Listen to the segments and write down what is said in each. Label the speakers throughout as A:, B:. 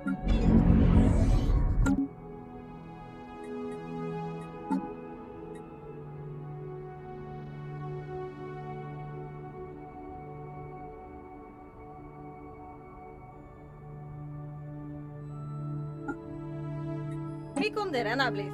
A: Mi condena, please.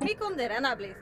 A: Mi condena, please.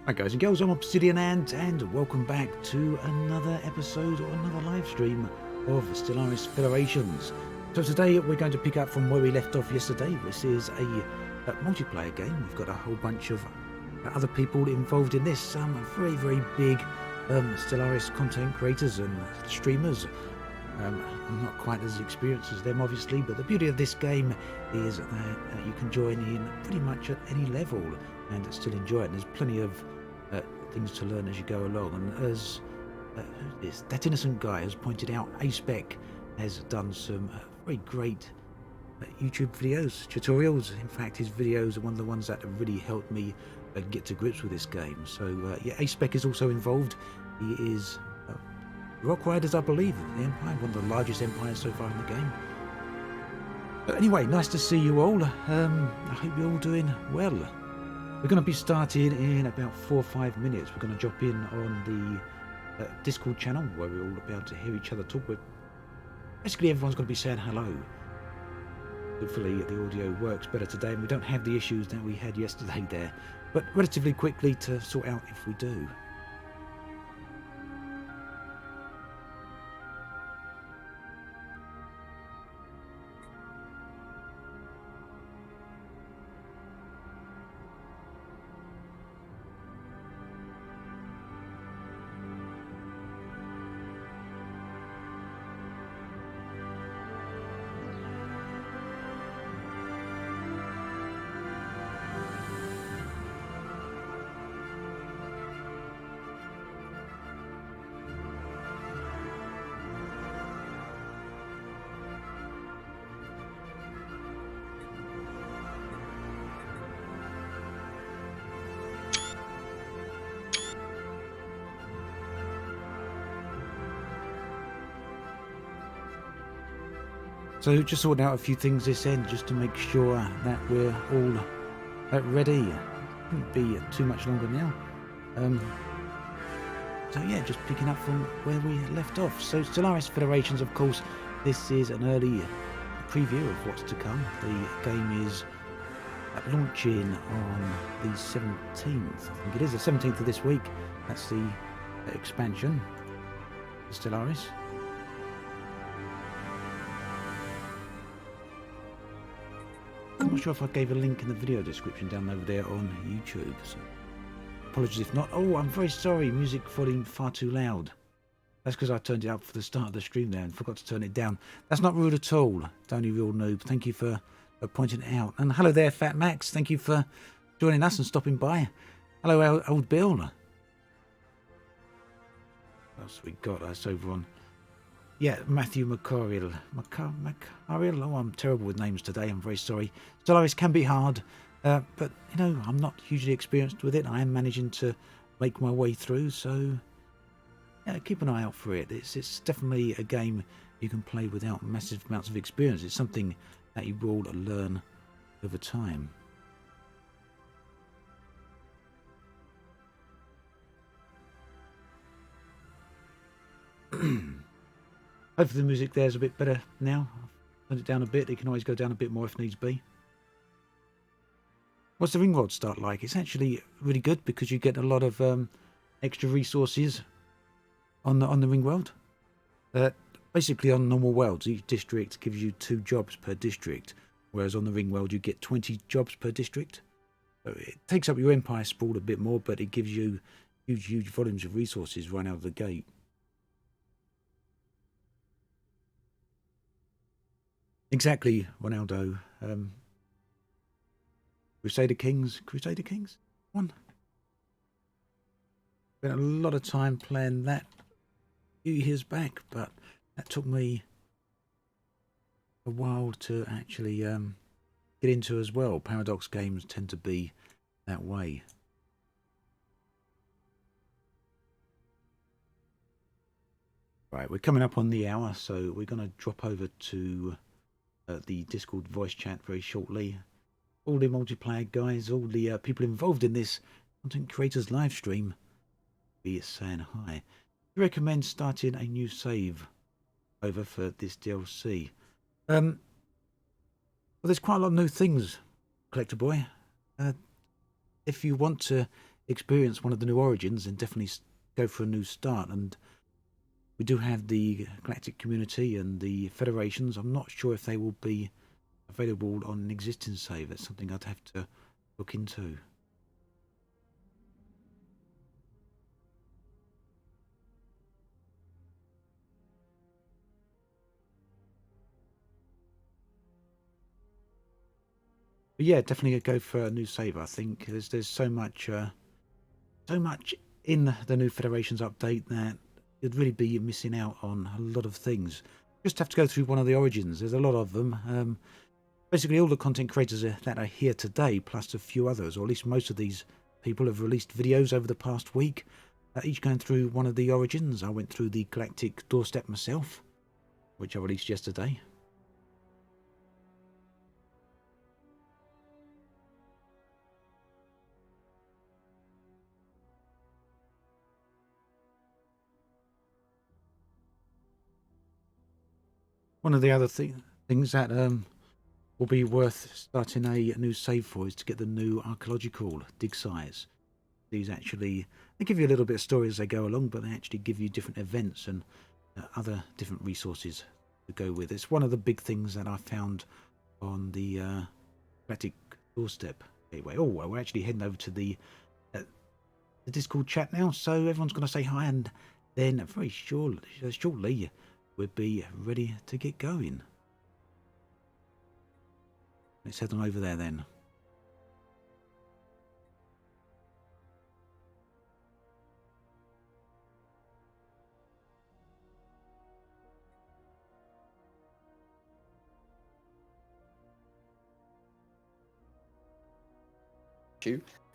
B: Hi guys and girls, I'm Obsidian and welcome back to another episode or another live stream of Stellaris Federations. So today we're going to pick up from where we left off yesterday. This is a multiplayer game. We've got a whole bunch of other people involved in this, some very big Stellaris content creators and streamers. I'm not quite as experienced as them obviously, but the beauty of this game is that you can join in pretty much at any level and still enjoy it. And there's plenty of things to learn as you go along, and as that innocent guy has pointed out, A-Spec has done some very great YouTube videos, tutorials. In fact, his videos are one of the ones that have really helped me get to grips with this game. So yeah, A-Spec is also involved. He is Rock Riders, I believe, the Empire, one of the largest empires so far in the game. But anyway, nice to see you all. I hope you're all doing well. We're going to be starting in about 4 or 5 minutes. We're going to drop in on the Discord channel where we're all about to hear each other talk. With basically everyone's going to be saying hello. Hopefully the audio works better today and we don't have the issues that we had yesterday there. But relatively quickly to sort out if we do. So just sorting out a few things this end just to make sure that we're all ready. Shouldn't be too much longer now. So yeah, just picking up from where we left off. So Stellaris Federations, of course, this is an early preview of what's to come. The game is launching on the 17th. I think it is the 17th of this week. That's the expansion, Stellaris. I'm not sure if I gave a link in the video description down over there on YouTube, so apologies if not. Oh, I'm very sorry, music volume far too loud. That's because I turned it up for the start of the stream there and forgot to turn it down. That's not rude at all. Only real noob. Thank you for pointing it out. And hello there, Fat Max. Thank you for joining us and stopping by. Hello, old Bill. What else we got us over on? Yeah, Matthew McCarrill. McCarrill? Oh, I'm terrible with names today. I'm very sorry. Stellaris can be hard, but, you know, I'm not hugely experienced with it. I am managing to make my way through, so yeah, keep an eye out for it. It's definitely a game you can play without massive amounts of experience. It's something that you will learn over time. Hopefully the music there's a bit better now. I've turned it down a bit. It can always go down a bit more if needs be. What's the ring world start like? It's actually really good because you get a lot of extra resources on the ring world. Basically on normal worlds, each district gives you 2 jobs per district, whereas on the ring world you get 20 jobs per district. So it takes up your empire sprawl a bit more, but it gives you huge volumes of resources right out of the gate. Exactly, Ronaldo. Crusader Kings? One. Spent a lot of time playing that a few years back, but that took me a while to actually get into as well. Paradox games tend to be that way. Right, we're coming up on the hour, so we're going to drop over to the Discord voice chat very shortly. All the multiplayer guys, all the people involved in this content creators live stream, be saying hi. I recommend starting a new save over for this DLC. Well, there's quite a lot of new things, Collector Boy. If you want to experience one of the new origins, then definitely go for a new start. And we do have the Galactic Community and the Federations. I'm not sure if they will be available on an existing save. That's something I'd have to look into. But yeah, definitely go for a new save. I think there's so much in the new Federations update that you'd really be missing out on a lot of things. Just have to go through one of the origins. There's a lot of them. Basically, all the content creators that are here today, plus a few others, or at least most of these people, have released videos over the past week, each going through one of the origins. I went through the Galactic Doorstep myself, which I released yesterday. One of the other things that will be worth starting a new save for is to get the new archaeological dig sites. These actually, they give you a little bit of story as they go along, but they actually give you different events and other different resources to go with. It's one of the big things that I found on the Galactic Doorstep gateway. Oh, well, we're actually heading over to the Discord chat now, so everyone's going to say hi, and then very shortly we'll be ready to get going. Let's head on over there then.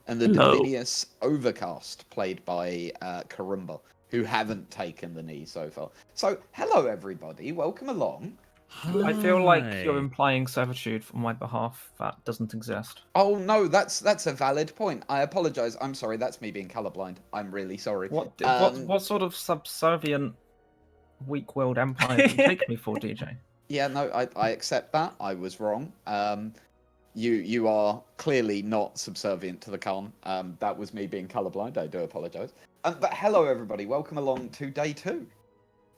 C: And the Divinius Overcast, played by Karumba, who haven't taken the knee so far. So, hello everybody, welcome along.
D: I feel like you're implying servitude on my behalf that doesn't exist.
C: Oh no, that's a valid point. I apologise. I'm sorry. That's me being colourblind. I'm really sorry.
D: What sort of subservient, weak-willed empire do you take me for, DJ?
C: Yeah, no, I accept that. I was wrong. You are clearly not subservient to the Khan. That was me being colourblind. I do apologise. But hello everybody. Welcome along to day 2.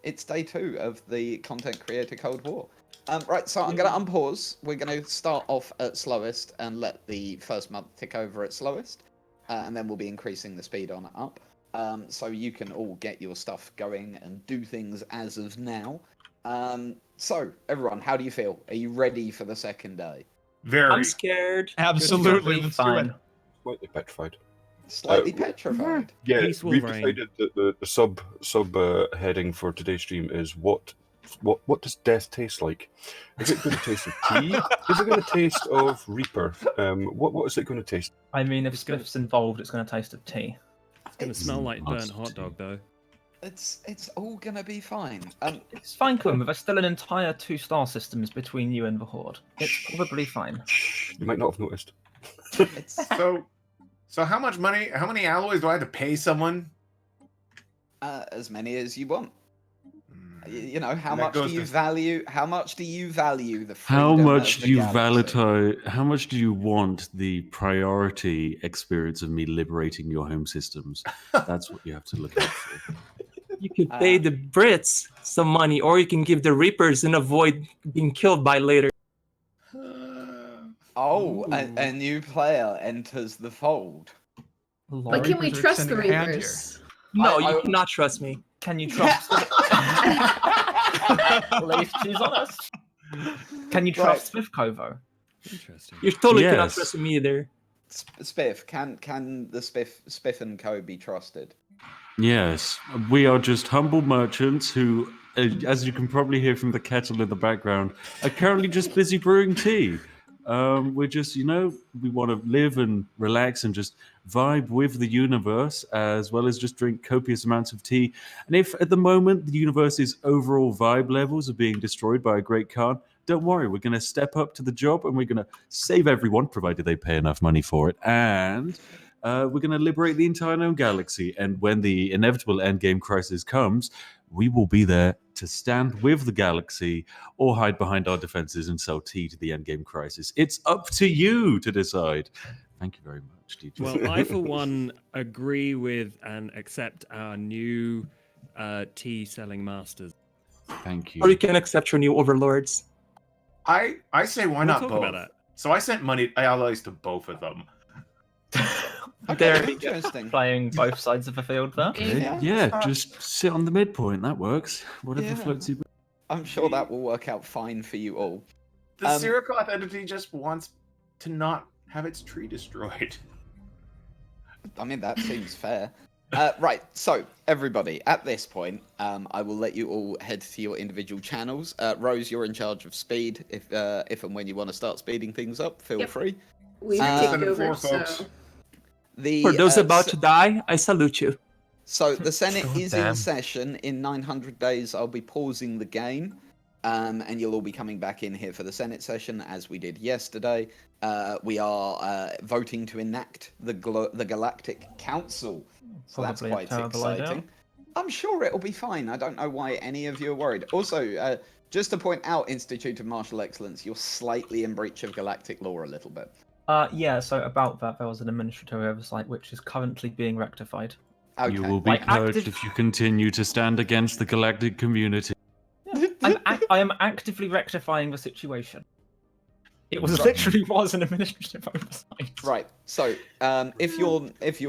C: It's day 2 of the Content Creator Cold War. Right, so I'm going to unpause. We're going to start off at slowest and let the first month tick over at slowest. and then we'll be increasing the speed on it up. So you can all get your stuff going and do things as of now. So everyone, how do you feel? Are you ready for the second day?
E: Very.
F: I'm scared.
E: Absolutely. Let's do it.
G: Slightly petrified.
C: Slightly petrified.
G: Yeah,
H: Peaceful
G: we've
H: rain.
G: decided that the sub heading for today's stream is what does death taste like? Is it going to taste of tea? Is it going to taste of Reaper? What is it going to taste?
D: I mean, if Spliff's involved, it's going to taste of tea.
H: It's going to smell like burnt
G: Nasty.
H: hot dog, though.
C: It's all gonna be fine.
D: It's fine, Quim. There's still an entire 2-star systems between you and the Horde. It's probably fine.
G: You might not have noticed.
C: It's
E: So how much money? How many alloys do I have to pay someone?
C: as many as you want. You know, how
E: And that
C: much do
E: goes
C: you
E: to-
C: value? How much do you value the?
I: How
C: freedom
I: much
C: of
I: do
C: the
I: you
C: galaxy?
I: How much do you want the priority experience of me liberating your home systems? That's what you have to look out for.
F: You could pay the Brits some money, or you can give the Reapers and avoid being killed by later.
C: Oh, a new player enters the fold.
J: But can we
D: Reapers are
J: trust the
D: extending a hand
J: Reapers?
F: No,
C: I-
F: you cannot trust me.
D: Can you trust? Leaf, she's honest. Can you trust Swiftcovo?
H: Interesting.
F: You totally cannot
I: Yes.
F: trust me either.
C: Spiff, can the Spiff and Co be trusted?
I: Yes, we are just humble merchants who, as you can probably hear from the kettle in the background, are currently just busy brewing tea. We're just, we want to live and relax and just vibe with the universe, as well as just drink copious amounts of tea. And if at the moment the universe's overall vibe levels are being destroyed by a great Khan, don't worry, we're going to step up to the job and we're going to save everyone, provided they pay enough money for it. And we're going to liberate the entire known galaxy. And when the inevitable endgame crisis comes, we will be there to stand with the galaxy or hide behind our defenses and sell tea to the endgame crisis. It's up to you to decide. Thank you very much, DJ.
H: Well, I, for one, agree with and accept our new tea selling masters.
I: Thank you.
F: Or you can accept your new overlords.
E: I say why
H: We'll
E: not
H: talk
E: both?
H: about that.
E: So I sent money alloys to both of them.
C: Okay,
D: They're
C: interesting.
D: playing both sides of the field there.
I: Yeah, just sit on the midpoint. That works. Whatever
C: Yeah.
I: floats your boat.
C: I'm sure that will work out fine for you all.
E: The
C: Um,
E: Syracloth entity just wants to not have its tree destroyed.
C: I mean, that seems fair. Right, so everybody, at this point, I will let you all head to your individual channels. Rose, you're in charge of speed. If and when you want to start speeding things up, feel
J: Yep.
C: free.
J: We've
C: Uh,
J: taken
E: Senate
J: over,
E: floor, folks.
J: so
F: For those about
C: so,
F: to die, I salute you.
C: so the Senate
D: God
C: is
D: damn.
C: in session. In 900 days, I'll be pausing the game, and you'll all be coming back in here for the Senate session, as we did yesterday. We are voting to enact the Galactic Council. So that's
D: Probably a
C: quite
D: terrible idea.
C: exciting. I'm sure it'll be fine. I don't know why any of you are worried. Also, just to point out, Institute of Martial Excellence, you're slightly in breach of galactic law a little bit.
D: Yeah, so about that, there was an administrative oversight which is currently being rectified.
C: Okay.
I: You will be
D: Like
I: purged
D: active-
I: if you continue to stand against the galactic community.
D: I am actively rectifying the situation. It was literally was an administrative oversight.
C: Right. So, if your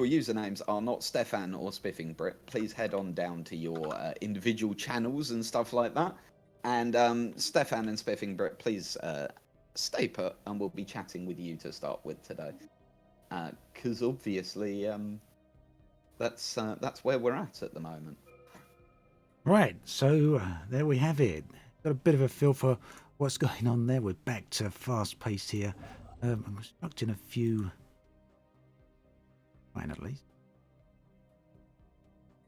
C: usernames are not Stefan or Spiffing Brit, please head on down to your individual channels and stuff like that. And Stefan and Spiffing Brit, please stay put, and we'll be chatting with you to start with today. Because obviously, that's where we're at the moment.
B: Right, so there we have it. Got a bit of a feel for what's going on there. We're back to fast pace here. I'm constructing a few, fine at least,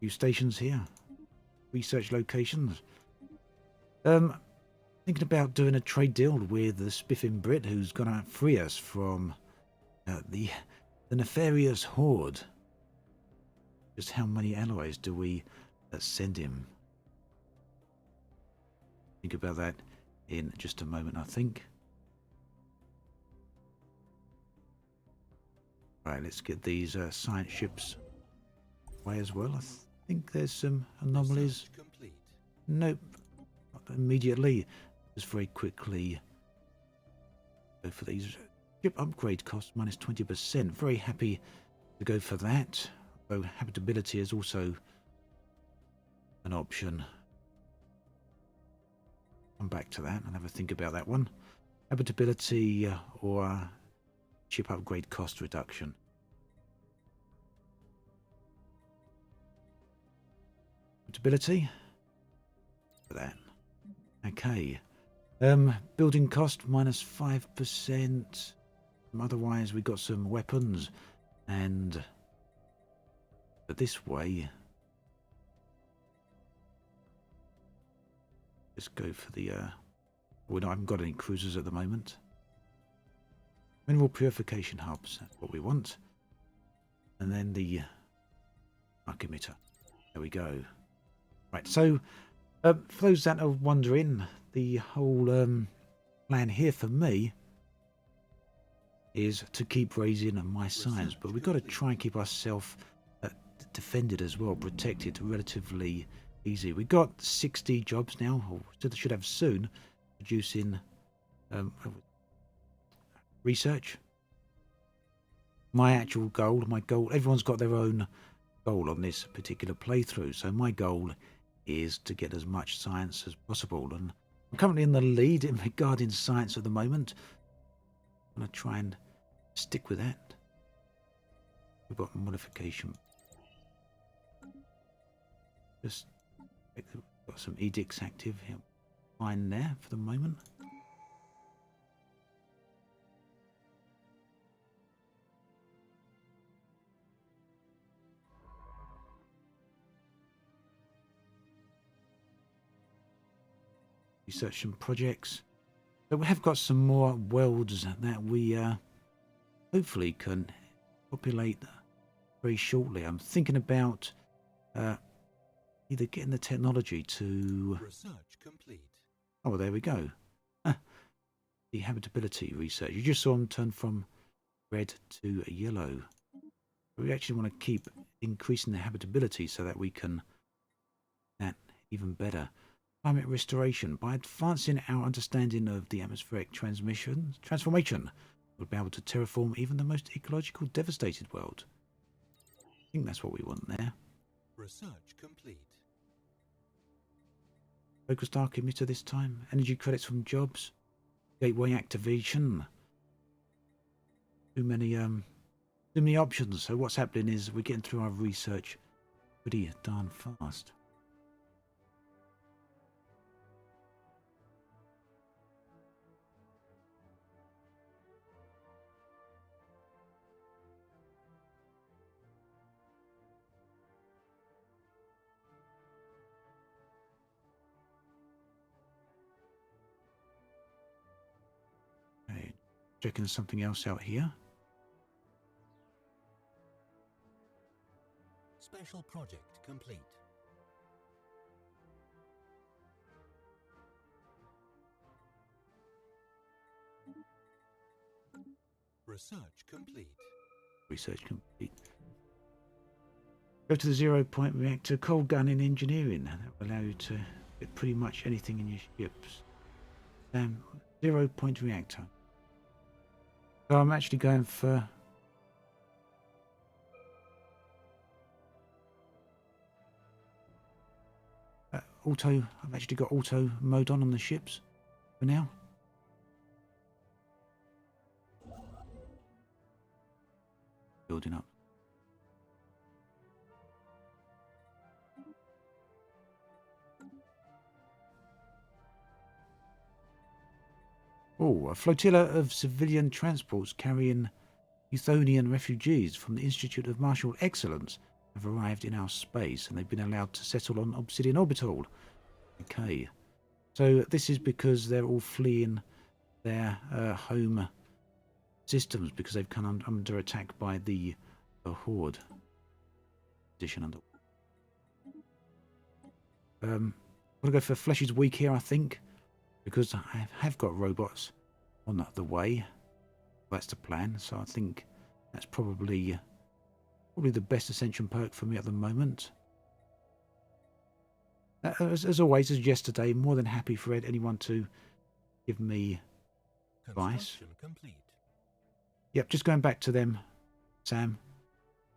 B: few stations here, research locations. Thinking about doing a trade deal with the Spiffing Brit, who's gonna free us from the nefarious Horde. Just how many alloys do we send him? Think about that in just a moment, I think. Right, let's get these science ships away as well. I think there's some anomalies. Nope, not immediately. Just very quickly go for these ship upgrade costs minus 20%. Very happy to go for that. So habitability is also an option. Come back to that and have a think about that one. Habitability or ship upgrade cost reduction. Habitability for that. Okay. Building cost minus 5%. Otherwise, we got some weapons, and but this way, let's go for the. I haven't got any cruisers at the moment. Mineral purification hubs. That's what we want, and then the arc emitter. There we go. Right. So, for those that are wondering, the whole plan here for me is to keep raising my science, but we've got to try and keep ourselves defended as well, protected relatively easy. We've got 60 jobs now, or should have soon, producing research. My goal, everyone's got their own goal on this particular playthrough, so my goal is to get as much science as possible, and I'm currently in the lead in regarding science at the moment. I'm going to try and stick with that. We've got modification. Just got some edicts active here. Fine there for the moment. Research and projects. So we have got some more worlds that we hopefully can populate very shortly. I'm thinking about either getting the technology to
J: research complete.
B: Oh, well, there we go. The habitability research. You just saw them turn from red to yellow. We actually want to keep increasing the habitability so that we can that even better. Climate restoration. By advancing our understanding of the atmospheric transformation, we'll be able to terraform even the most ecological devastated world. I think that's what we want there.
J: Research complete.
B: Focused arc emitter this time. Energy credits from jobs. Gateway activation. Too many options. So what's happening is we're getting through our research pretty darn fast. Checking something else out here.
J: Special project complete. Research complete.
B: Research complete. Go to the 0-point reactor. Cold gun in engineering. That will allow you to get pretty much anything in your ships. 0-point reactor. So I'm actually going for auto. I've actually got auto mode on the ships for now. Building up. Oh, a flotilla of civilian transports carrying Euthonian refugees from the Institute of Martial Excellence have arrived in our space, and they've been allowed to settle on Obsidian Orbital. Okay. So this is because they're all fleeing their home systems because they've come under attack by the Horde. Position under. I'm going to go for Flesh is weak here, I think, because I have got robots on the way. That's the plan, so I think that's probably the best ascension perk for me at the moment. As always, as yesterday, more than happy for anyone to give me advice.
J: Complete.
B: Yep, just going back to them, Sam.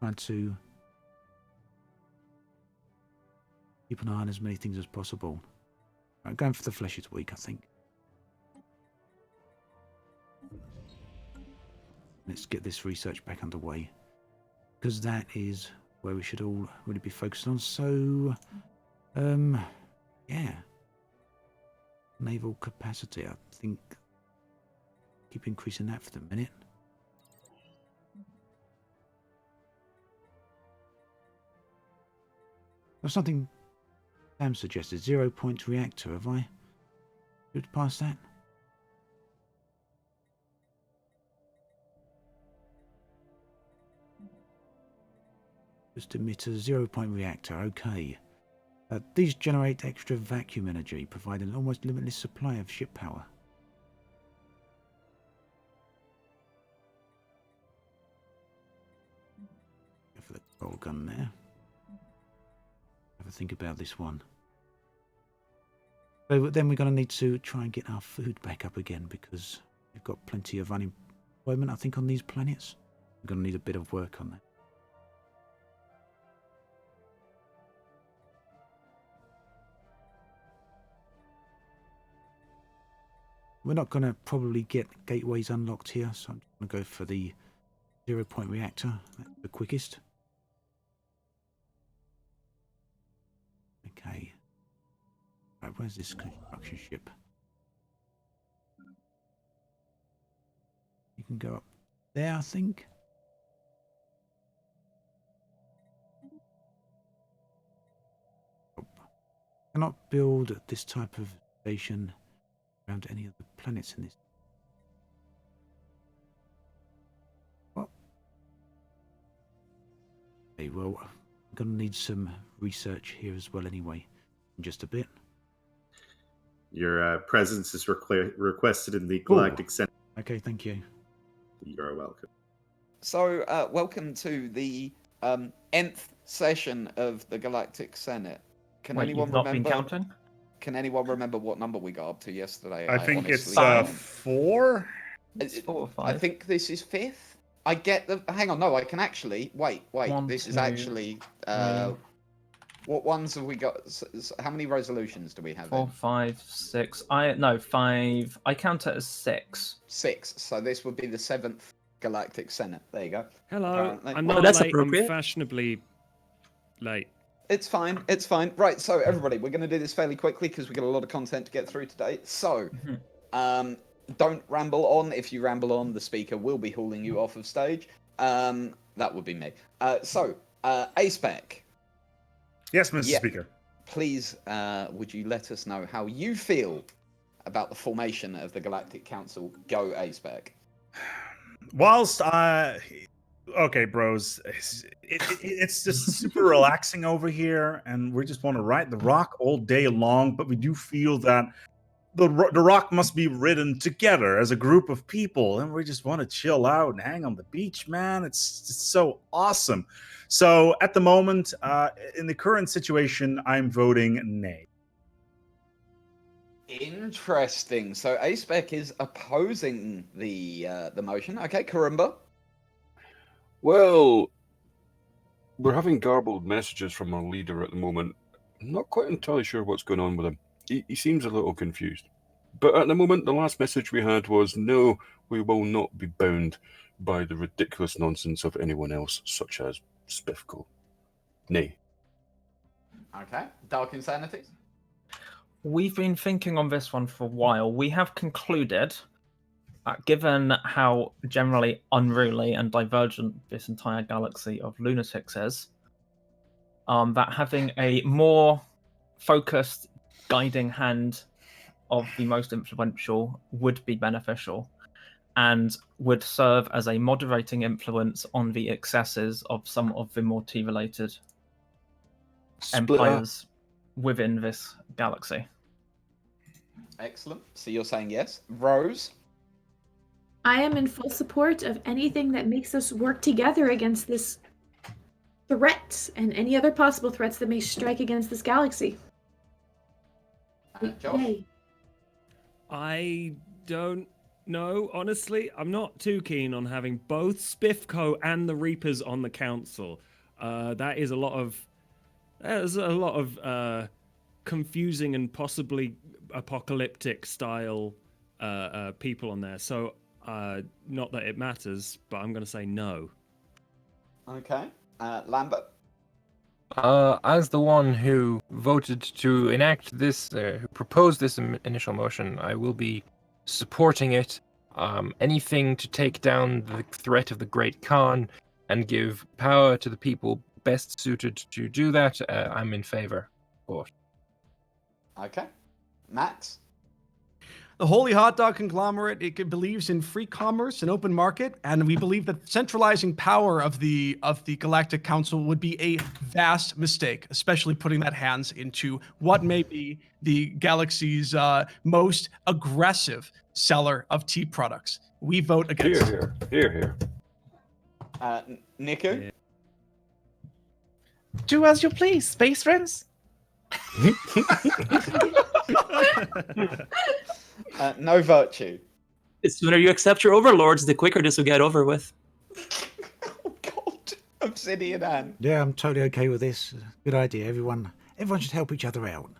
B: trying to keep an eye on as many things as possible. Right, going for the flesh is weak, I think. Let's get this research back underway, because that is where we should all really be focused on. So, yeah. Naval capacity, I think. Keep increasing that for the minute. There's something Sam suggested. 0-point reactor. Have I moved past that? Just emitter 0-point reactor. Okay. These generate extra vacuum energy, providing an almost limitless supply of ship power. Go for the control gun there. Have a think about this one. So then we're going to need to try and get our food back up again, because we've got plenty of unemployment, I think, on these planets. We're going to need a bit of work on that. We're not going to probably get gateways unlocked here, so I'm going to go for the 0-point reactor. That's the quickest. Okay. Right, where's this construction ship? You can go up there, I think. Cannot build this type of station around any of the planets in this. What? Okay, well, I'm going to need some research here as well anyway, in just a bit.
K: Your presence is requested in the Galactic Center.
B: Okay, thank you.
K: You're welcome.
C: So, welcome to the nth session of the Galactic Senate. Can
D: Wait,
C: anyone
D: you've not
C: remember?
D: been counting?
C: Can anyone remember what number we got up to yesterday?
L: I think
C: honestly
L: it's
C: don't.
L: 4.
D: It's 4 or 5.
C: I think this is 5th. I get the. Hang on, no, I can actually wait.
D: One,
C: this is
D: two,
C: actually. What ones have we got? How many resolutions do we have?
D: 4, 5, 6. 5. I count it as 6.
C: 6. So this would be the 7th Galactic Senate. There you go.
H: Hello.
C: Apparently.
H: I'm
F: Well,
H: not
F: that's
H: late. I'm
F: appropriate.
H: fashionably late.
C: It's fine. It's fine. Right. So everybody, we're going to do this fairly quickly because we've got a lot of content to get through today. So, don't ramble on. If you ramble on, the speaker will be hauling you off of stage. That would be me. A-Spec.
L: Yes, Mr. Speaker.
C: Please, would you let us know how you feel about the formation of the Galactic Council? Go, A-Spec.
L: Whilst okay, bros, it's just super relaxing over here, and we just want to ride the rock all day long, but we do feel that the rock must be ridden together as a group of people, and we just want to chill out and hang on the beach, man. It's just so awesome. So at the moment, in the current situation, I'm voting nay.
C: Interesting. So A-Spec is opposing the motion. Okay, Karumba.
G: Well, we're having garbled messages from our leader at the moment. I'm not quite entirely sure what's going on with him. He seems a little confused. But at the moment, the last message we had was, no, we will not be bound by the ridiculous nonsense of anyone else, such as Spiffco. Nay.
C: Okay. Dark Insanities.
D: We've been thinking on this one for a while. We have concluded, given how generally unruly and divergent this entire galaxy of lunatics is, that having a more focused guiding hand of the most influential would be beneficial and would serve as a moderating influence on the excesses of some of the more T-related empires within this galaxy.
C: Excellent. So you're saying yes. Rose?
M: I am in full support of anything that makes us work together against this threat and any other possible threats that may strike against this galaxy.
C: Josh?
H: I don't No, honestly, I'm not too keen on having both Spiffco and the Reapers on the council. There's a lot of confusing and possibly apocalyptic style people on there. So, not that it matters, but I'm going to say no.
C: Okay. Lambert?
N: As the one who voted to enact this, who proposed this initial motion, I will be supporting it. Anything to take down the threat of the Great Khan and give power to the people best suited to do that, I'm in favor.
C: Okay. Max?
O: The Holy Hot Dog Conglomerate, it believes in free commerce and open market, and we believe that centralizing power of the Galactic Council would be a vast mistake, especially putting that hands into what may be the galaxy's most aggressive seller of tea products. We vote against.
G: Here.
C: Niku?
F: Do as you please, space friends.
C: No virtue.
F: The sooner you accept your overlords, the quicker this will get over with.
C: Obsidian Ann.
B: Yeah, I'm totally okay with this. Good idea. Everyone should help each other out.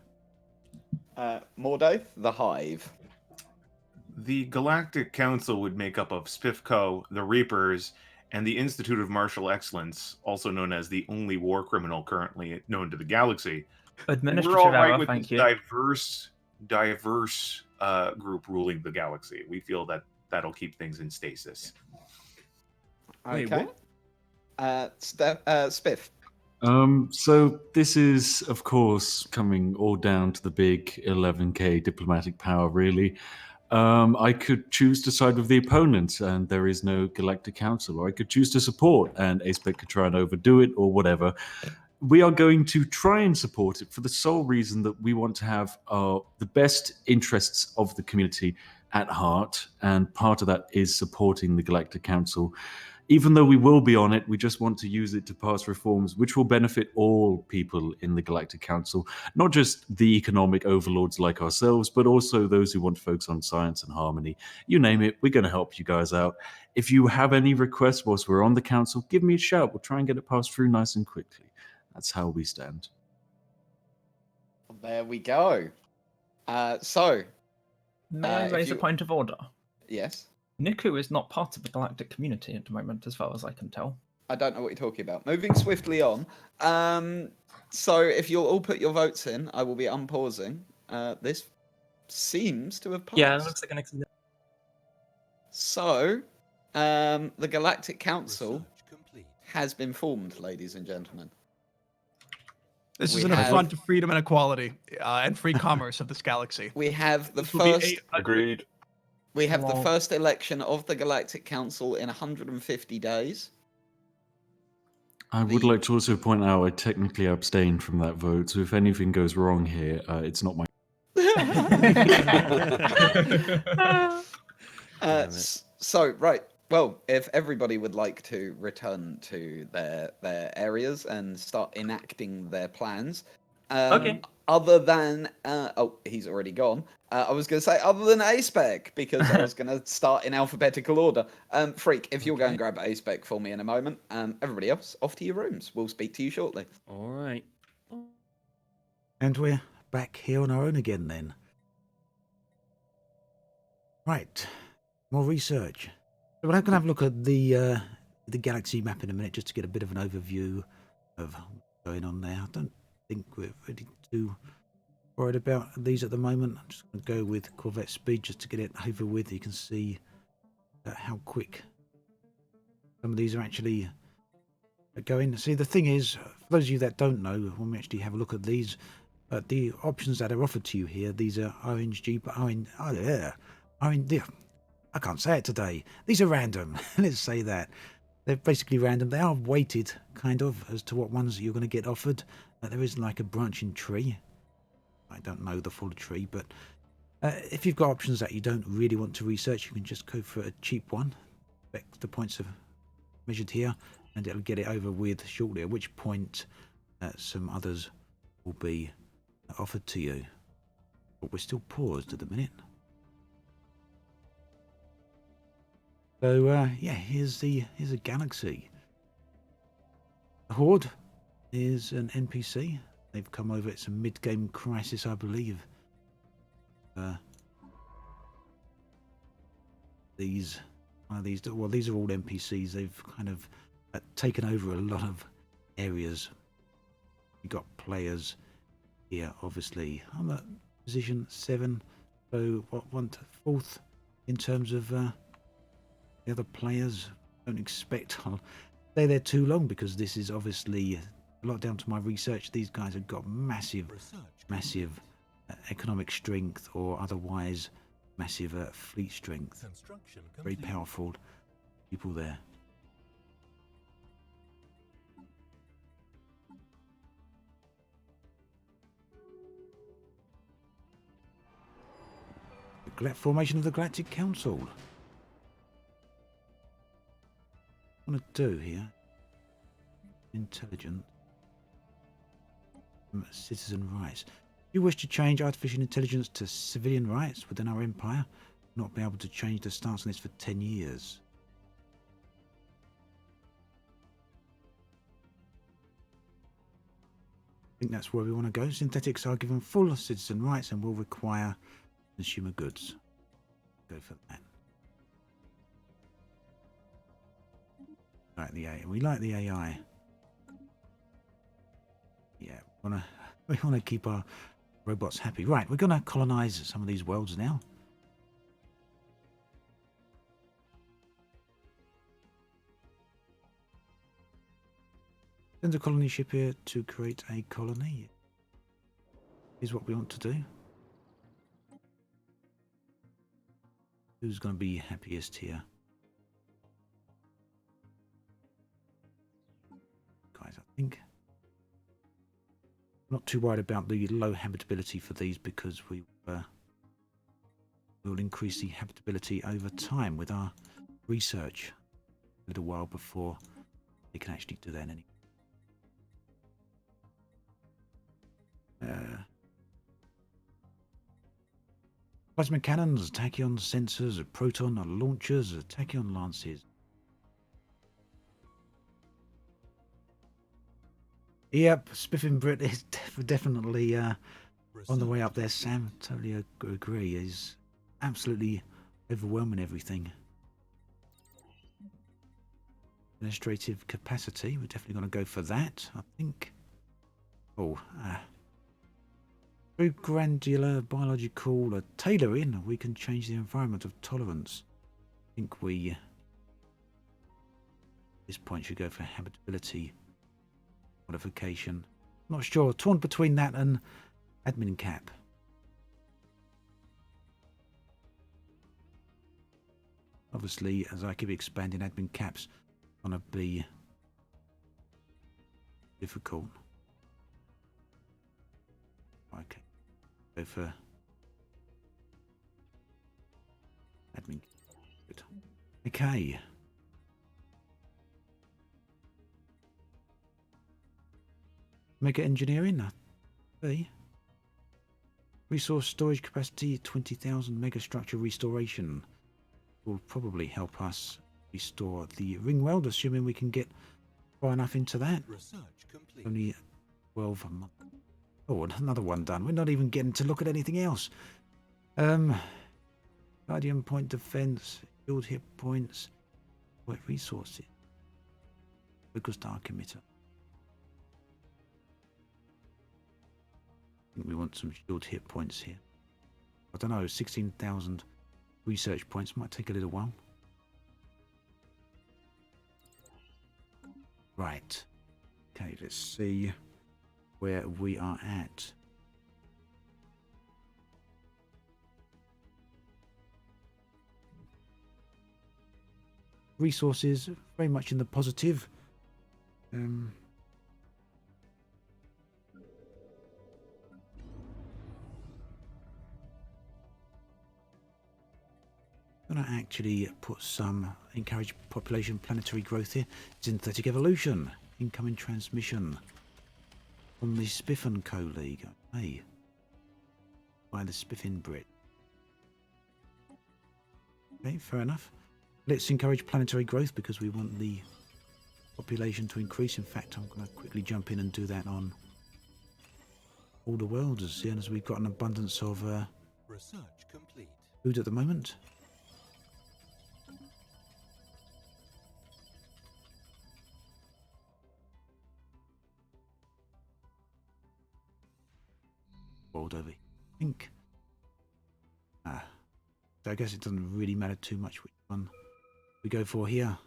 C: Mordaith, the Hive.
E: The Galactic Council would make up of Spiffco, the Reapers, and the Institute of Martial Excellence, also known as the only war criminal currently known to the galaxy.
D: Administrative
E: We're all right
D: error,
E: with
D: thank
E: this
D: you.
E: diverse group ruling the galaxy. We feel that that'll keep things in stasis.
C: Okay. Spiff.
I: So this is, of course, coming all down to the big 11k diplomatic power, really. I could choose to side with the opponent, and there is no Galactic Council, or I could choose to support, and ASPEC could try and overdo it, or whatever. We are going to try and support it for the sole reason that we want to have the best interests of the community at heart, and part of that is supporting the Galactic Council. Even though we will be on it, we just want to use it to pass reforms which will benefit all people in the Galactic Council, not just the economic overlords like ourselves, but also those who want to focus on science and harmony. You name it, we're going to help you guys out. If you have any requests whilst we're on the council, give me a shout. We'll try and get it passed through nice and quickly. That's how we stand.
C: There we go.
D: May I raise a point of order?
C: Yes.
D: Niku is not part of the galactic community at the moment, as far as I can tell.
C: I don't know what you're talking about. Moving swiftly on. So if you'll all put your votes in, I will be unpausing. This seems to have passed.
F: Yeah, it looks like an accident.
C: So, the Galactic Council has been formed, ladies and gentlemen.
O: This is an affront to freedom and equality and free commerce of this galaxy.
C: We have the
O: This will be
C: first.
G: Agreed.
C: We have the first election of the Galactic Council in 150 days.
I: I would like to also point out I technically abstained from that vote, so if anything goes wrong here, it's not my...
C: Right. Well, if everybody would like to return to their areas and start enacting their plans.
F: Okay.
C: Other than... he's already gone. I was going to say, other than A-Spec, because I was going to start in alphabetical order. Freak, if you'll go and grab A-Spec for me in a moment. Everybody else, off to your rooms. We'll speak to you shortly.
H: All right.
B: And we're back here on our own again then. Right. More research. So we're going to have a look at the galaxy map in a minute, just to get a bit of an overview of what's going on there. I don't think we're ready to worried about these at the moment. I'm just going to go with Corvette speed just to get it over with. You can see how quick some of these are actually going. See, the thing is, for those of you that don't know, when we actually have a look at these, the options that are offered to you here, these are RNG, but I can't say it today. These are random. Let's say that. They're basically random. They are weighted, kind of, as to what ones you're going to get offered. There is like a branching tree. I don't know the full tree, but if you've got options that you don't really want to research, you can just go for a cheap one. The points are measured here, and it'll get it over with shortly, at which point some others will be offered to you. But we're still paused at the minute. So yeah, here's a galaxy. The Horde is an NPC. They've come over. It's a mid-game crisis, I believe. These are all NPCs. They've kind of taken over a lot of areas. You got players here, obviously. I'm at position 7, so what, 4th in terms of the other players. Don't expect I'll stay there too long because this is obviously a lot down to my research. These guys have got massive economic strength or otherwise massive fleet strength. Very powerful people there. Formation of the Galactic Council. What I want to do here, intelligent citizen rights. If you wish to change artificial intelligence to civilian rights within our empire, not be able to change the stance on this for 10 years. I think that's where we want to go. Synthetics are given full citizen rights and will require consumer goods. Go for that. Like the AI. We like the AI. Yeah, we wanna keep our robots happy. Right, we're gonna colonize some of these worlds now. Send a colony ship here to create a colony. Is what we want to do. Who's going to be happiest here? Guys, I think I'm not too worried about the low habitability for these because we will increase the habitability over time with our research a little while before they can actually do that anyway. Plasma cannons, tachyon sensors, proton launchers, tachyon lances. Yep, Spiffing Brit is definitely on the way up there, Sam. Totally agree. He's absolutely overwhelming everything. Administrative capacity, we're definitely going to go for that, I think. Oh, through granular biological tailoring, we can change the environment of tolerance. I think we, at this point, should go for habitability modification. Not sure. Torn between that and admin cap. Obviously, as I keep expanding, admin cap's gonna be difficult. Okay. Go for admin. Good. Okay. Mega engineering. B. Resource storage capacity 20,000 megastructure restoration. Will probably help us restore the ring weld, assuming we can get far enough into that.
J: Research complete.
B: Only 12 months. Oh, another one done. We're not even getting to look at anything else. Guardian point defense, shield hit points, what resources? Focused arc emitter. I think we want some shield hit points here. I don't know, 16,000 research points might take a little while. Right. Okay, let's see where we are at. Resources very much in the positive. Gonna actually put some encourage population planetary growth here. Synthetic evolution, incoming transmission from the Spiffin Co League. Hey, by the Spiffin Brit. Okay, fair enough. Let's encourage planetary growth because we want the population to increase. In fact, I'm going to quickly jump in and do that on all the worlds, seeing as we've got an abundance of
J: Research complete.
B: food at the moment. World over here, I think. So I guess it doesn't really matter too much which one we go for here.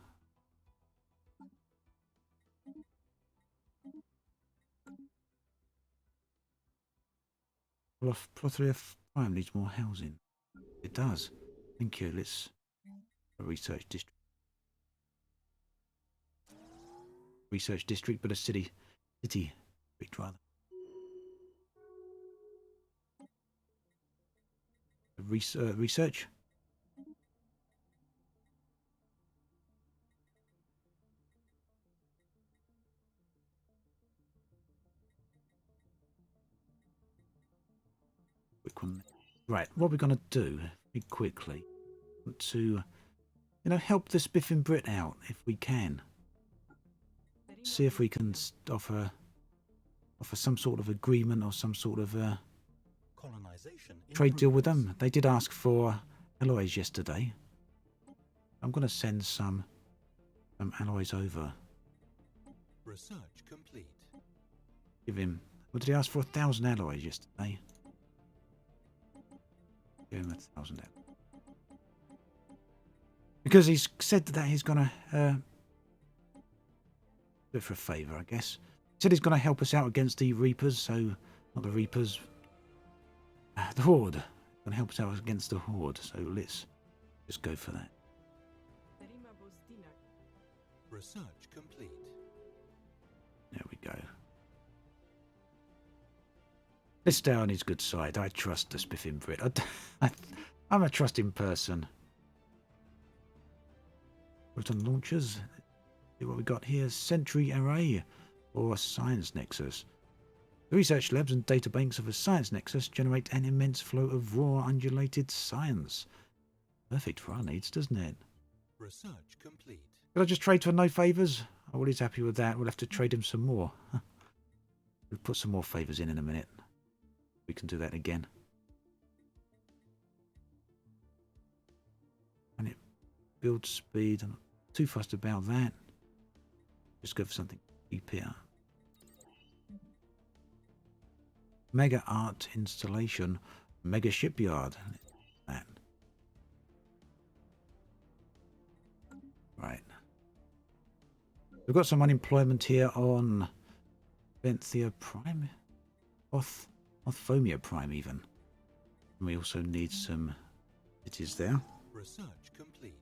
B: Prothria Prime needs more housing. It does. Thank you. Let's research district. Research district, but a city district rather. Research. Quick one. Right, what we're going to do, very quickly, to, help the Spiffing Brit out if we can. See if we can offer some sort of agreement or some sort of trade deal with them. They did ask for alloys yesterday. I'm going to send some alloys over.
J: Research complete.
B: Give him. What did he ask for? 1,000 alloys yesterday. Give him 1,000 alloys. Because he's said that he's going to do it for a favour, I guess. He said he's going to help us out against the Reapers, so not the Reapers. The Horde. Going to help us out against the Horde, so let's just go for that.
J: Research complete.
B: There we go. Let's stay on his good side. I trust the Spiffing Brit. I'm a trusting person. Proton launchers. See what we got here. Sentry Array or Science Nexus. The research labs and data banks of a science nexus generate an immense flow of raw undulated science. Perfect for our needs, doesn't it?
J: Research complete.
B: Could I just trade for no favours? Oh, well, he's happy with that. We'll have to trade him some more. We'll put some more favours in a minute. We can do that again. And it builds speed. I'm not too fussed about that. Just go for something cheap here. Mega art installation, mega shipyard. That. Right. We've got some unemployment here on Benthia Prime, Orthomia Prime even. And we also need some cities there.
J: Research complete.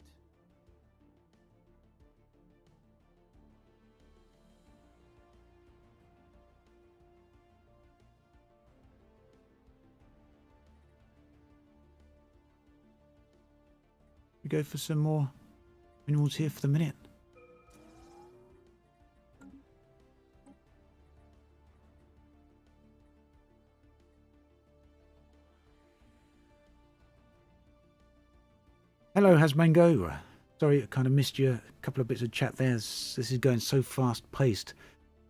B: We go for some more minerals here for the minute. Hello, Hasmango. Sorry, I kind of missed you. A couple of bits of chat there. This is going so fast paced.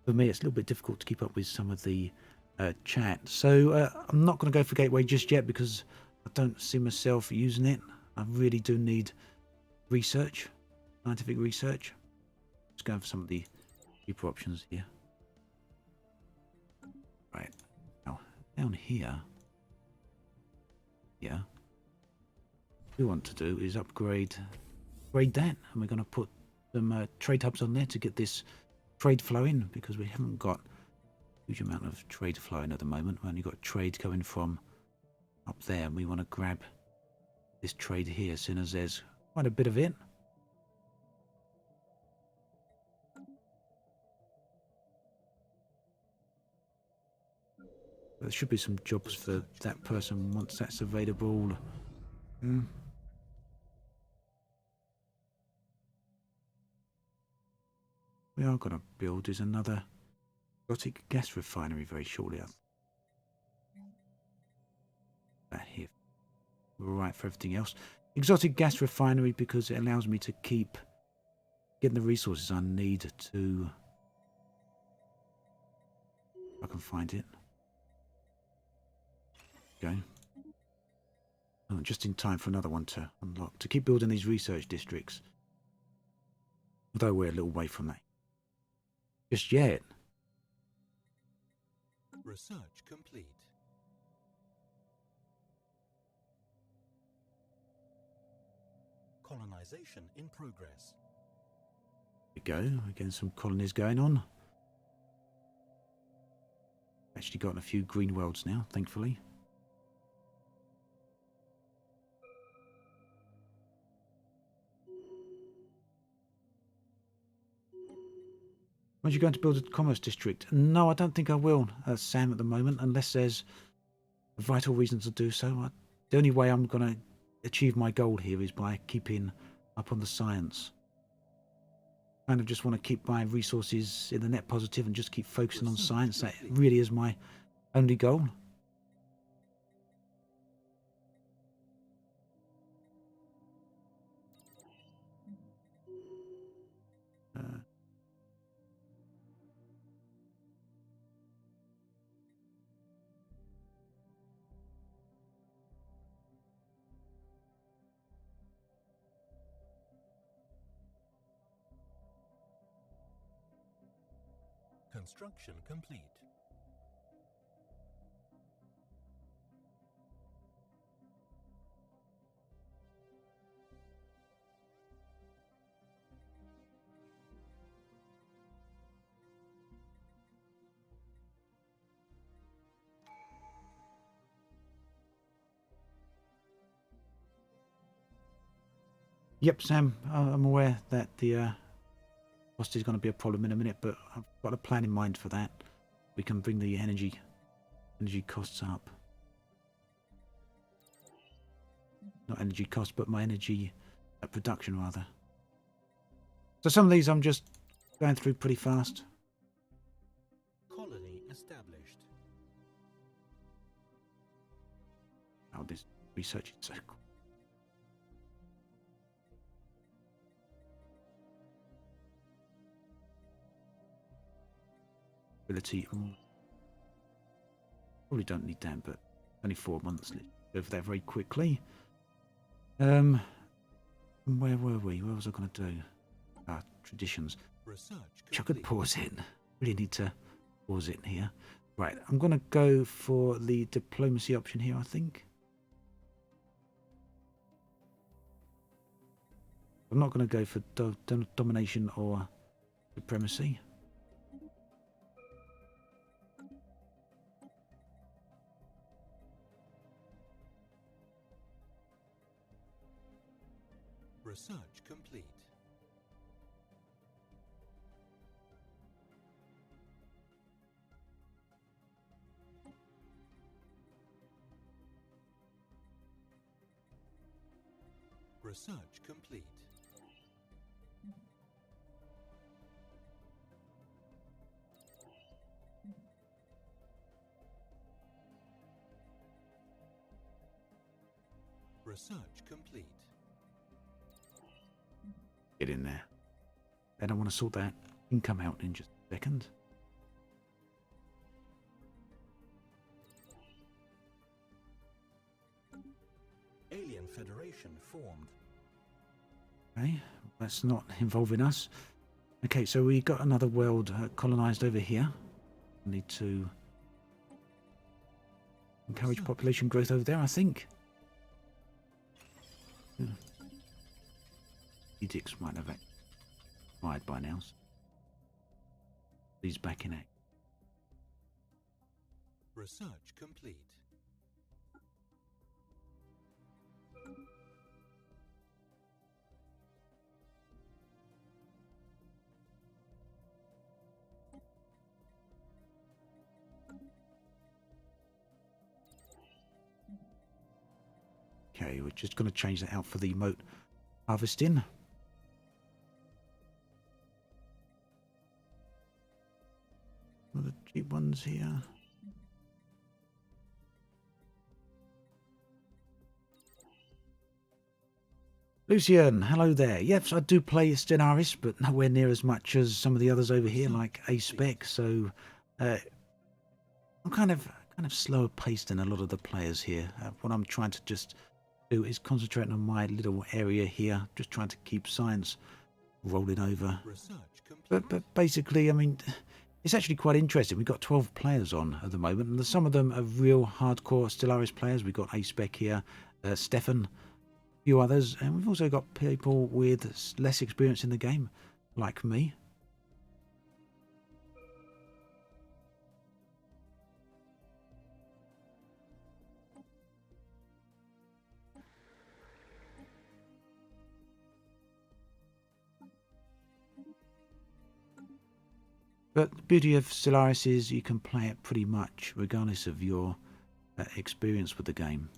B: For me, it's a little bit difficult to keep up with some of the chat. So I'm not going to go for Gateway just yet because I don't see myself using it. I really do need research, scientific research. Just going for some of the cheaper options here. Right. Now, down here. Yeah. What we want to do is upgrade that, and we're going to put some trade hubs on there to get this trade flow in, because we haven't got a huge amount of trade flowing at the moment. We've only got trade coming from up there, and we want to grab this trade here as soon as there's quite a bit of it. There should be some jobs for that person once that's available. We are going to build is another exotic gas refinery very shortly. That here. We're all right for everything else. exotic gas refinery because it allows me to keep getting the resources I need to... If I can find it. Okay. Oh, just in time for another one to unlock. To keep building these research districts. Although we're a little way from that. Just yet.
J: Research complete. Colonization in progress.
B: There we go. Again, some colonies going on. Actually gotten a few green worlds now, thankfully. Are you going to build a commerce district? No, I don't think I will, Sam, at the moment, unless there's a vital reason to do so. The only way I'm going to achieve my goal here is by keeping up on the science. I kind of just want to keep my resources in the net positive and just keep focusing on science. That really is my only goal.
J: Construction complete.
B: Yep, Sam, I'm aware that the cost is going to be a problem in a minute, but I've got a plan in mind for that. We can bring the energy costs up. Not energy costs, but my energy production, rather. So some of these I'm just going through pretty fast.
J: Colony established.
B: Oh, this research is so cool. Ability. Probably don't need that, but only 4 months. Let's go over that very quickly. Where were we? What was I going to do? Traditions. Which I could pause it. Really need to pause it here. Right, I'm going to go for the diplomacy option here, I think. I'm not going to go for domination or supremacy.
J: Research complete. Research complete. Research complete.
B: Get in there. Then I want to sort that income out in just a second.
J: Alien Federation formed.
B: Okay, that's not involving us. Okay, so we got another world colonized over here. We need to encourage population growth over there, I think. Yeah. Edicts might have expired by now. He's back in act.
J: Research complete.
B: Okay, we're just going to change that out for the moat harvesting. The cheap ones here. Lucian, hello there. Yes, I do play Stellaris, but nowhere near as much as some of the others over here, like A-Spec. So I'm kind of slower paced than a lot of the players here. What I'm trying to just do is concentrate on my little area here, just trying to keep science rolling over. But basically, I mean, it's actually quite interesting. We've got 12 players on at the moment, and some of them are real hardcore Stellaris players. We've got A-Spec here, Stefan, few others, and we've also got people with less experience in the game, like me. But the beauty of Stellaris is you can play it pretty much regardless of your experience with the game.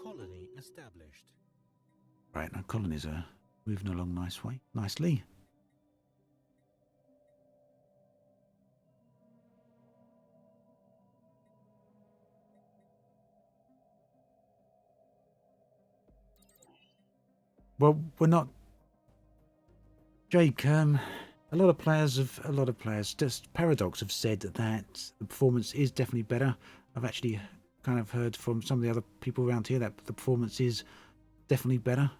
J: Colony established.
B: Right, now colonies are moving along nicely. Well, we're not, Jake. A lot of players, just Paradox have said that the performance is definitely better. I've actually kind of heard from some of the other people around here that the performance is definitely better.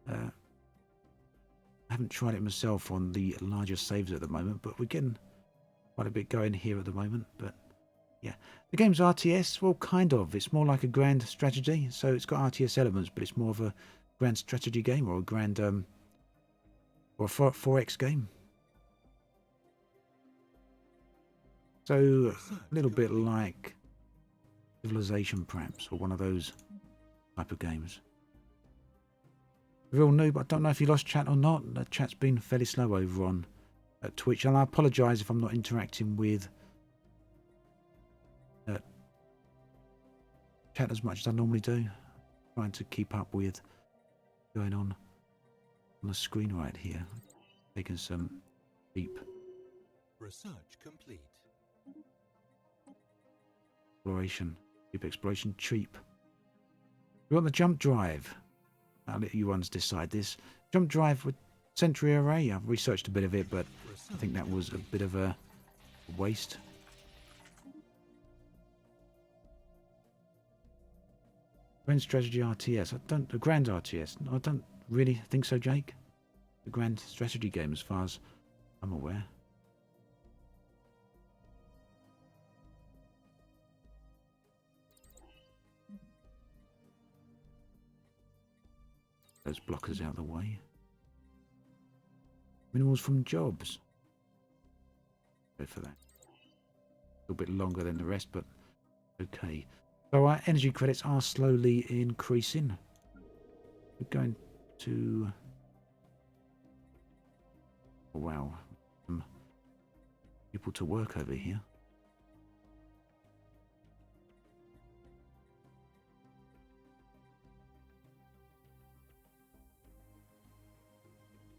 B: I haven't tried it myself on the larger saves at the moment, but we're getting quite a bit going here at the moment. But yeah, the game's RTS. Well, kind of. It's more like a grand strategy, so it's got RTS elements, but it's more of a grand strategy game or a grand or a 4X game. So a little bit like Civilization, perhaps, or one of those type of games. Real noob. I don't know if you lost chat or not. The chat's been fairly slow over on Twitch, and I apologise if I'm not interacting with chat as much as I normally do. Trying to keep up with going on the screen right here. Taking some deep
J: Research complete.
B: exploration. Deep exploration cheap. We want the jump drive. I'll let you ones decide this. Jump drive with Sentry Array. I've researched a bit of it, but I think that was a bit of a waste. Grand Strategy RTS. The Grand RTS. I don't really think so, Jake. The Grand Strategy game, as far as I'm aware. Those blockers out of the way. Minerals from jobs. Go for that. A little bit longer than the rest, but okay. So our energy credits are slowly increasing. We're going to... Oh, wow. Some people to work over here.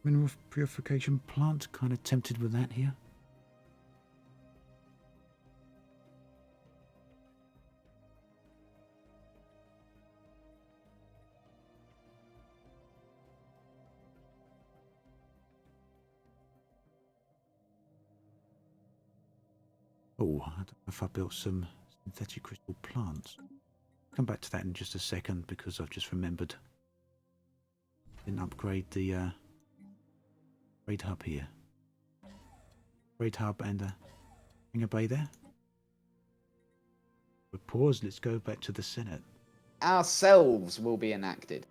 B: Mineral purification plant. Kind of tempted with that here. Oh, I don't know if I built some synthetic crystal plants. Come back to that in just a second because I've just remembered. Didn't upgrade the trade hub here. Trade hub and hangar bay there. We're paused. Let's go back to the Senate.
C: Ourselves will be enacted.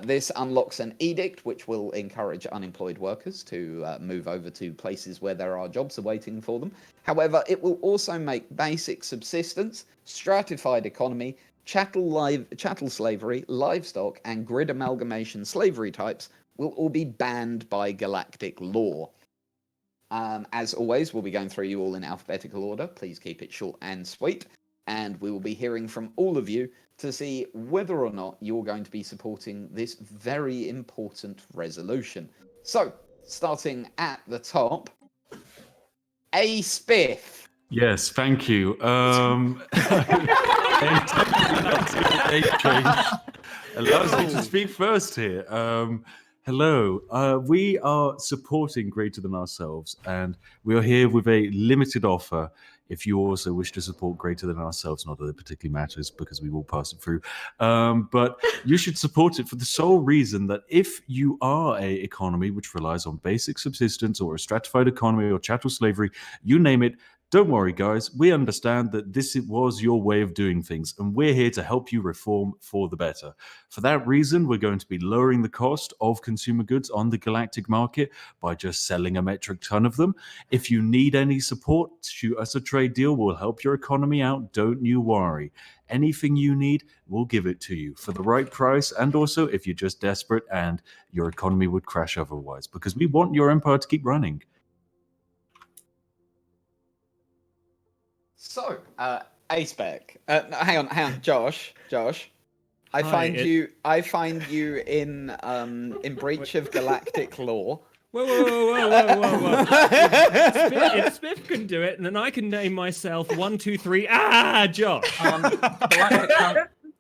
C: This unlocks an edict which will encourage unemployed workers to move over to places where there are jobs awaiting for them. However, it will also make basic subsistence, stratified economy, chattel slavery, livestock, and grid amalgamation slavery types will all be banned by galactic law. As always, we'll be going through you all in alphabetical order. Please keep it short and sweet. and we will be hearing from all of you to see whether or not you're going to be supporting this very important resolution. So, starting at the top, A Spiff.
I: Yes, thank you. Allows me to speak first here. Hello. We are supporting Greater Than Ourselves, and we are here with a limited offer. If you also wish to support Greater Than Ourselves, not that it particularly matters because we will pass it through, but you should support it for the sole reason that if you are a economy which relies on basic subsistence or a stratified economy or chattel slavery, you name it, don't worry, guys. We understand that this was your way of doing things, and we're here to help you reform for the better. For that reason, we're going to be lowering the cost of consumer goods on the galactic market by just selling a metric ton of them. If you need any support, shoot us a trade deal. We'll help your economy out. Don't you worry. Anything you need, we'll give it to you for the right price, and also if you're just desperate and your economy would crash otherwise, because we want your empire to keep running.
C: So, A-Spec. Hang on, Josh. I
H: Hi,
C: find you in breach of galactic law.
H: Whoa. If Spiff can do it, and then I can name myself 1, 2, 3. Josh.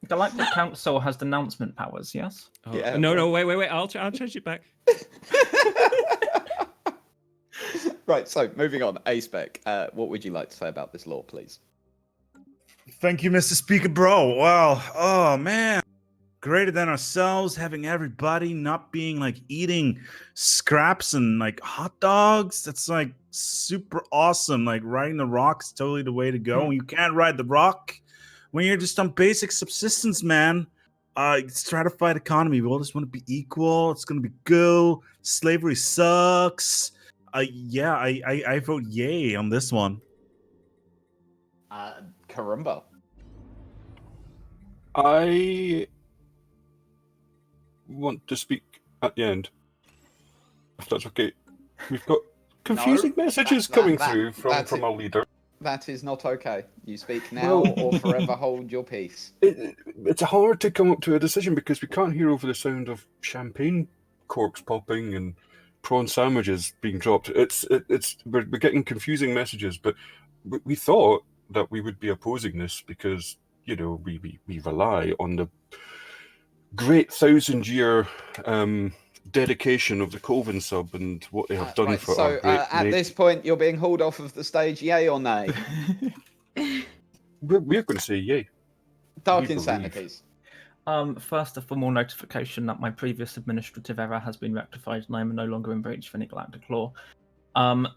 D: Galactic Council has denouncement powers, yes?
H: Oh, yeah. No, wait. I'll change it back.
C: Right, so moving on. A-Spec, what would you like to say about this law, please?
L: Thank you, Mr. Speaker, bro. Wow. Oh, man. Greater Than Ourselves, having everybody not being like eating scraps and like hot dogs. That's like super awesome. Like riding the rock is totally the way to go. You can't ride the rock when you're just on basic subsistence, man. Stratified economy. We all just want to be equal. It's going to be good. Slavery sucks. I vote yay on this one.
C: Karumba.
G: I want to speak at the end, if that's okay. We've got confusing messages coming through from our leader.
C: That is not okay. You speak now or forever hold your peace.
G: It's hard to come up to a decision because we can't hear over the sound of champagne corks popping and prawn sandwiches being dropped. We're getting confusing messages, but we thought that we would be opposing this because, you know, we rely on the great 1,000-year dedication of the Colvin sub and what they have done for
C: so,
G: our great
C: at this point, you're being hauled off of the stage, yay or nay?
G: We're going to say yay.
C: Dark Insanities.
D: First, a formal notification that my previous administrative error has been rectified and I am no longer in breach of any galactic law.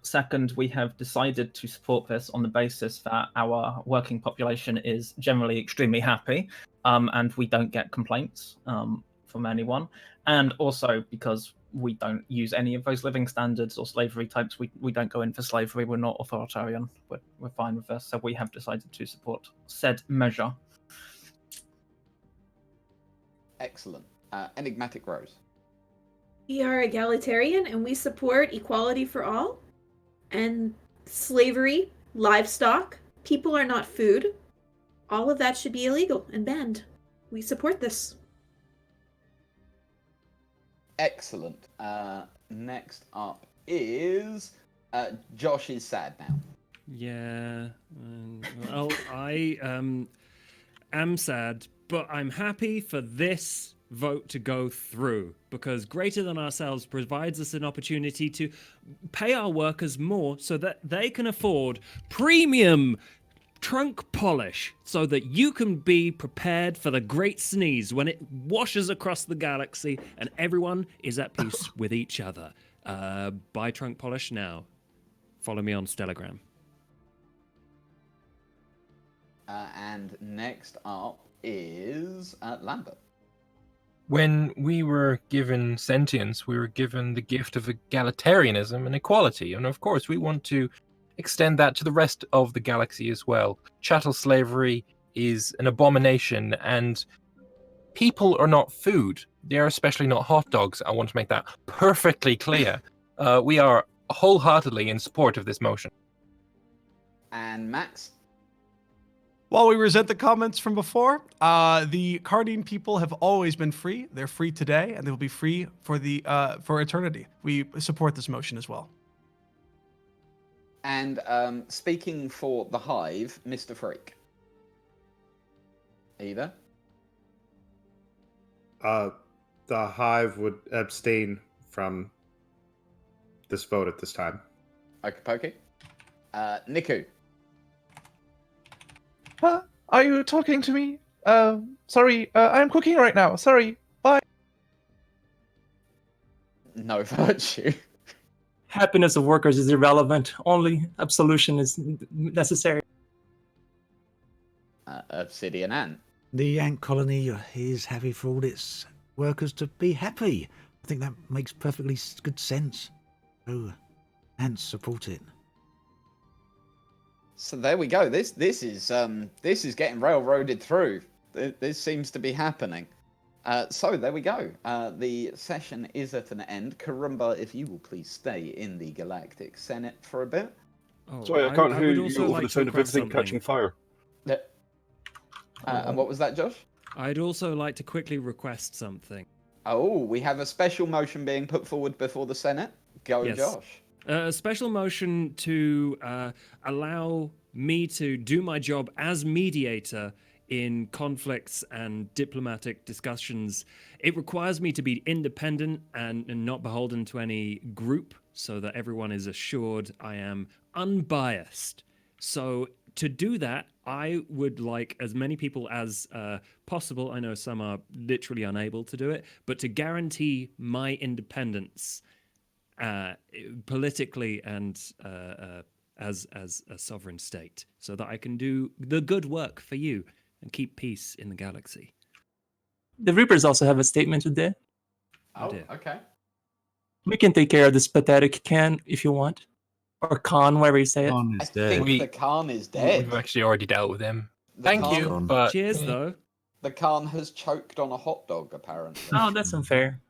D: Second, we have decided to support this on the basis that our working population is generally extremely happy, and we don't get complaints from anyone. And also because we don't use any of those living standards or slavery types. We don't go in for slavery. We're not authoritarian. We're fine with this. So we have decided to support said measure.
C: Excellent. Enigmatic Rose.
M: We are egalitarian and we support equality for all. And slavery, livestock, people are not food. All of that should be illegal and banned. We support this.
C: Excellent. Next up is Josh is sad now.
H: Yeah. Well, I am sad, but I'm happy for this vote to go through because Greater Than Ourselves provides us an opportunity to pay our workers more so that they can afford premium trunk polish so that you can be prepared for the great sneeze when it washes across the galaxy and everyone is at peace with each other. Buy trunk polish now. Follow me on Stellagram.
C: And next up is Lambert.
N: When we were given sentience, we were given the gift of egalitarianism and equality. And of course, we want to extend that to the rest of the galaxy as well. Chattel slavery is an abomination, and people are not food. They are especially not hot dogs. I want to make that perfectly clear. We are wholeheartedly in support of this motion.
C: And Max?
O: While we resent the comments from before, the Cardine people have always been free. They're free today, and they will be free for eternity. We support this motion as well.
C: And speaking for the Hive, Mr. Freak. Either?
K: The Hive would abstain from this vote at this time.
C: Okay, pokey. Niku.
P: Are you talking to me? Sorry, I'm cooking right now. Sorry. Bye.
C: No virtue.
F: Happiness of workers is irrelevant. Only absolution is necessary.
C: Obsidian Ant.
B: The ant colony is happy for all its workers to be happy. I think that makes perfectly good sense. So, ants support it.
C: So there we go. This is getting railroaded through. This seems to be happening. So there we go. The session is at an end. Karumba, if you will please stay in the Galactic Senate for a bit.
G: Oh, sorry, I can't hear you over the sound of everything catching fire.
C: And what was that, Josh?
H: I'd also like to quickly request something.
C: Oh, we have a special motion being put forward before the Senate. Go,
H: Yes.
C: Josh.
H: A special motion to allow me to do my job as mediator in conflicts and diplomatic discussions. It requires me to be independent and not beholden to any group, so that everyone is assured I am unbiased. So to do that, I would like as many people as possible. I know some are literally unable to do it, but to guarantee my independence politically and as a sovereign state, so that I can do the good work for you and keep peace in the galaxy.
F: The Reapers also have a statement today.
C: Oh, okay.
F: We can take care of this pathetic can if you want. Or Khan, wherever you say it.
C: I think the Khan is dead.
N: We've actually already dealt with him.
C: The
N: Thank
C: Khan-
N: you, but
H: Cheers, though.
C: The Khan has choked on a hot dog, apparently.
F: Oh, that's unfair.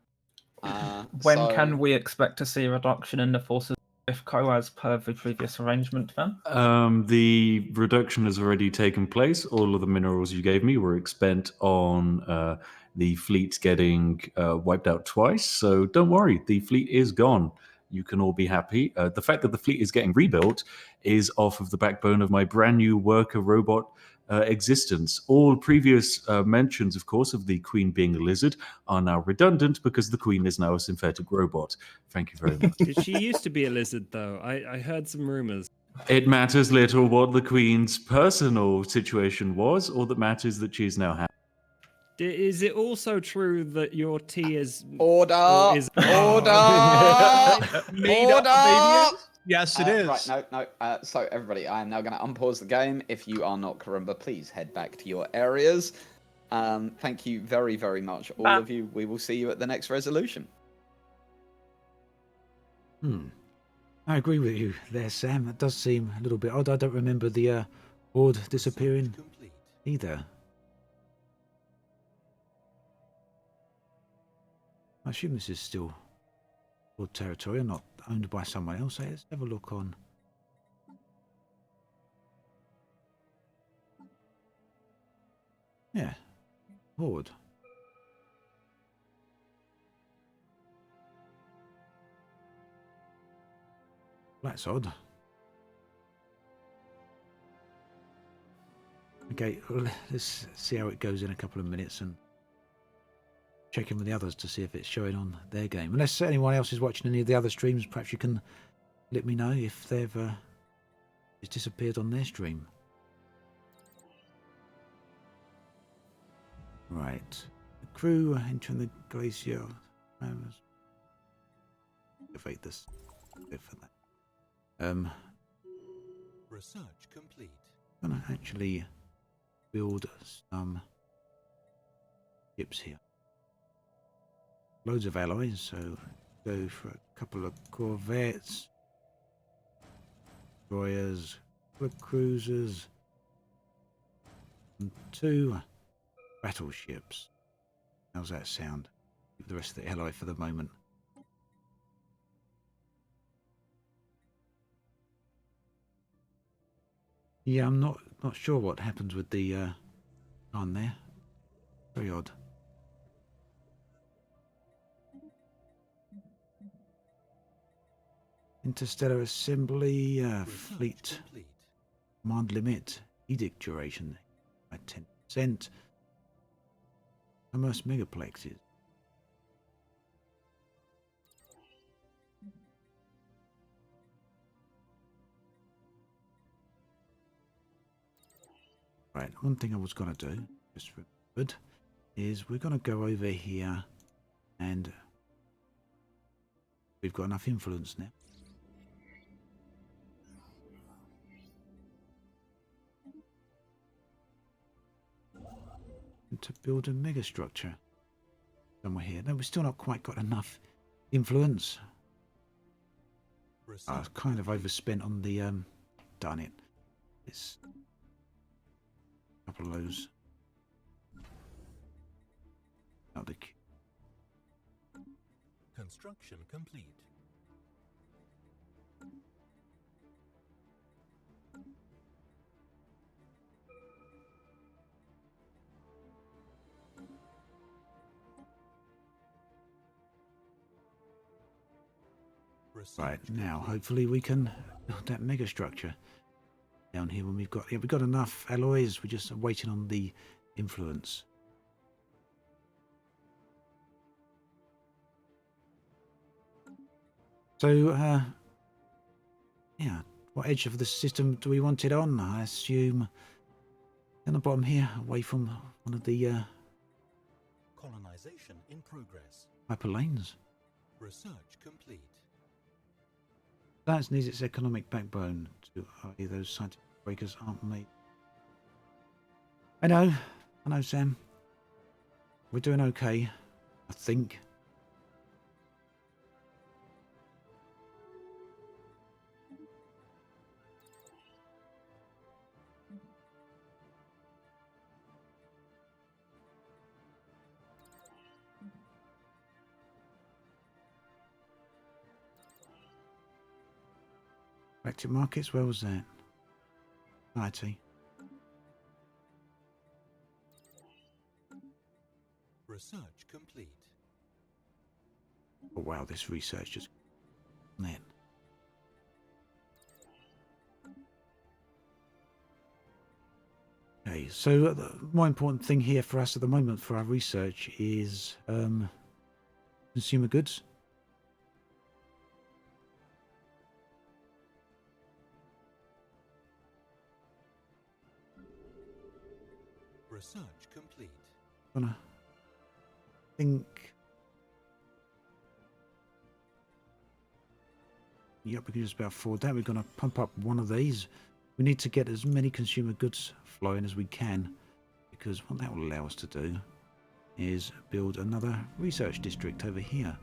D: When
C: So-
D: can we expect to see a reduction in the forces of Co as per the previous arrangement then?
I: The reduction has already taken place. All of the minerals you gave me were spent on the fleet getting wiped out twice. So don't worry, the fleet is gone. You can all be happy. The fact that the fleet is getting rebuilt is off of the backbone of my brand new worker robot existence. All previous mentions, of course, of the Queen being a lizard are now redundant because the Queen is now a synthetic robot. Thank you very much.
H: She used to be a lizard, though. I heard some rumors.
I: It matters little what the Queen's personal situation was, all that matters that she is now happy.
H: Is it also true that your tea is
C: order?
H: Order!
O: Yes, it is.
C: Right, no. So everybody, I am now going to unpause the game. If you are not Karumba, please head back to your areas. Thank you very, very much, all of you. We will see you at the next resolution.
B: I agree with you there, Sam. It does seem a little bit odd. I don't remember the horde disappearing either. I assume this is still horde territory and not owned by someone else. Hey, let's have a look on. Yeah, horde. That's odd. Okay, well, let's see how it goes in a couple of minutes and check in with the others to see if it's showing on their game. Unless anyone else is watching any of the other streams, perhaps you can let me know if they've it's disappeared on their stream. Right, the crew entering the glacier. Evade this. Go for that.
J: Research complete.
B: Gonna actually build some ships here. Loads of alloys, so go for a couple of corvettes, destroyers, couple of cruisers, and 2 battleships. How's that sound? Keep the rest of the alloy for the moment. Yeah, I'm not sure what happens with the on there. Very odd. Interstellar Assembly, Fleet Command Limit, Edict Duration by 10%. Most megaplexes. Right, one thing I was going to do, just remembered, is we're going to go over here and we've got enough influence now. To build a megastructure somewhere here. No, we've still not quite got enough influence. I was kind of overspent on the darn it. It's a couple of those. Not the
J: Construction complete.
B: right now. Hopefully we can build that megastructure down here when we've got enough alloys. We're just waiting on the influence. So, yeah, what edge of the system do we want it on? I assume on the bottom here, away from one of the
J: Colonization in progress.
B: hyperlanes.
J: Research complete.
B: That needs its economic backbone to those scientific breakers aren't made. I know, Sam. We're doing okay, I think. Active markets, where was that? IT.
J: Research complete.
B: Oh wow, this research just net. Okay, so the more important thing here for us at the moment for our research is consumer goods.
J: Research complete.
B: Gonna think. Yep, we can just about afford that. We're gonna pump up one of these. We need to get as many consumer goods flowing as we can, because what that will allow us to do is build another research district over here.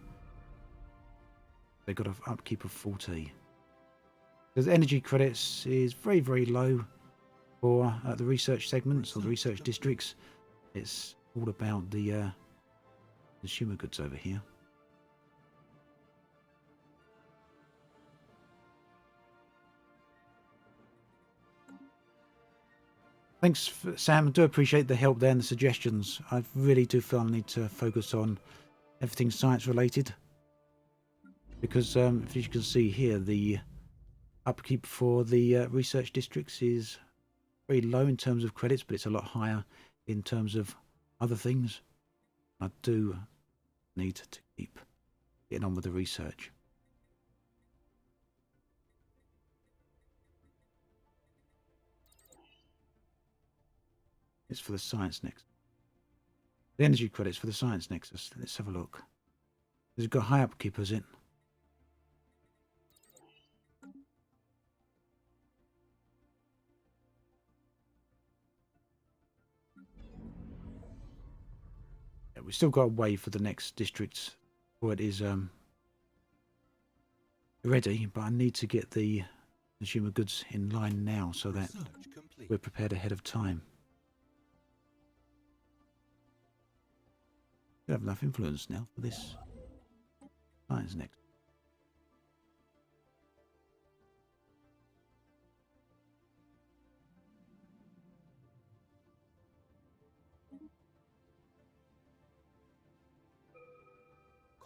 B: They've got an upkeep of 40. Because energy credits is very, very low for the research segments or the research districts. It's all about the consumer goods over here. Thanks, Sam. I do appreciate the help there and the suggestions. I really do feel I need to focus on everything science related. Because if you can see here, the upkeep for the research districts is very low in terms of credits, but it's a lot higher in terms of other things. I do need to keep getting on with the research. It's for the science nexus. The energy credits for the science nexus. Let's have a look. It's got high upkeep, has it? Yeah, we've still got a way for the next district before it is ready, but I need to get the consumer goods in line now so that we're prepared ahead of time. We have enough influence now for this science next.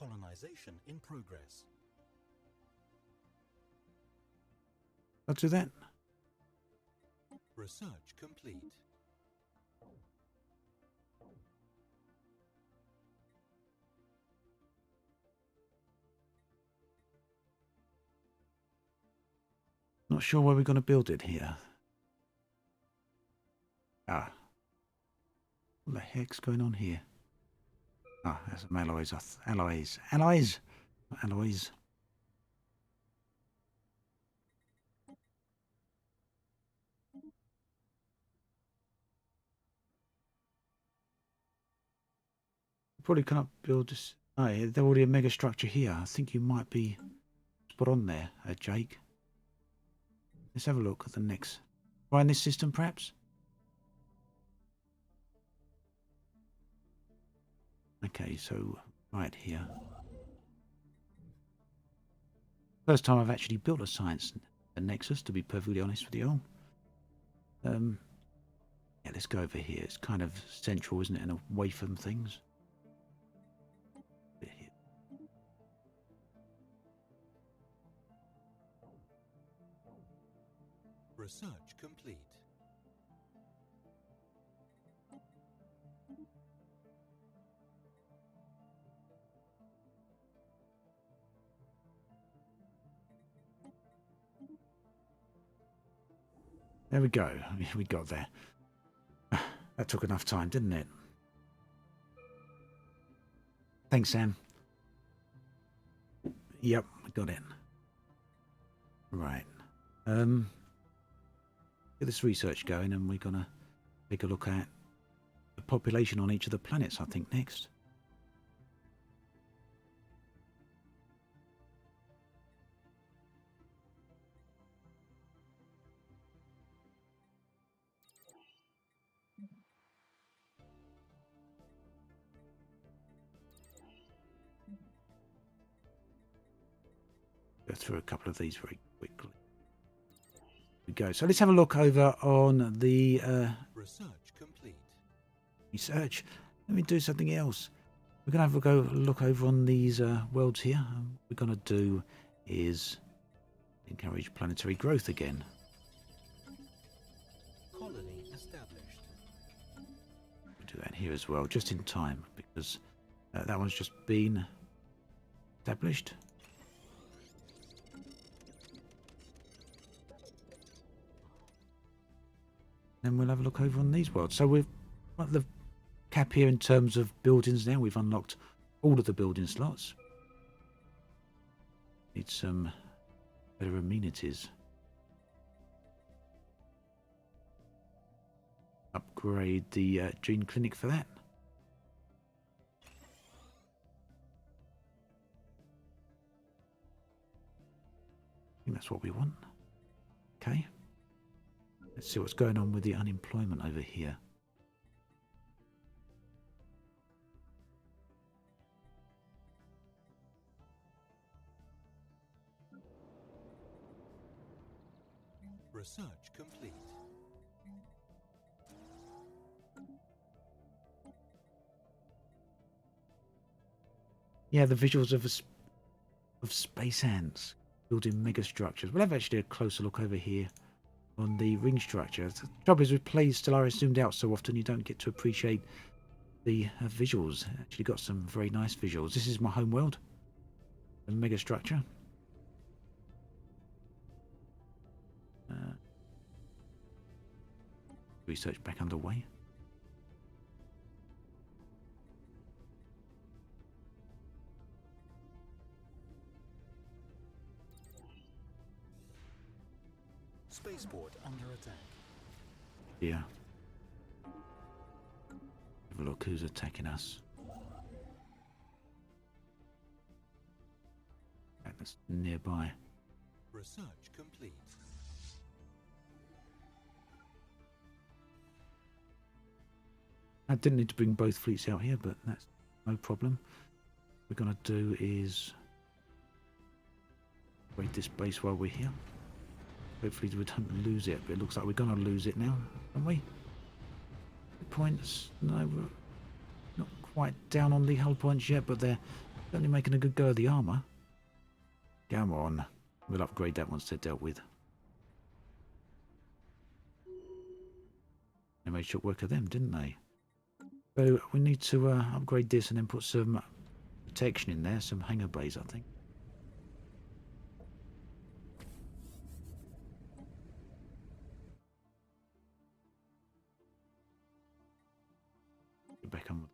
J: Colonization in progress.
B: I'll do that.
J: Research complete.
B: Not sure where we're going to build it here. Ah. What the heck's going on here? Ah, there's some alloys. Alloys. Alloys! Not alloys. Probably cannot build this. Oh, yeah, there's already a mega structure here. I think you might be spot on there, Jake. Let's have a look at the next. Try in this system, perhaps? Okay, so right here. First time I've actually built a science nexus, to be perfectly honest with you. Yeah, let's go over here. It's kind of central, isn't it, and away from things. Here.
J: Research complete.
B: There we go. We got there. That took enough time, didn't it? Thanks, Sam. Yep, we got it. Right. Get this research going, and we're gonna take a look at the population on each of the planets, I think, next. Go through a couple of these very quickly. We go. So let's have a look over on the
J: Research complete.
B: research. Let me do something else. We're gonna have a go look over on these worlds here. What we're gonna do is encourage planetary growth again.
J: Colony established.
B: We'll do that here as well, just in time, because that one's just been established. Then we'll have a look over on these worlds. So we've got the cap here in terms of buildings now. We've unlocked all of the building slots. Need some better amenities. Upgrade the gene clinic for that. I think that's what we want. Okay. Let's see what's going on with the unemployment over here.
J: Research complete.
B: Yeah, the visuals of space ants building megastructures. We'll have actually a closer look over here on the ring structure. The trouble is, we play Stellaris zoomed out so often you don't get to appreciate the visuals. Actually got some very nice visuals. This is my home world, the megastructure. Research back underway.
J: Spaceport under attack.
B: Yeah. Have a look who's attacking us. That's nearby.
J: Research complete.
B: I didn't need to bring both fleets out here, but that's no problem. What we're going to do is raid this base while we're here. Hopefully we don't lose it, but it looks like we're going to lose it now, aren't we? The points, no, we're not quite down on the hull points yet, but they're Certainly making a good go of the armour. Come on. We'll upgrade that once they're dealt with. They made short work of them, didn't they? So we need to upgrade this and then put some protection in there, some hanger bays, I think. Get back on with.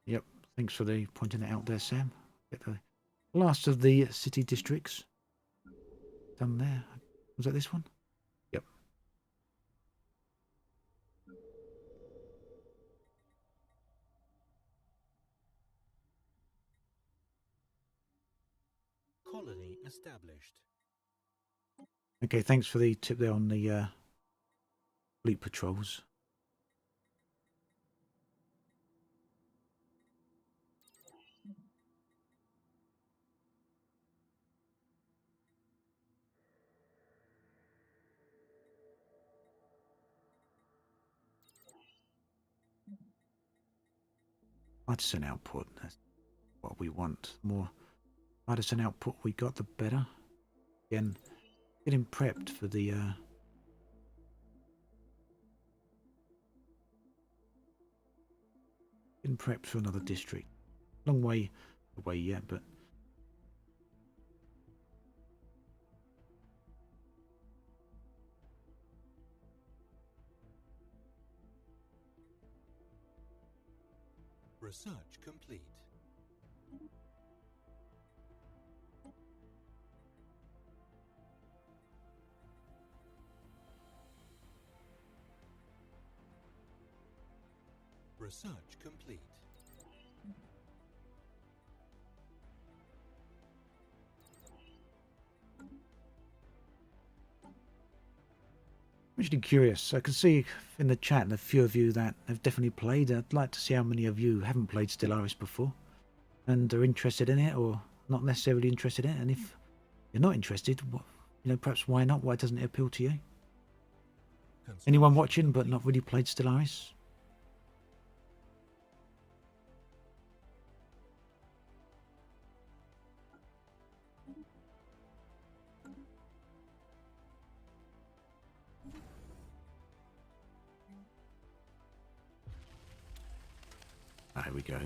B: Yep, thanks for the pointing it out there, Sam. Get the last of the city districts done there. Was that this one? Yep.
J: Colony established.
B: Okay, thanks for the tip there on the fleet patrols. Partisan output, that's what we want. The more partisan output we got, the better. Again, getting prepped for the getting prepped for another district. Long way away yet, but
J: Research complete. Research complete.
B: I'm actually curious. I can see in the chat a few of you that have definitely played. I'd like to see how many of you haven't played Stellaris before and are interested in it or not necessarily interested in it. And if you're not interested, what, perhaps why not? Why doesn't it appeal to you? Anyone watching but not really played Stellaris? There we go.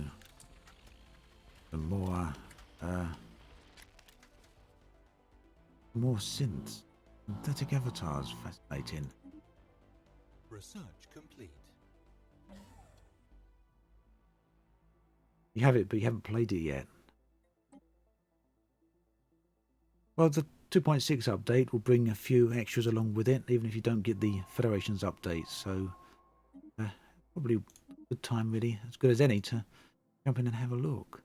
B: Some more synths. Synthetic avatars, fascinating.
J: Research complete.
B: You have it, but you haven't played it yet. Well, the 2.6 update will bring a few extras along with it, even if you don't get the Federation's update. So, probably a good time, really, as good as any, to jump in and have a look.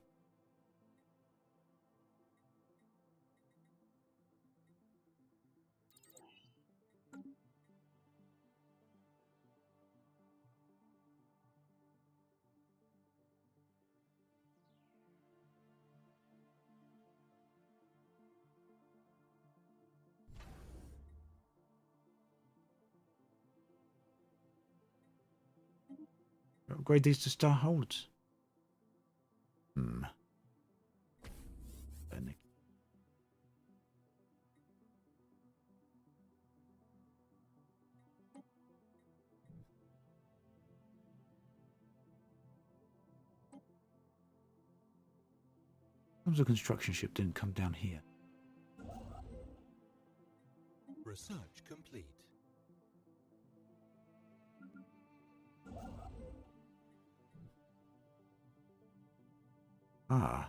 B: Upgrade these to star holds. Comes the construction ship didn't come down here.
J: Research complete.
B: Ah.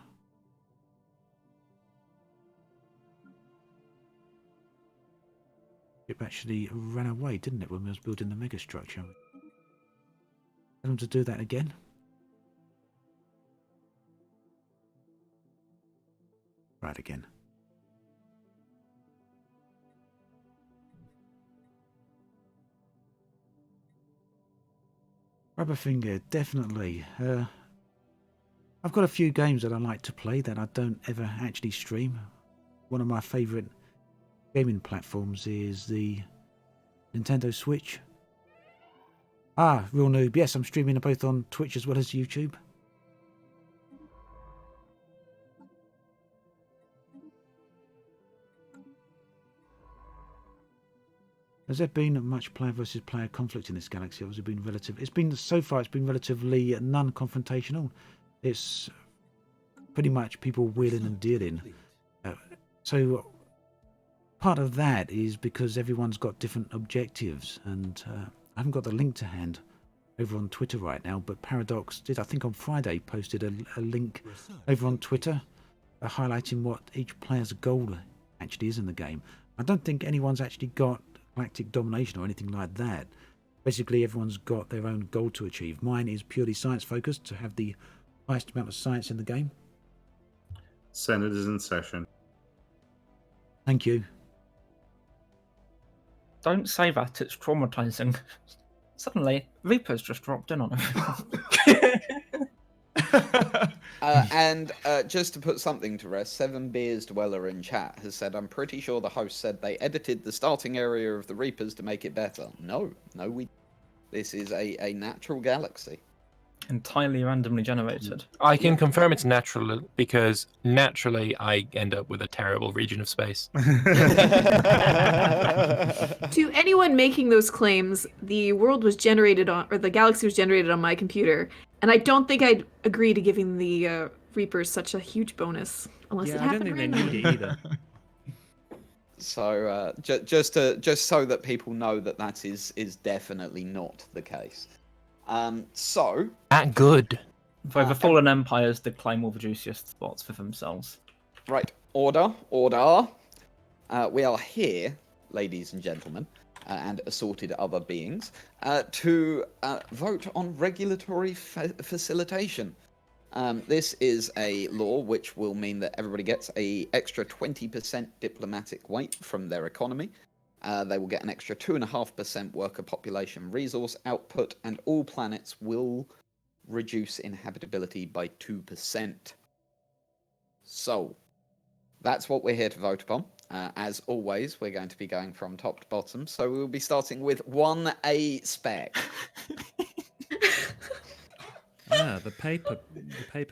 B: It actually ran away, didn't it, when we was building the megastructure? Tell them to do that again. Right again. Rubberfinger, definitely. I've got a few games that I like to play that I don't ever actually stream. one of my favourite gaming platforms is the Nintendo Switch. Ah, real noob. Yes, I'm streaming both on Twitch as well as YouTube. Has there been much player versus player conflict in this galaxy, or has it been relative? It's been so far. It's been relatively non-confrontational. It's pretty much people wheeling and dealing. So part of that is because everyone's got different objectives, and I haven't got the link to hand over on Twitter right now. But Paradox did, I think, on Friday posted a link over on Twitter highlighting what each player's goal actually is in the game. I don't think anyone's actually got galactic domination or anything like that. Basically, everyone's got their own goal to achieve. Mine is purely science focused, to have the highest amount of science in the game.
K: Senate is in session.
B: Thank you.
D: Don't say that, it's traumatizing. Suddenly, Reaper's just dropped in on everyone.
C: And just to put something to rest, 7 Beers Dweller in chat has said, I'm pretty sure the host said they edited the starting area of the Reapers to make it better. No, this is a natural galaxy.
D: Entirely randomly generated.
N: I can confirm it's natural because naturally I end up with a terrible region of space.
M: To anyone making those claims, the world was generated on, or the galaxy was generated on my computer, and I don't think I'd agree to giving the Reapers such a huge bonus unless it
H: I don't
M: happened
H: think they
M: randomly.
H: need it either.
C: So just so that people know that is definitely not the case. So
N: that good.
D: For the fallen empires, the claim all the juiciest spots for themselves.
C: Right, order. We are here, ladies and gentlemen, and assorted other beings, to vote on regulatory facilitation. This is a law which will mean that everybody gets an extra 20% diplomatic weight from their economy. They will get an extra 2.5% worker population resource output, and all planets will reduce inhabitability by 2%. So, that's what we're here to vote upon. As always, we're going to be going from top to bottom, so we'll be starting with 1A spec.
H: The paper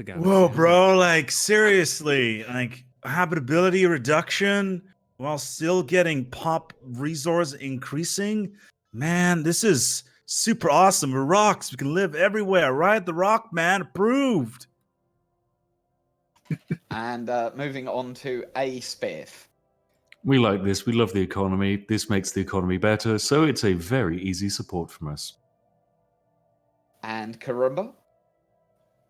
H: galaxy.
L: Whoa, bro! Like seriously, like habitability reduction while still getting pop resource increasing. Man, this is super awesome. We're rocks. We can live everywhere, right? The rock man approved.
C: And moving on to A spiff.
I: We like this. We love the economy. This makes the economy better, so it's a very easy support from us.
C: And Karumba?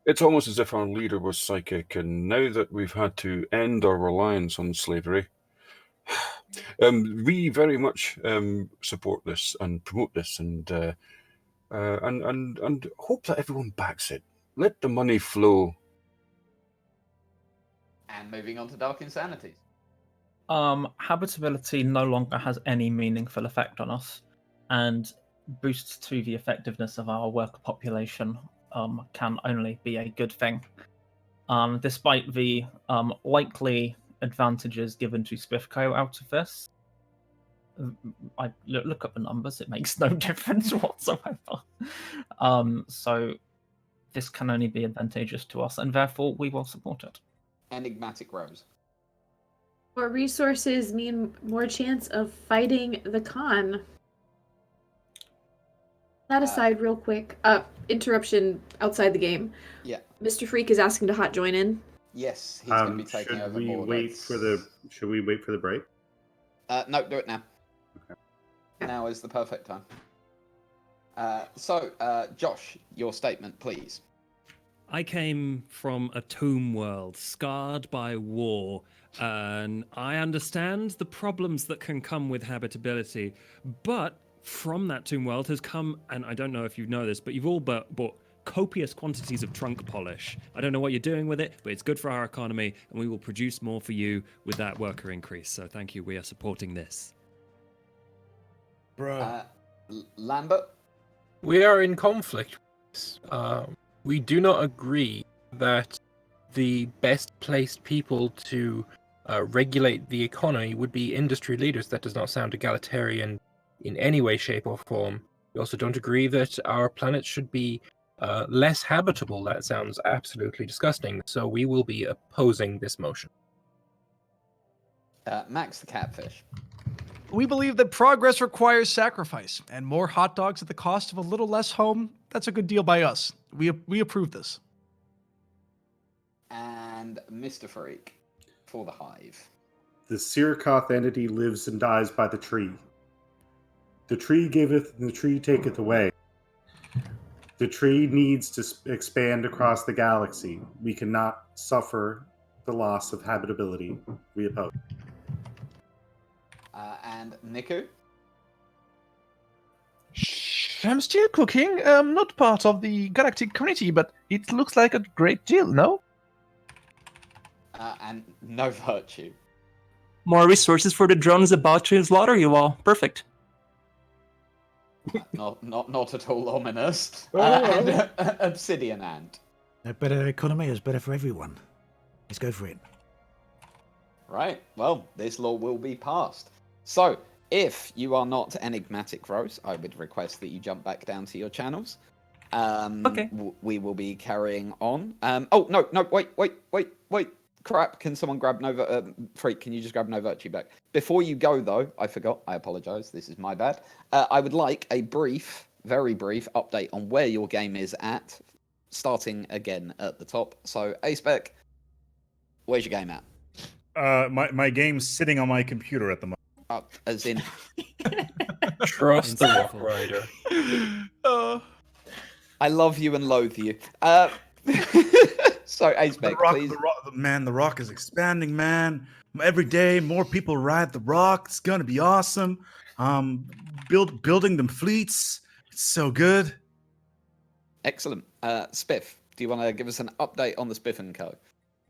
G: It's almost as if our leader was psychic, and now that we've had to end our reliance on slavery, we very much support this and promote this, and hope that everyone backs it. Let the money flow.
C: And moving on to Dark Insanities.
D: Habitability no longer has any meaningful effect on us, and boosts to the effectiveness of our worker population can only be a good thing. Despite the likely advantages given to Spiffco out of this, I look at the numbers, it makes no difference whatsoever. So this can only be advantageous to us, and therefore we will support it.
C: Enigmatic Rose.
M: More resources mean more chance of fighting the Khan. That aside, real quick, interruption outside the game.
C: Yeah.
M: Mr. Freak is asking to hot join in.
C: Yes, he's going to be taking over more.
K: Should we wait for the break?
C: No, do it now.
K: Okay.
C: Now is the perfect time. So, Josh, your statement, please.
H: I came from a tomb world, scarred by war, and I understand the problems that can come with habitability, but from that tomb world has come, and I don't know if you know this, but you've all bought copious quantities of trunk polish. I don't know what you're doing with it, but it's good for our economy, and we will produce more for you with that worker increase. So thank you. We are supporting this.
L: Bro.
C: Lambert?
N: We are in conflict. We do not agree that the best placed people to regulate the economy would be industry leaders. That does not sound egalitarian in any way, shape, or form. We also don't agree that our planet should be less habitable. That sounds absolutely disgusting. So we will be opposing this motion.
C: Max the catfish.
O: We believe that progress requires sacrifice, and more hot dogs at the cost of a little less home, that's a good deal by us. We approve this.
C: And Mr. Freak for the hive.
K: The Sirikoth entity lives and dies by the tree. The tree giveth and the tree taketh away. The tree needs to expand across the galaxy. We cannot suffer the loss of habitability. We oppose.
C: And Niku?
P: I'm still cooking. I'm not part of the galactic community, but it looks like a great deal, no?
C: And no virtue.
F: More resources for the drones about to slaughter you all. Perfect.
C: Not at all ominous.
B: Oh.
C: And Obsidian Ant.
B: A better economy is better for everyone. Let's go for it.
C: Right. Well, this law will be passed. So, if you are not enigmatic Rose, I would request that you jump back down to your channels.
F: Okay.
C: We will be carrying on. Oh, no, wait. Crap, can someone grab Freak, can you just grab No Virtue back? Before you go, though, I forgot, I apologise, this is my bad. I would like a brief, very brief update on where your game is at, starting again at the top. So, Acebeck, where's your game at?
L: My game's sitting on my computer at the moment.
C: As in...
N: Trust the Rock Rider.
C: I love you and loathe you. So, Acebeck, please.
L: The rock is expanding, man. Every day, more people ride the rock. It's gonna be awesome. Building them fleets. It's so good.
C: Excellent. Spiff, do you want to give us an update on the Spiff & Co?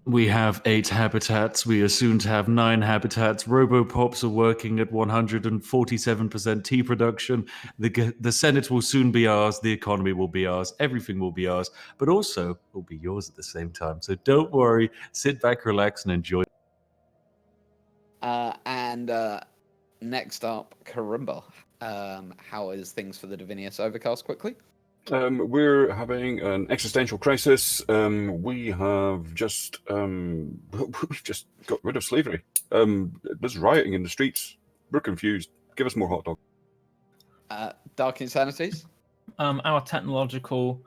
I: We have 8 habitats. We are soon to have 9 habitats. Robopops are working at 147% tea production. The Senate will soon be ours. The economy will be ours. Everything will be ours. But also, will be yours at the same time. So don't worry. Sit back, relax, and enjoy.
C: And next up, Karimba. How is things for the Divinius Overcast quickly?
G: We're having an existential crisis. We have just we've just got rid of slavery. There's rioting in the streets. We're confused. Give us more hot dog.
C: Dark Insanities.
D: Our technological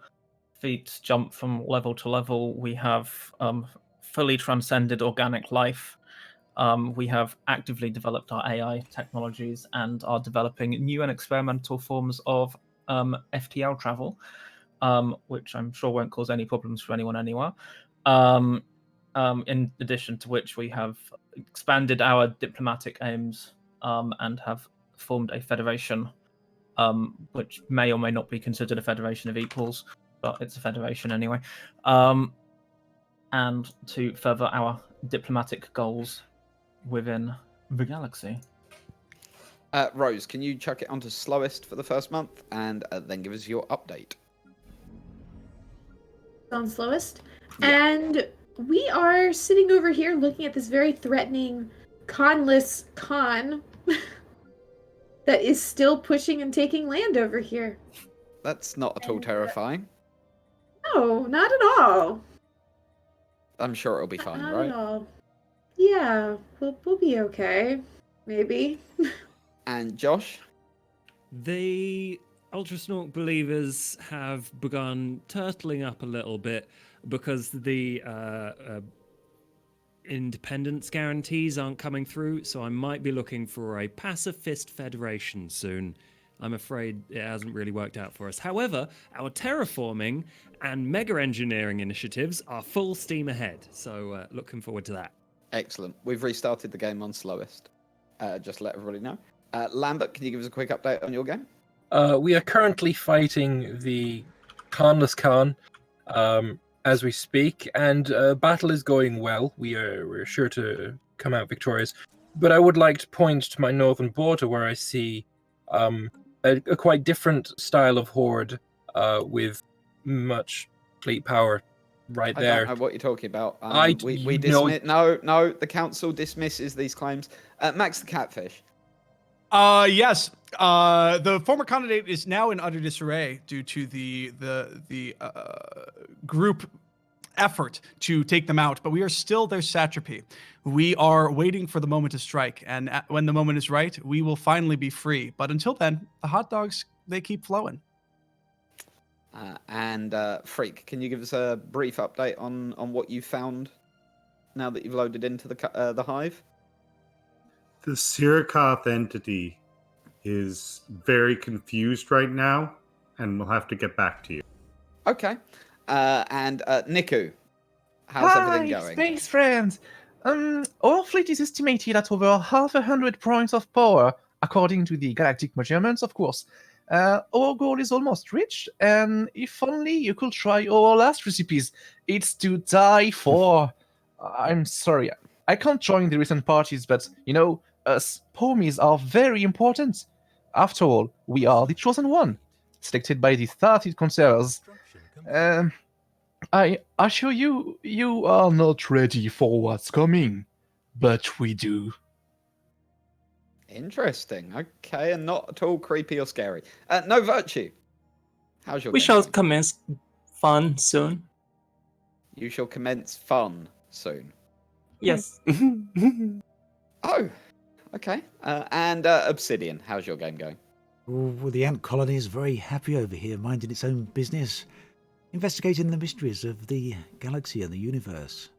D: feats jump from level to level. We have fully transcended organic life. We have actively developed our AI technologies and are developing new and experimental forms of FTL travel, which I'm sure won't cause any problems for anyone anywhere. In addition to which, we have expanded our diplomatic aims and have formed a federation, which may or may not be considered a federation of equals, but it's a federation anyway. And to further our diplomatic goals within the galaxy.
C: Rose, can you chuck it onto slowest for the first month and then give us your update?
M: On slowest. Yeah. And we are sitting over here looking at this very threatening conless con that is still pushing and taking land over here.
C: That's not at all terrifying.
M: No, not at all.
C: I'm sure it'll be fine,
M: not
C: right?
M: At all. Yeah, we'll be okay. Maybe.
C: And Josh?
H: The Ultrasnork believers have begun turtling up a little bit because the independence guarantees aren't coming through, so I might be looking for a pacifist federation soon. I'm afraid it hasn't really worked out for us. However, our terraforming and mega engineering initiatives are full steam ahead, so looking forward to that.
C: Excellent. We've restarted the game on slowest. Just to let everybody know. Lambert, can you give us a quick update on your game?
N: We are currently fighting the Khanless Khan as we speak, and battle is going well. We're sure to come out victorious. But I would like to point to my northern border where I see a quite different style of horde with much fleet power right
C: I
N: there.
C: don't know what you're talking about. We
N: you know-
C: dismiss. No. The council dismisses these claims. Max the catfish.
O: Yes. The former candidate is now in utter disarray due to the group effort to take them out, but we are still their satrapy. We are waiting for the moment to strike, and when the moment is right, we will finally be free. But until then, the hot dogs, they keep flowing.
C: Freak, can you give us a brief update on what you found now that you've loaded into the hive?
K: The Sirakoth entity is very confused right now, and we'll have to get back to you.
C: Okay. Niku, how's everything going?
P: Space friends! Our fleet is estimated at over 500 points of power, according to the galactic measurements, of course. Our goal is almost reached, and if only you could try our last recipes. It's to die for. I'm sorry, I can't join the recent parties, but, us Pomies are very important. After all, we are the chosen one, selected by the 30 conservators. I assure you, you are not ready for what's coming, but we do.
C: Interesting. Okay, and not at all creepy or scary. No Virtue. How's your
F: We
C: game
F: shall
C: going?
F: commence fun soon.
C: You shall commence fun soon.
F: Yes.
C: Oh, okay. Obsidian, how's your game going?
B: Well, the ant colony is very happy over here, minding its own business, investigating the mysteries of the galaxy and the universe.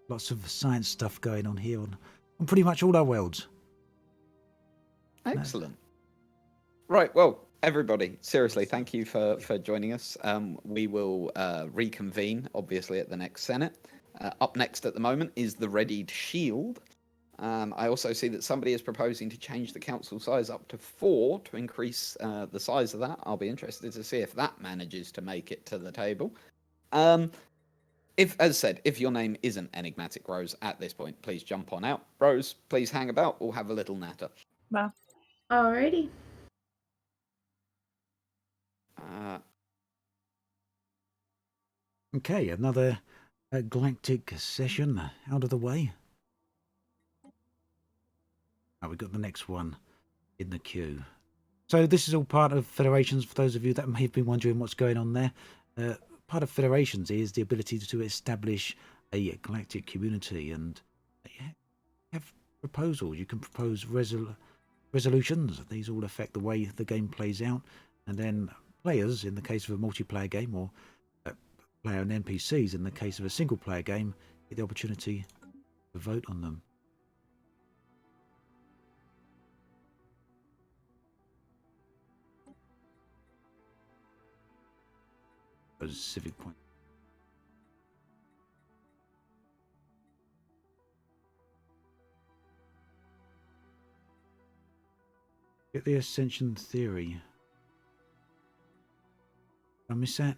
B: Lots of science stuff going on here on pretty much all our worlds.
C: Excellent. Right, well, everybody, seriously, thank you for joining us. We will reconvene, obviously, at the next Senate. Up next at the moment is the Readied Shield. I also see that somebody is proposing to change the council size up to 4 to increase the size of that. I'll be interested to see if that manages to make it to the table. As said, if your name isn't Enigmatic Rose at this point, please jump on out. Rose, please hang about. We'll have a little natter.
M: Wow. Alrighty.
B: Okay, another galactic session out of the way. We've got the next one in the queue. So this is all part of Federations, for those of you that may have been wondering what's going on there. Part of Federations is the ability to establish a galactic community and have proposals. You can propose resolutions. These all affect the way the game plays out. And then players, in the case of a multiplayer game, or player and NPCs, in the case of a single-player game, get the opportunity to vote on them. Those civic points. Get the ascension theory. Did I miss that?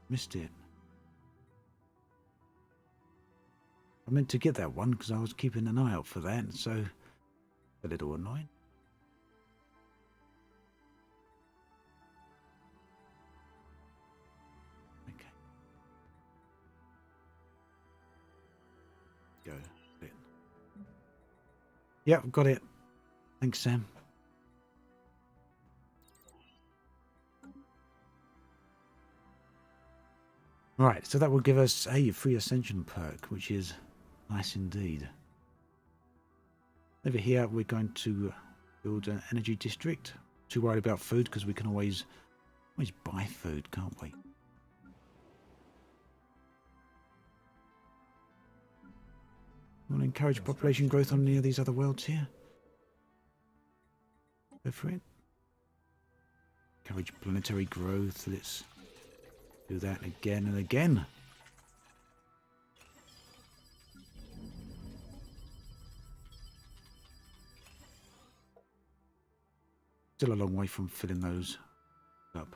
B: Missed it. I meant to get that one because I was keeping an eye out for that, so a little annoying. Okay. Go. Yep, got it. Thanks, Sam. Right, so that will give us a free ascension perk, which is nice indeed. Over here, we're going to build an energy district. Too worried about food because we can always buy food, can't we? You want to encourage population growth on any of these other worlds here? Go for it. Encourage planetary growth. Let's do that again and again. Still a long way from filling those up.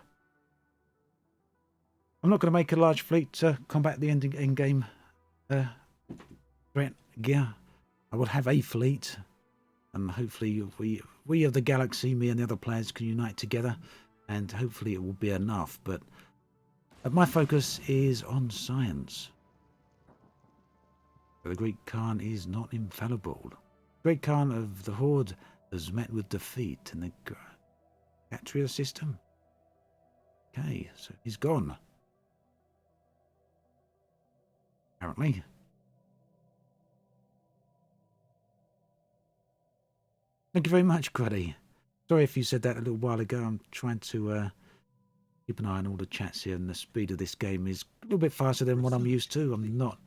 B: I'm not going to make a large fleet to combat the end-game threat, yeah, I will have a fleet, and hopefully we of the galaxy, me and the other players, can unite together, and hopefully it will be enough. But my focus is on science. The Great Khan is not infallible. The Great Khan of the Horde has met with defeat in the Gatria system. Okay, so he's gone. Apparently. Thank you very much, Cruddy. Sorry if you said that a little while ago. I'm trying to keep an eye on all the chats here, and the speed of this game is a little bit faster than what I'm used to. I'm not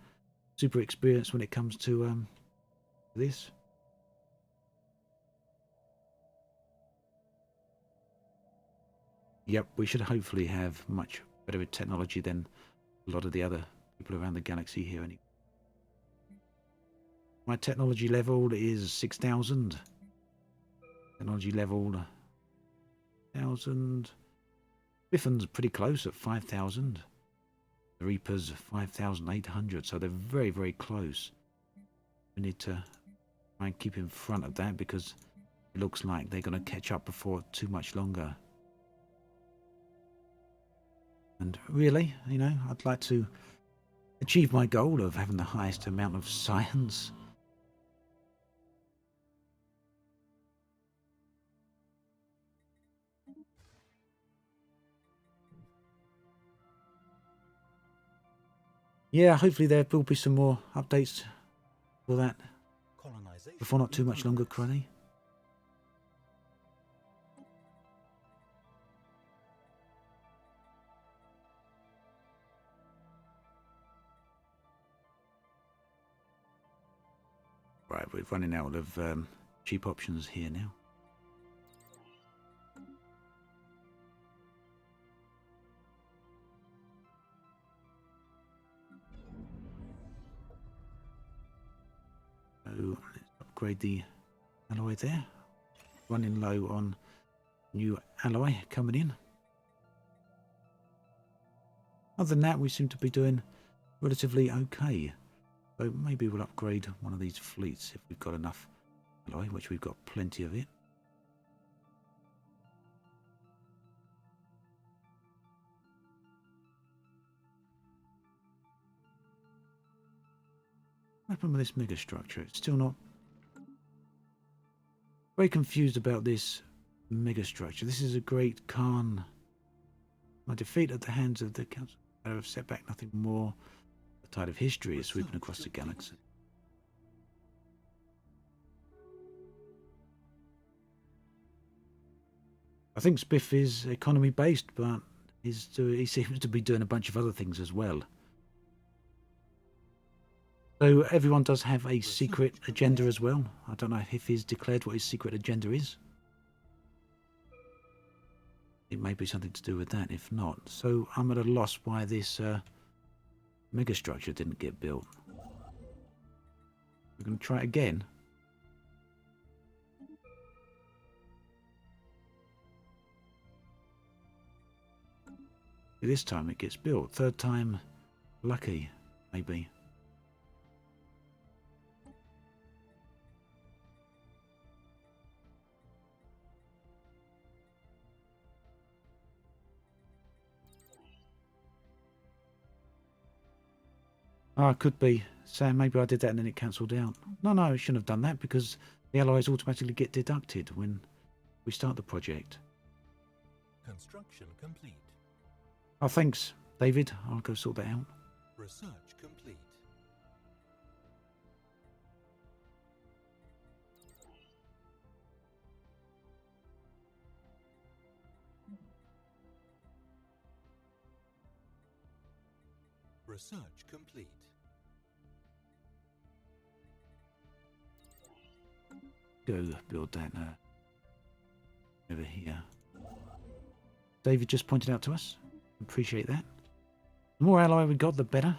B: super experienced when it comes to this. Yep, we should hopefully have much better technology than a lot of the other people around the galaxy here. Anyway. My technology level is 6,000. Technology level 1,000. Biffin's pretty close at 5,000. The Reapers 5,800, so they're very, very close. We need to try and keep in front of that because it looks like they're going to catch up before too much longer. And really, you know, I'd like to achieve my goal of having the highest amount of science. Yeah, hopefully there will be some more updates for that before not too much longer, Cruddy. Right, we're running out of cheap options here now. So let's upgrade the alloy there. Running low on new alloy coming in. Other than that, we seem to be doing relatively okay. So maybe we'll upgrade one of these fleets if we've got enough alloy, which we've got plenty of it. What happened with this mega structure? It's still not... Very confused about this mega structure. This is a Great Khan. My defeat at the hands of the Council have set back nothing more. The tide of history is sweeping across the galaxy. I think Spiff is economy based, but he seems to be doing a bunch of other things as well. So everyone does have a secret agenda as well. I don't know if he's declared what his secret agenda is. It may be something to do with that, if not. So I'm at a loss why this megastructure didn't get built. We're going to try it again. This time it gets built. Third time lucky, maybe. Oh, it could be. Sam, maybe I did that and then it cancelled out. No, I shouldn't have done that because the alloys automatically get deducted when we start the project.
J: Construction complete.
B: Oh, thanks, David. I'll go sort that out.
J: Research complete. Research complete.
B: Go build that over here. David just pointed out to us. Appreciate that. The more alloy we got, the better.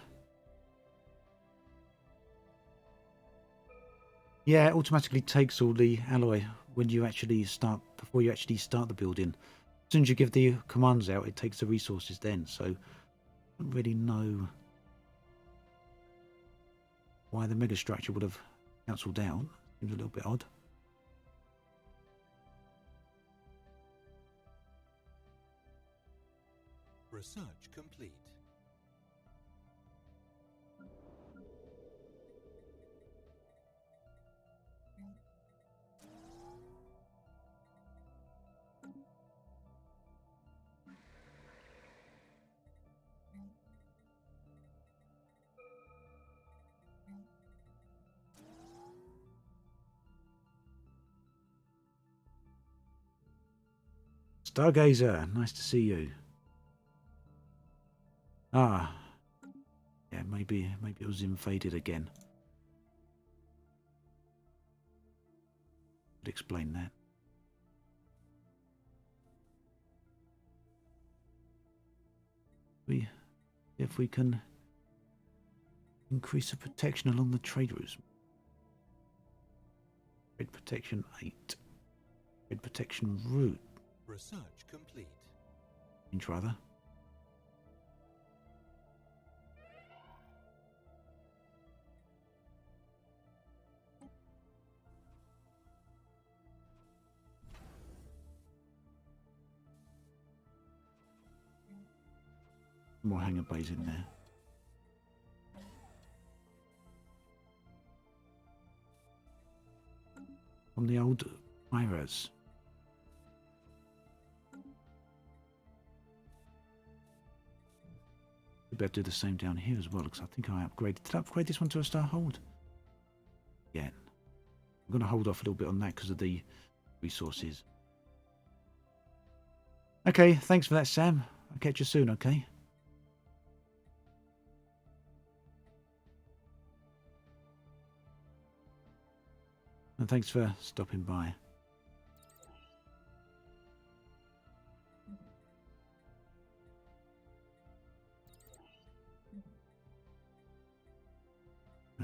B: Yeah, it automatically takes all the alloy when you actually start, before you actually start the building. As soon as you give the commands out, it takes the resources then. So I don't really know why the megastructure would have cancelled out. Seems a little bit odd.
J: Research complete.
B: Stargazer, nice to see you. Ah, yeah, maybe it was invaded again. Could explain that. If we can increase the protection along the trade routes. Trade protection 8. Trade protection route.
J: Research complete.
B: Inch rather. More hangar bays in there. From the old Iras. We better do the same down here as well, because I think I upgraded. Did I upgrade this one to a star hold? Yeah. I'm going to hold off a little bit on that because of the resources. Okay, thanks for that, Sam. I'll catch you soon, okay? And thanks for stopping by.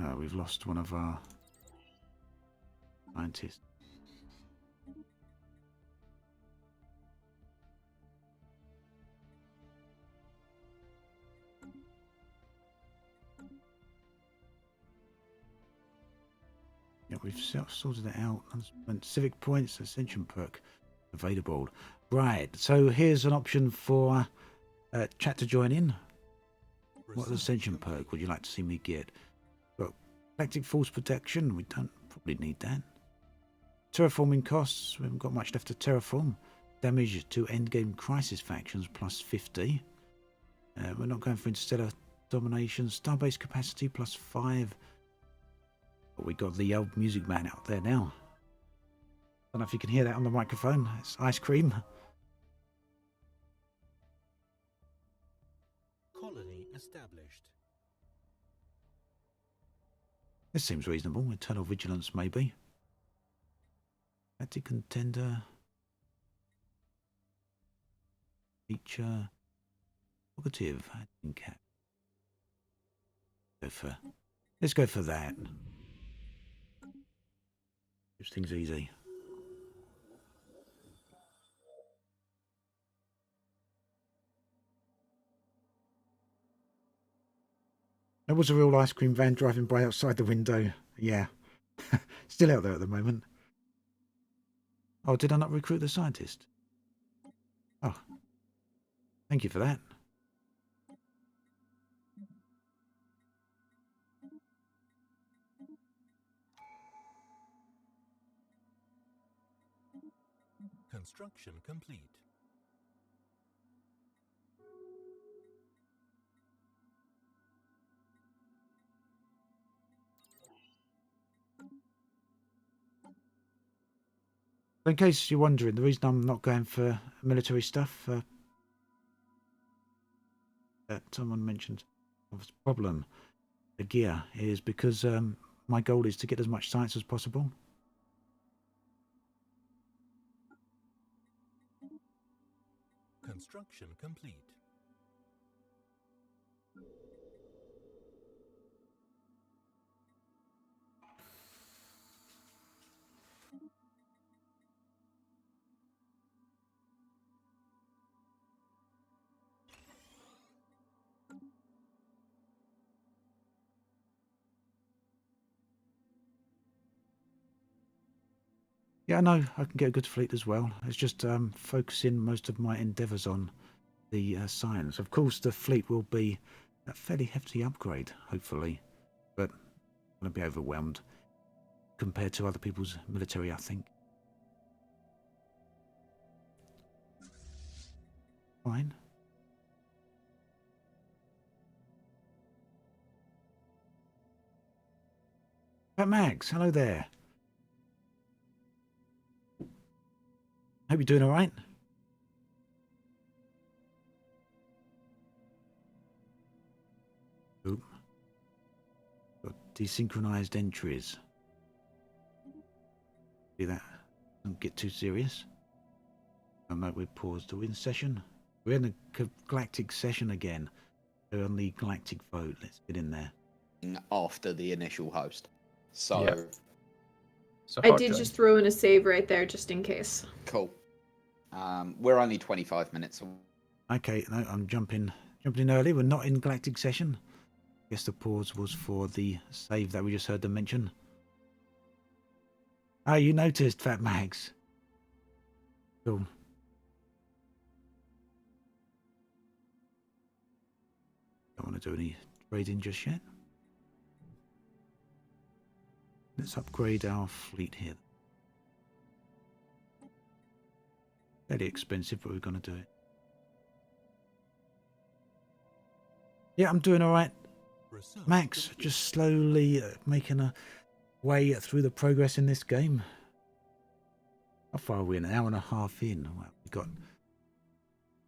B: Oh, we've lost one of our scientists. Yeah, we've sorted it out. And civic points, ascension perk available. Right, so here's an option for chat to join in. What ascension perk would you like to see me get? Got galactic force protection. We don't probably need that. Terraforming costs. We haven't got much left to terraform. Damage to endgame crisis factions plus 50. We're not going for interstellar domination. Starbase capacity plus 5. But we got the old music man out there now. Don't know if you can hear that on the microphone. It's ice cream.
J: Colony established.
B: This seems reasonable. Eternal vigilance, maybe. Active contender. Feature. Negative. Cap. Let's go for that. Keeps things easy. There was a real ice cream van driving by outside the window. Yeah. Still out there at the moment. Oh, did I not recruit the scientist? Oh. Thank you for that.
J: Construction complete.
B: In case you're wondering, the reason I'm not going for military stuff that someone mentioned was a problem, the gear, is because my goal is to get as much science as possible.
J: Construction complete.
B: Yeah, I know I can get a good fleet as well. It's just focusing most of my endeavours on the science. Of course, the fleet will be a fairly hefty upgrade, hopefully, but I'm going to be overwhelmed compared to other people's military, I think. Fine. Max, hello there. Hope you're doing all right. Oop. Got desynchronized entries. See that? Don't get too serious. I know we're paused to win session. We're in the galactic session again. We're on the galactic vote. Let's get in there.
C: After the initial host. So,
N: Yeah. So
M: I
N: hard
M: did
N: join.
M: just throw in a save right there just in case.
C: cool. We're only 25 minutes away.
B: Okay, no, I'm jumping in early. We're not in galactic session. Guess the pause was for the save that we just heard them mention. Oh, you noticed, Fat Max. Cool. Don't want to do any trading just yet. Let's upgrade our fleet here. Fairly expensive, but we're going to do it. Yeah, I'm doing all right. Max, just slowly making a way through the progress in this game. How far are we? An hour and a half in. Well, we've got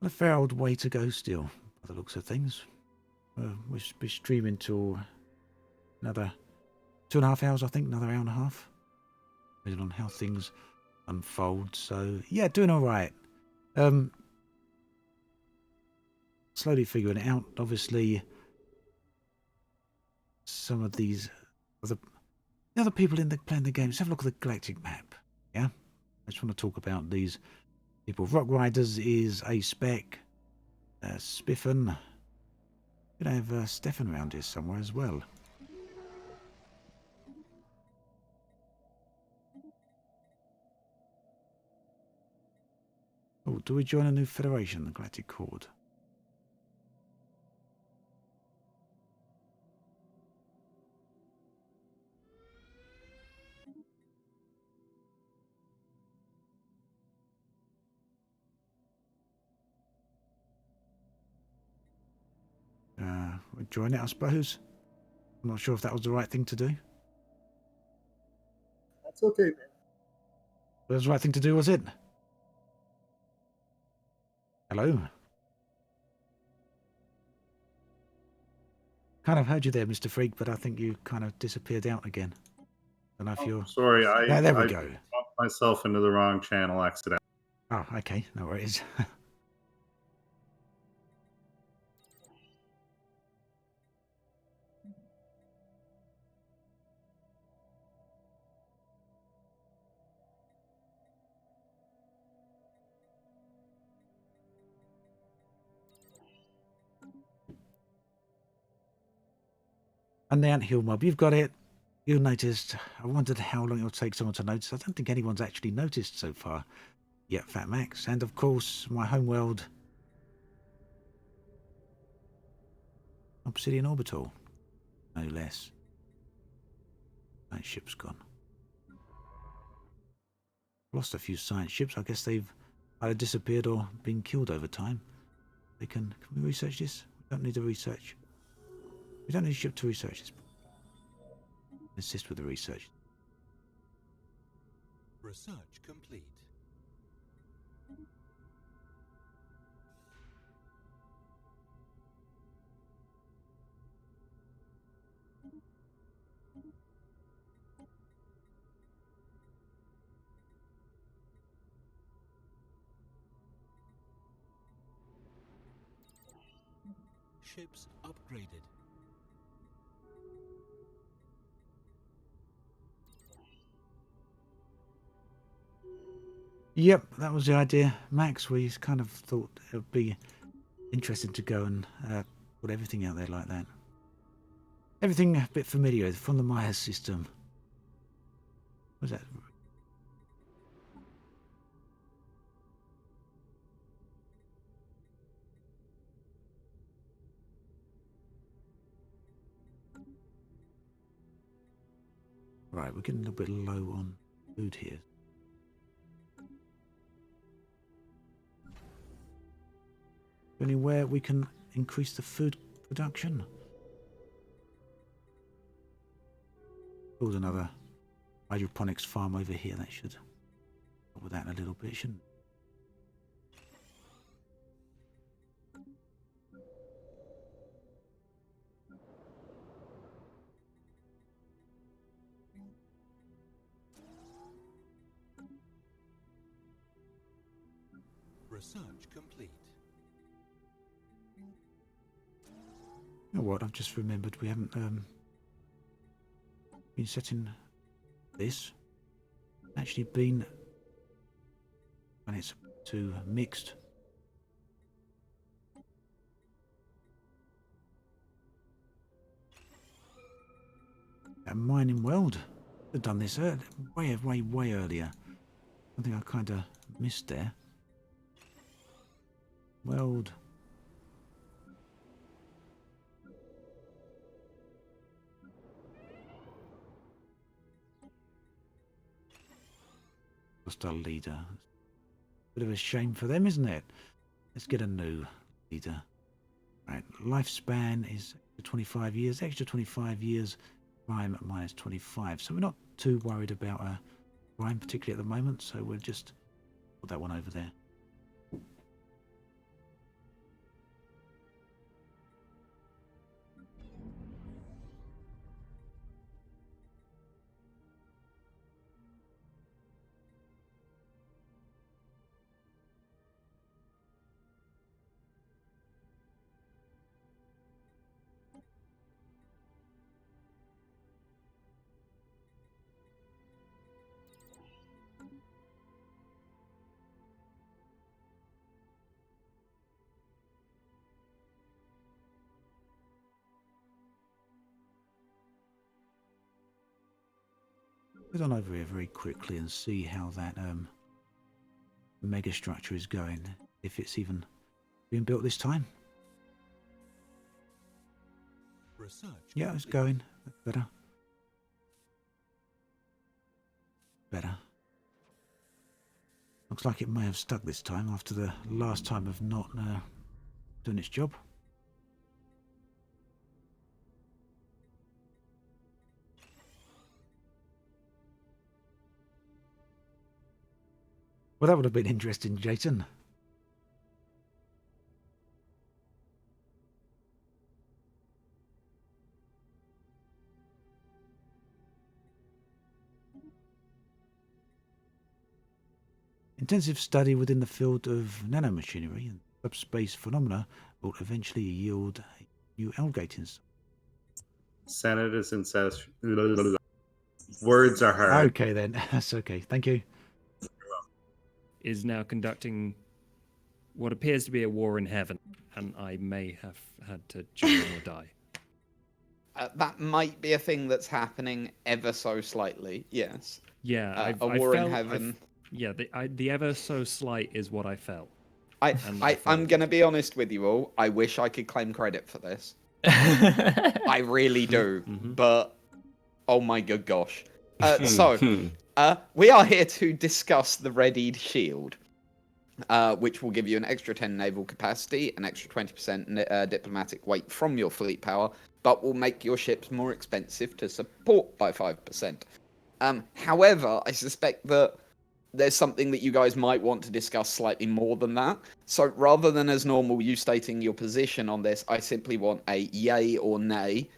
B: a fair old way to go still, by the looks of things. We'll be streaming till another 2.5 hours, I think, another hour and a half, depending on how things unfold. So, yeah, doing all right. Slowly figuring it out. Obviously, some of these the other people playing the game. Let's have a look at the galactic map. Yeah, I just want to talk about these people. Rock Riders is a spec. Spiffin. Could have Stefan around here somewhere as well. Oh, do we join a new federation, the Galactic Court? We'll join it, I suppose. I'm not sure if that was the right thing to do.
K: That's okay, man.
B: That was the right thing to do, was it? Hello? Kind of heard you there, Mr. Freak, but I think you kind of disappeared out again. I don't know if you're...
K: Sorry,
B: there we
K: I
B: go.
K: bumped myself into the wrong channel accidentally.
B: Oh, okay. No worries. And the anthill mob, you've got it. You noticed. I wondered how long it'll take someone to notice. I don't think anyone's actually noticed so far yet, Fat Max. And of course, my homeworld, Obsidian Orbital, no less. That ship's gone. Lost a few science ships. I guess they've either disappeared or been killed over time. Can we research this? We don't need to research. We don't need a ship to research this. Assist with the research.
J: Research complete. Ships upgraded.
B: Yep, that was the idea, Max. We kind of thought it would be interesting to go and put everything out there like that. Everything a bit familiar from the Maya system. What was that? Right, we're getting a little bit low on food here. Anywhere we can increase the food production? Build another hydroponics farm over here. That should help with that in a little bit, shouldn't it?
J: Research complete.
B: You know what? I've just remembered we haven't been setting this. Actually been when it's too mixed. A mining world. I've done this way earlier. Something I kind of missed there. World. Lost our leader. Bit of a shame for them, isn't it? Let's get a new leader. Right, lifespan is 25 years. Extra 25 years. Crime minus 25. So we're not too worried about crime, particularly at the moment. So we'll just put that one over there. Go on over here very quickly and see how that mega structure is going. If it's even being built this time.
J: Research.
B: Yeah, it's going. Better. Better. Looks like it may have stuck this time after the last time of not doing its job. Well, that would have been interesting, Jason. Intensive study within the field of nanomachinery and subspace phenomena will eventually yield new alligators.
K: Senate is incest. Words are hard.
B: Okay, then. That's okay. Thank you.
H: Is now conducting what appears to be a war in heaven, and I may have had to join or die.
C: That might be a thing that's happening ever so slightly, yes.
H: Yeah,
C: a war in heaven.
H: The ever so slight is what I felt.
C: I'm going to be honest with you all. I wish I could claim credit for this. I really do. But, oh my good gosh. We are here to discuss the readied shield, which will give you an extra 10 naval capacity, an extra 20% diplomatic weight from your fleet power, but will make your ships more expensive to support by 5%. However, I suspect that there's something that you guys might want to discuss slightly more than that. So rather than as normal you stating your position on this, I simply want a yay or nay,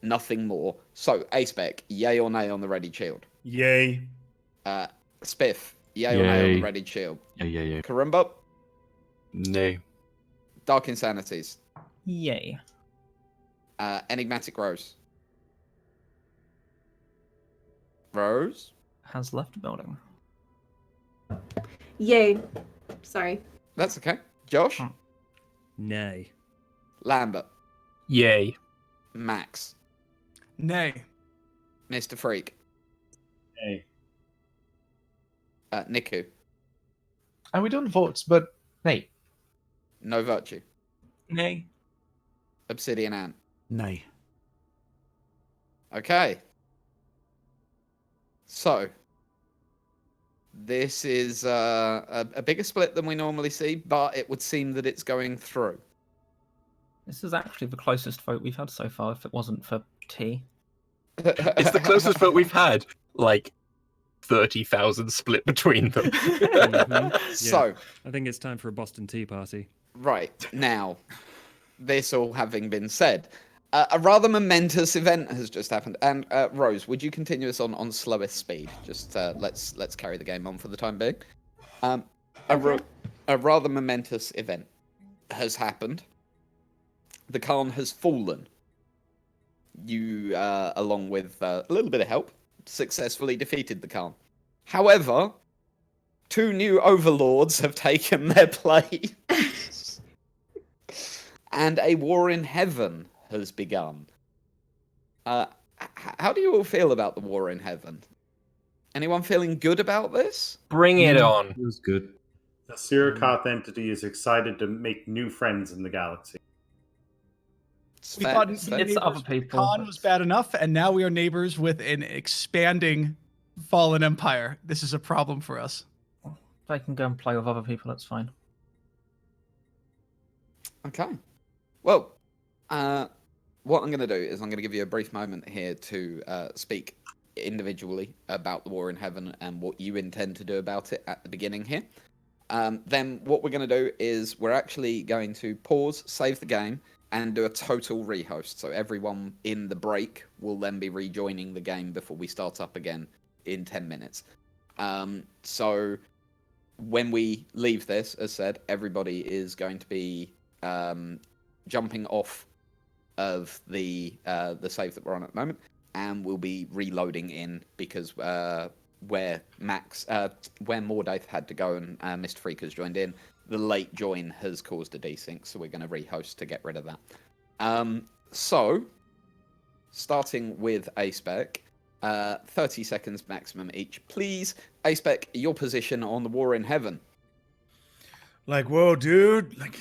C: nothing more. So, A-Spec, yay or nay on the readied shield?
L: Yay.
C: Spiff, yay or nay on the readied shield?
G: Yeah.
C: Karumba?
G: Nay.
C: Dark Insanities?
D: Yay.
C: Enigmatic Rose? Rose?
D: Has left the building.
M: Yay. Sorry.
C: That's okay. Josh?
H: Nay.
C: Lambert?
N: Yay.
C: Max?
O: Nay.
C: Mr. Freak?
L: Nay.
C: Niku?
P: And we don't vote, but nay.
C: No Virtue?
O: Nay.
C: Obsidian Ant?
B: Nay.
C: Okay. So, this is a bigger split than we normally see, but it would seem that it's going through.
D: This is actually the closest vote we've had so far, if it wasn't for T.
N: It's the closest vote we've had. Like 30,000 split between them.
C: So,
H: I think it's time for a Boston Tea Party.
C: right, now, this all having been said, a rather momentous event has just happened. And Rose, would you continue us on slowest speed? Just let's carry the game on for the time being. A rather momentous event has happened. The Khan has fallen. You, along with a little bit of help, successfully defeated the Khan. However, 2 new overlords have taken their place. And a war in heaven has begun. How do you all feel about the war in heaven? Anyone feeling good about this?
N: Bring it on.
I: It was good.
K: The Sirakoth entity is excited to make new friends in the galaxy.
O: We thought being
D: It's
O: neighbors
D: other
O: with
D: people.
O: Khan was bad enough, and now we are neighbors with an expanding fallen empire. This is a problem for us.
D: If I can go and play with other people, that's fine.
C: Okay. Well, what I'm going to do is I'm going to give you a brief moment here to speak individually about the war in heaven and what you intend to do about it at the beginning here. Then what we're going to do is we're actually going to pause, save the game, and do a total rehost. So everyone in the break will then be rejoining the game before we start up again in 10 minutes. So when we leave this, as said, everybody is going to be jumping off of the save that we're on at the moment, and we'll be reloading in because where Mordaith had to go and Mr. Freak has joined in, the late join has caused a desync, so we're going to rehost to get rid of that. So, starting with A-Spec, 30 seconds maximum each. Please, A-Spec, your position on the war in heaven.
L: Like, whoa, dude. Like,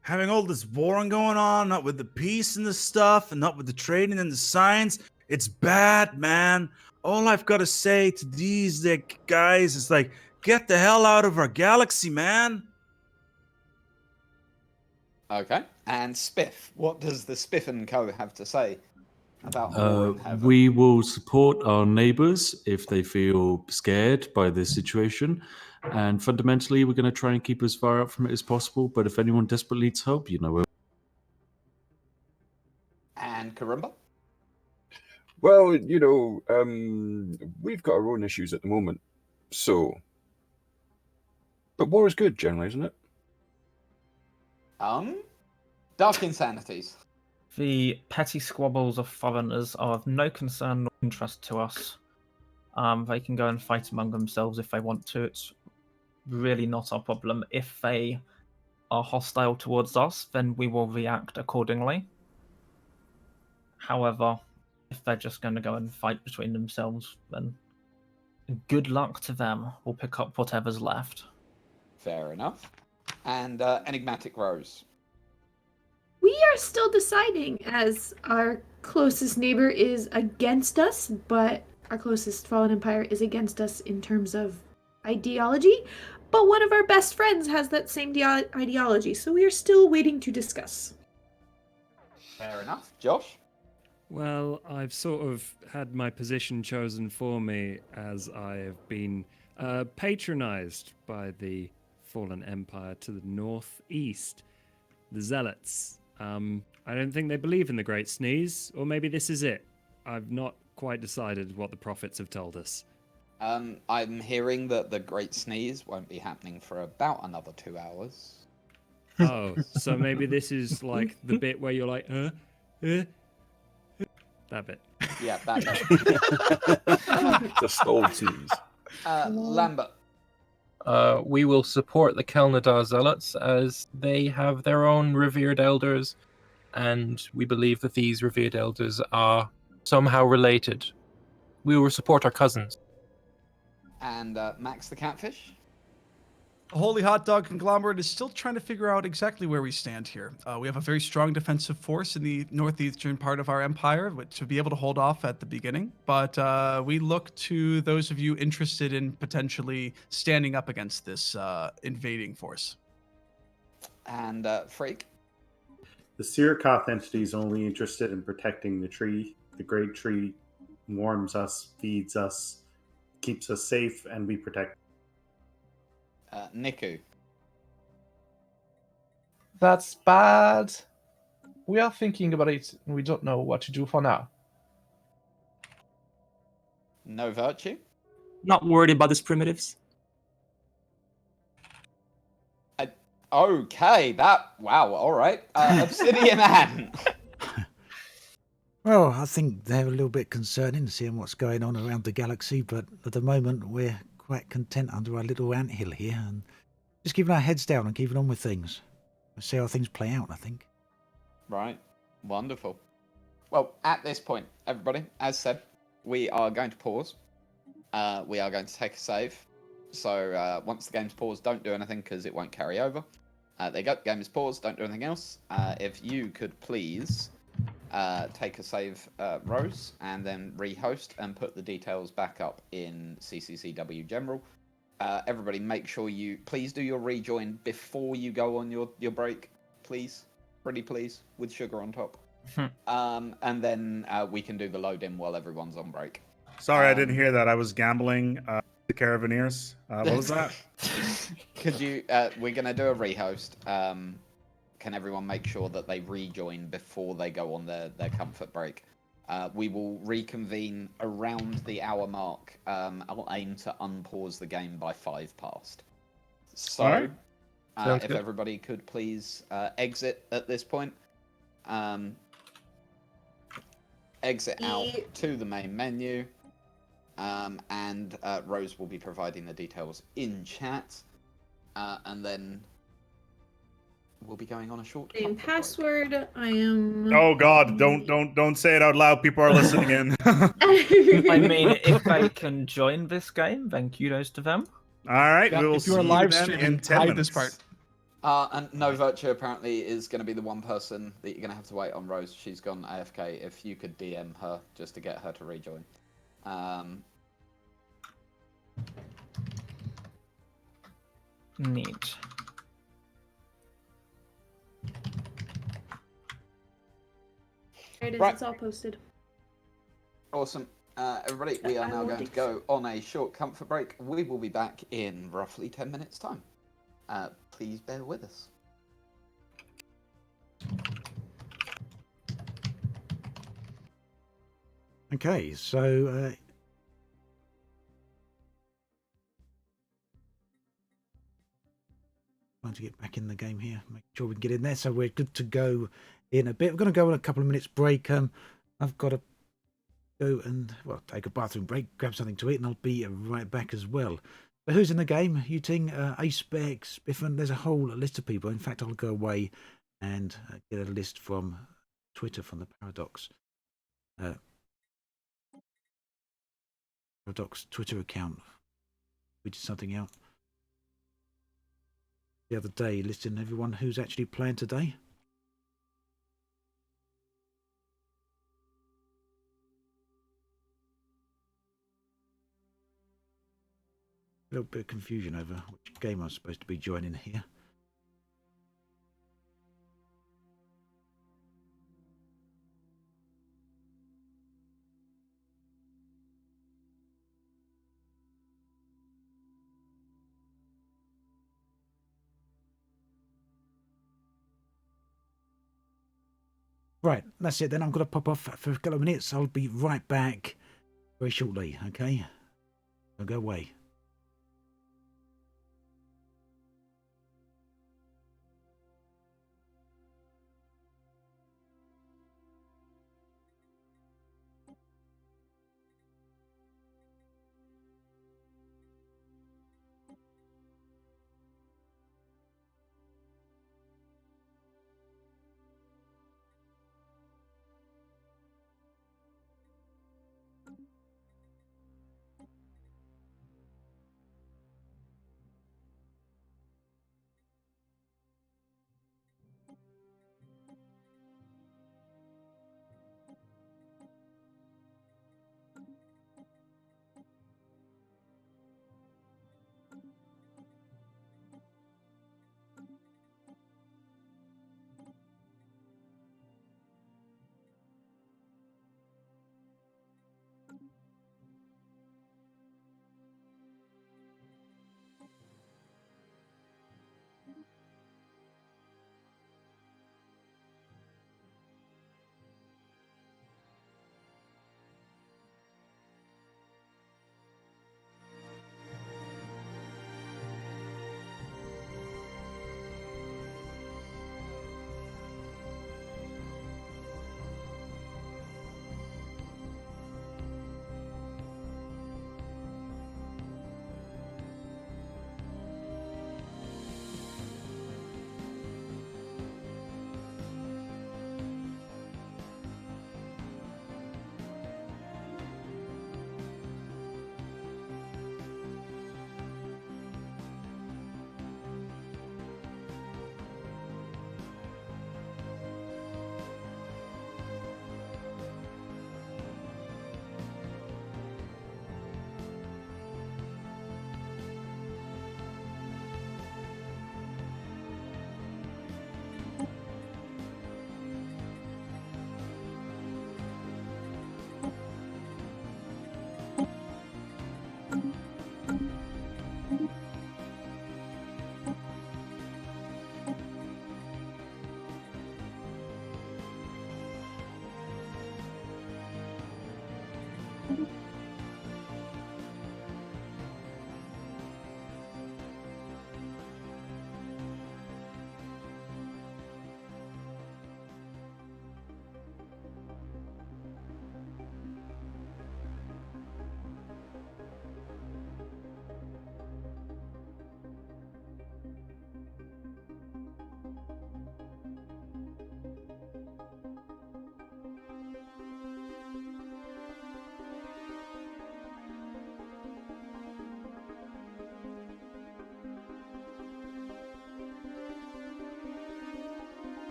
L: having all this warring going on, not with the peace and the stuff, and not with the trading and the science. It's bad, man. All I've got to say to these guys is like, get the hell out of our galaxy, man.
C: Okay. And Spiff, what does the Spiff and Co. have to say about the war in heaven?
I: We will support our neighbors if they feel scared by this situation. And fundamentally, we're going to try and keep as far out from it as possible. But if anyone desperately needs help, you know.
C: And Karumba?
G: Well, you know, we've got our own issues at the moment. So, but war is good generally, isn't it?
C: Dark Insanities.
D: The petty squabbles of foreigners are of no concern or interest to us. They can go and fight among themselves if they want to. It's really not our problem. If they are hostile towards us, then we will react accordingly. However, if they're just going to go and fight between themselves, then good luck to them. We'll pick up whatever's left.
C: Fair enough. And Enigmatic Rose.
M: We are still deciding, as our closest neighbor is against us, but our closest fallen empire is against us in terms of ideology. But one of our best friends has that same ideology, so we are still waiting to discuss.
C: Fair enough. Josh?
H: Well, I've sort of had my position chosen for me as I have been patronized by the fallen empire to the northeast, the Zealots. I don't think they believe in the Great Sneeze, or maybe this is it. I've not quite decided what the prophets have told us.
C: I'm hearing that the Great Sneeze won't be happening for about another 2 hours.
H: Oh, so maybe this is like the bit where you're like, that bit.
C: Yeah, that bit.
G: The stalled sneeze.
C: Lambert.
N: We will support the Kelnadar Zealots as they have their own revered elders, and we believe that these revered elders are somehow related. We will support our cousins.
C: And Max the Catfish?
O: The Holy Hot Dog Conglomerate is still trying to figure out exactly where we stand here. We have a very strong defensive force in the northeastern part of our empire to be able to hold off at the beginning, but we look to those of you interested in potentially standing up against this invading force.
C: And Freak?
K: The Sirikoth entity is only interested in protecting the tree. The great tree warms us, feeds us, keeps us safe, and we protect.
C: Niku?
P: That's bad. We are thinking about it, and we don't know what to do for now.
C: No Virtue?
F: Not worried about these primitives.
C: Okay, wow, alright. Obsidian Ant.
B: Well, I think they're a little bit concerning seeing what's going on around the galaxy, but at the moment we're quite content under our little anthill here and just keeping our heads down and keeping on with things. We'll see how things play out, I think.
C: Right. Wonderful. Well, at this point, everybody, as said, we are going to pause. We are going to take a save. So once the game's paused, don't do anything because it won't carry over. There you go. Game is paused. Don't do anything else. If you could please take a save, Rose, and then rehost and put the details back up in CCCW General. Everybody, make sure you please do your rejoin before you go on your break, please. Pretty please, with sugar on top. And then we can do the load in while everyone's on break.
L: Sorry, I didn't hear that. I was gambling the Carabineers. What was that?
C: Could you? We're gonna do a rehost. Can everyone make sure that they rejoin before they go on their comfort break? We will reconvene around the hour mark. I'll aim to unpause the game by 5 past. So,
L: Alright.
C: if everybody could please exit at this point. Exit out to the main menu. And Rose will be providing the details in chat. And then we'll be going on a short
M: Name, password. I am.
L: Oh God! Don't say it out loud. People are listening in.
D: I mean, if they can join this game, then kudos to them.
L: All right,
O: Yeah,
L: we will
O: if you are
L: see
O: live
L: then
O: streaming,
L: in 10
O: hide
L: minutes.
O: this part.
C: And No Virtue apparently is going to be the one person that you're going to have to wait on, Rose. She's gone AFK. If you could DM her just to get her to rejoin.
D: Neat.
M: There it is.
C: Right.
M: It's all posted.
C: Awesome. Everybody, we are now going to go on a short comfort break. We will be back in roughly 10 minutes' time. Please bear with us.
B: Okay, so trying to get back in the game here, make sure we can get in there. So we're good to go in a bit. We're going to go on a couple of minutes break. I've got to go and take a bathroom break, grab something to eat, and I'll be right back as well. But who's in the game? Yuting, Acebeck, Spiffin. There's a whole list of people. In fact, I'll go away and get a list from Twitter from the Paradox. Paradox Twitter account. We did something out the other day, listing everyone who's actually playing today. A little bit of confusion over which game I'm supposed to be joining here. Right, that's it then. I'm going to pop off for a couple of minutes. I'll be right back very shortly, okay? Don't go away.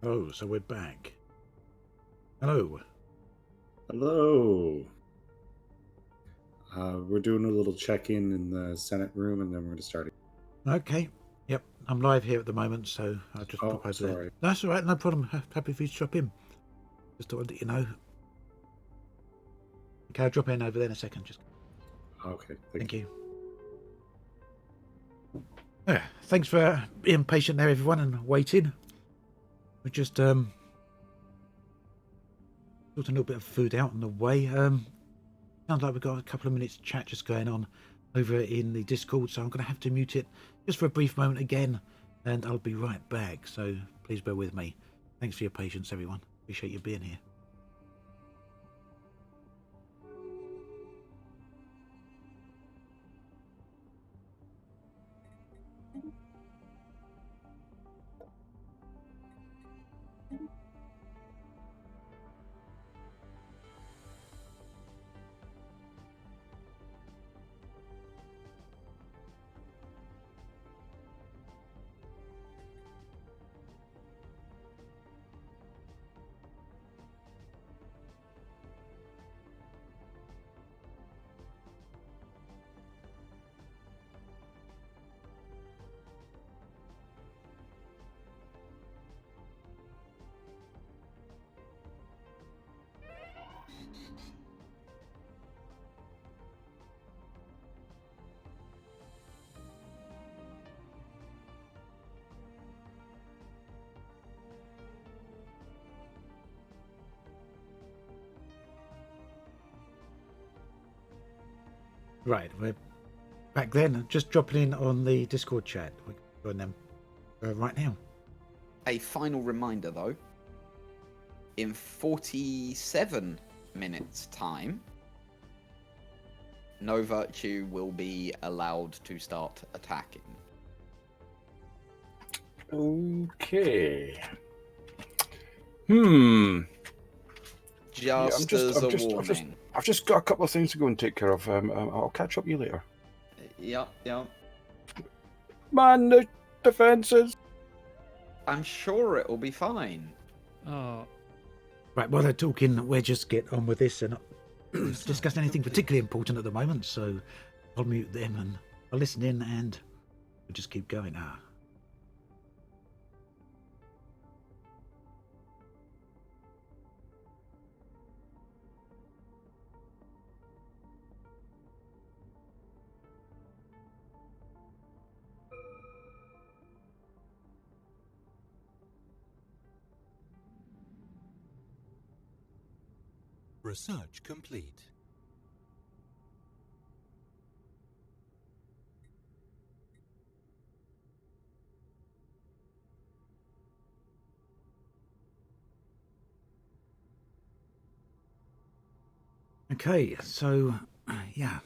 B: Oh, so we're back. Hello.
K: Hello. We're doing a little check-in in the Senate room, and then we're going to start.
B: Okay. Yep. I'm live here at the moment, so I'll just pop over there.
K: sorry.
B: That's all right. No problem. Happy for you to drop in. Just thought I'd let you know. Okay, I'll drop in over there in a second. Just.
K: Okay.
B: Thank you. Yeah, thanks for being patient there, everyone, and waiting. We're just sorting a little bit of food out on the way. Can't sounds like we've got a couple of minutes chat just going on over in the Discord, so I'm going to have to mute it just for a brief moment again, and I'll be right back. So please bear with me. Thanks for your patience, everyone. Appreciate you being here. Right, we're back then. Just dropping in on the Discord chat. We're going them right now.
C: A final reminder, though. In 47 minutes' time, No Virtue will be allowed to start attacking.
G: Okay.
C: Just as a warning.
G: I've just got a couple of things to go and take care of. I'll catch up with you later.
C: Yep.
G: Man, the defenses.
C: I'm sure it'll be fine.
H: Oh.
B: Right, while they're talking, we'll just get on with this and not discuss anything particularly important at the moment, so I'll mute them and I'll listen in and we'll just keep going.
J: Research complete.
B: Okay, so, yeah.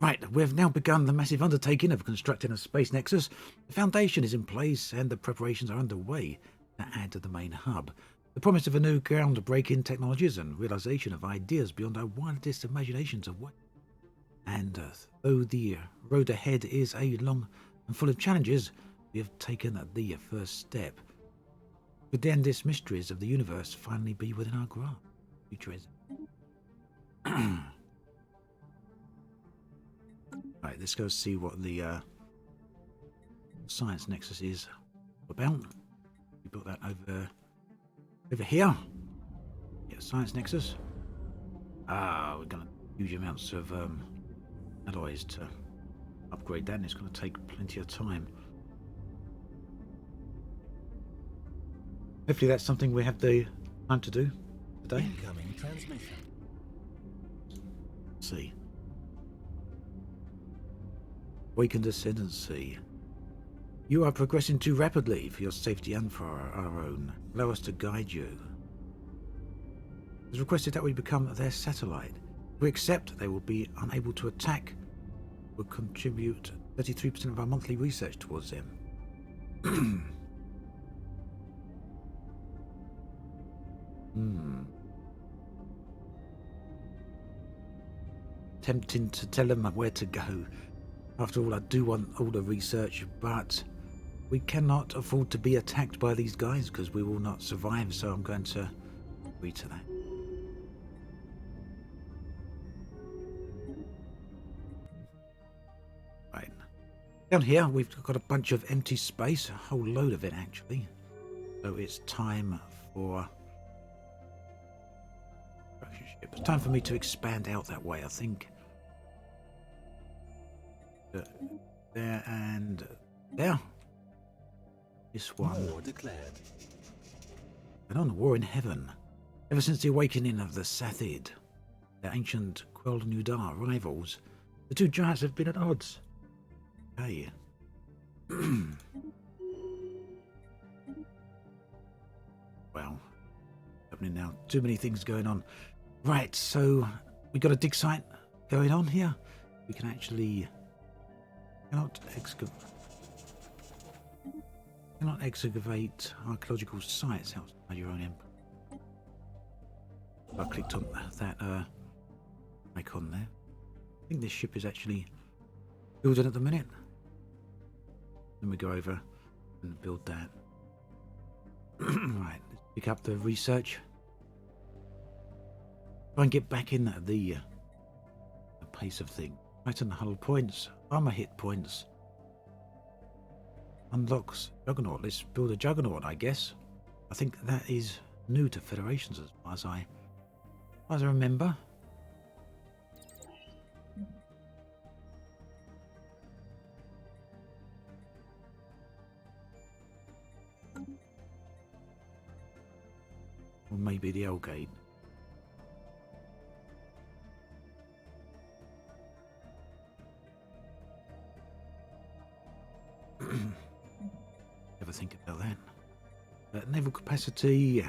B: Right, we've now begun the massive undertaking of constructing a space nexus. The foundation is in place and the preparations are underway to add to the main hub. The promise of a new groundbreaking technologies and realization of ideas beyond our wildest imaginations of what. And though the road ahead is a long and full of challenges, we have taken the first step. Could the endless mysteries of the universe finally be within our grasp? Future is. Right, let's go see what the science nexus is about. We put that over here. Yeah, science nexus. We're gonna huge amounts of alloys to upgrade that, and it's gonna take plenty of time. Hopefully that's something we have the time to do today.
J: Incoming transmission.
B: Let's see. Awakened Ascendancy. You are progressing too rapidly for your safety and for our own. Allow us to guide you. It is requested that we become their satellite. If we accept, they will be unable to attack. We'll contribute 33% of our monthly research towards them. Tempting to tell them where to go. After all, I do want all the research, but we cannot afford to be attacked by these guys because we will not survive, so I'm going to agree to that. Right. Down here, we've got a bunch of empty space, a whole load of it actually. So it's time for... It's time for me to expand out that way, I think. There and there. This one.
J: War declared.
B: And on war in heaven. Ever since the awakening of the Sathid, their ancient Quell Nudar rivals, the two giants have been at odds. Hey. Well, happening now. Too many things going on. Right, so we got a dig site going on here. We can actually cannot excavate archaeological sites outside your own empire. I clicked on that icon there. I think this ship is actually building at the minute. Then we go over and build that. Right, let's pick up the research. Try and get back in the pace of things. Tighten hull points, armor hit points. Unlocks Juggernaut. Let's build a Juggernaut, I guess. I think that is new to Federations as far as I remember. Or maybe the L-Gate. Never think about that. Naval capacity,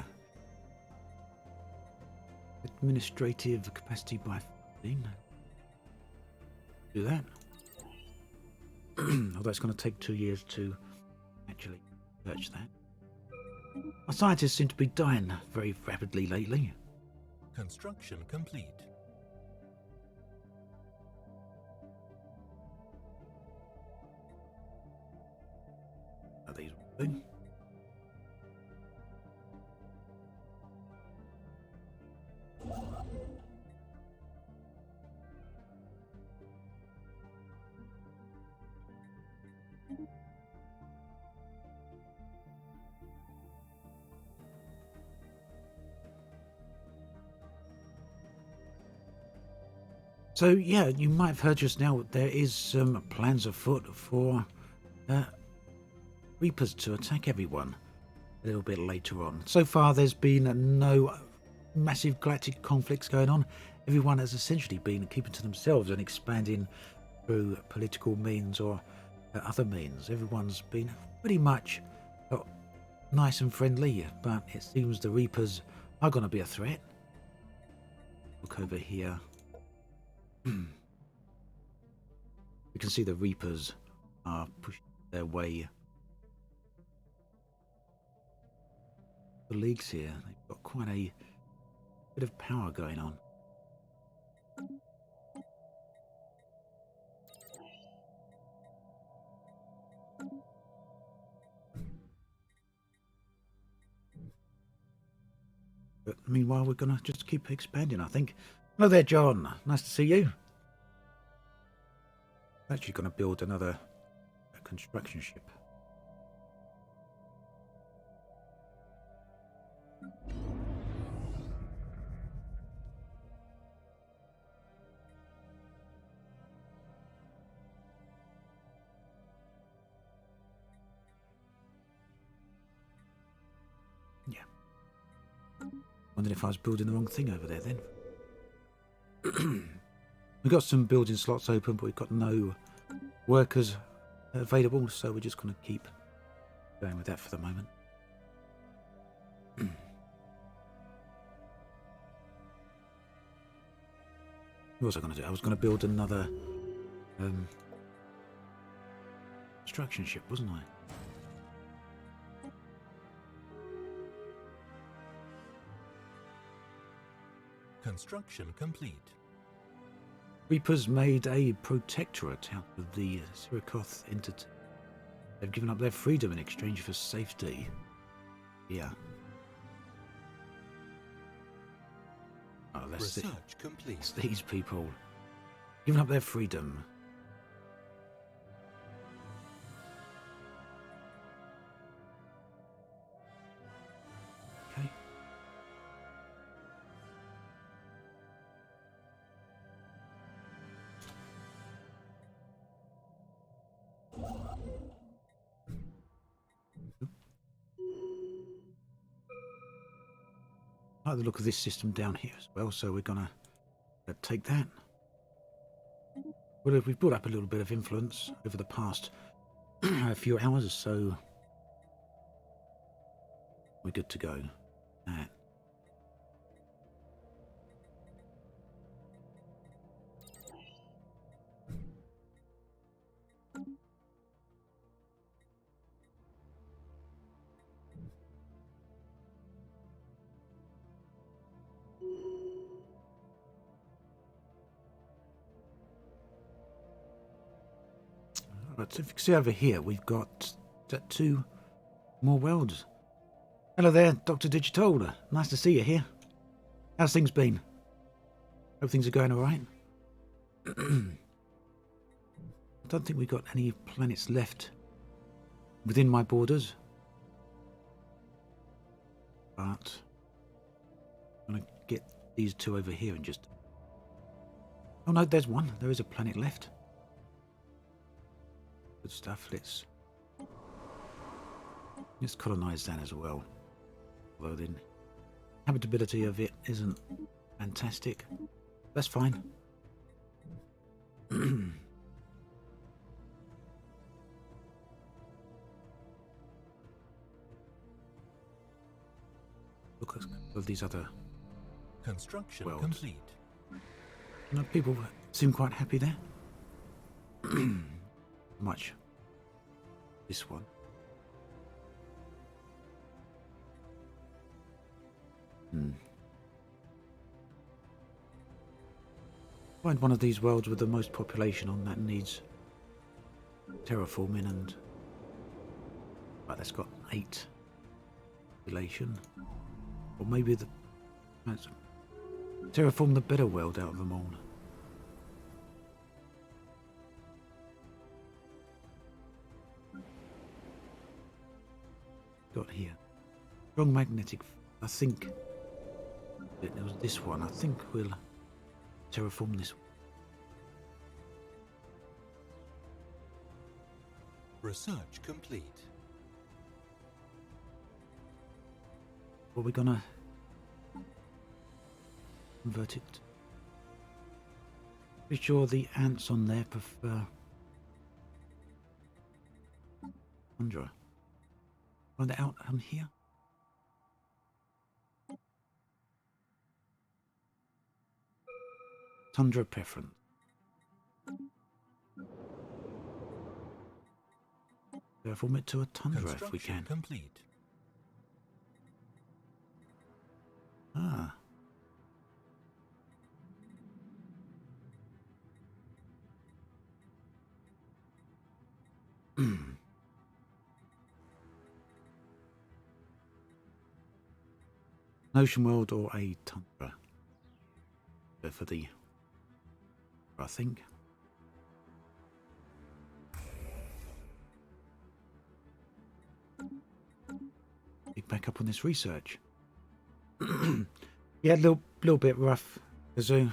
B: administrative capacity by 15. Do that. Although it's going to take 2 years to actually search that. Our scientists seem to be dying very rapidly lately.
J: Construction complete.
B: Are these thing? So yeah, you might have heard just now there is some plans afoot for Reapers to attack everyone a little bit later on. So far there's been no massive galactic conflicts going on. Everyone has essentially been keeping to themselves and expanding through political means or other means. Everyone's been pretty much nice and friendly, but it seems the Reapers are going to be a threat. Look over here. You can see the Reapers are pushing their way. The leagues here, they've got quite a bit of power going on. But meanwhile, we're going to just keep expanding, I think. Hello there, John. Nice to see you. I'm actually going to build another construction ship. Yeah. Wondered if I was building the wrong thing over there then. We've got some building slots open, but we've got no workers available, so we're just going to keep going with that for the moment. What was I going to do? I was going to build another construction ship, wasn't I?
J: Construction complete.
B: Reapers made a protectorate out of the Sirakoth entity. They've given up their freedom in exchange for safety. Yeah. Oh, that's
J: Research complete.
B: it's these people giving up their freedom. Okay. I like the look of this system down here as well, so we're gonna take that. Well, we've built up a little bit of influence over the past few hours, so we're good to go. That. Right, so if you can see over here, we've got 2 more worlds. Hello there, Dr. Digital. Nice to see you here. How's things been? Hope things are going all right. I don't think we've got any planets left within my borders. But I'm going to get these 2 over here and just... Oh no, there's one. There is a planet left. Good stuff. Let's colonize that as well. Although the habitability of it isn't fantastic. That's fine. Look at these other
J: Construction
B: worlds.
J: complete.
B: You know, people seem quite happy there. Much. This one. Find one of these worlds with the most population on that needs terraforming, and right, that's got 8 population. Or maybe let's terraform the better world out of them all. Got here strong magnetic. I think it was this one. I think we'll terraform this one.
J: Research complete.
B: Are we gonna convert it? Pretty sure the ants on there prefer tundra. Find it out on here. Tundra preference. Terraform it to a tundra if we can.
J: Complete.
B: Ah. An ocean world or a tundra? Go for the, I think. Pick back up on this research. Yeah, a little bit rough, because I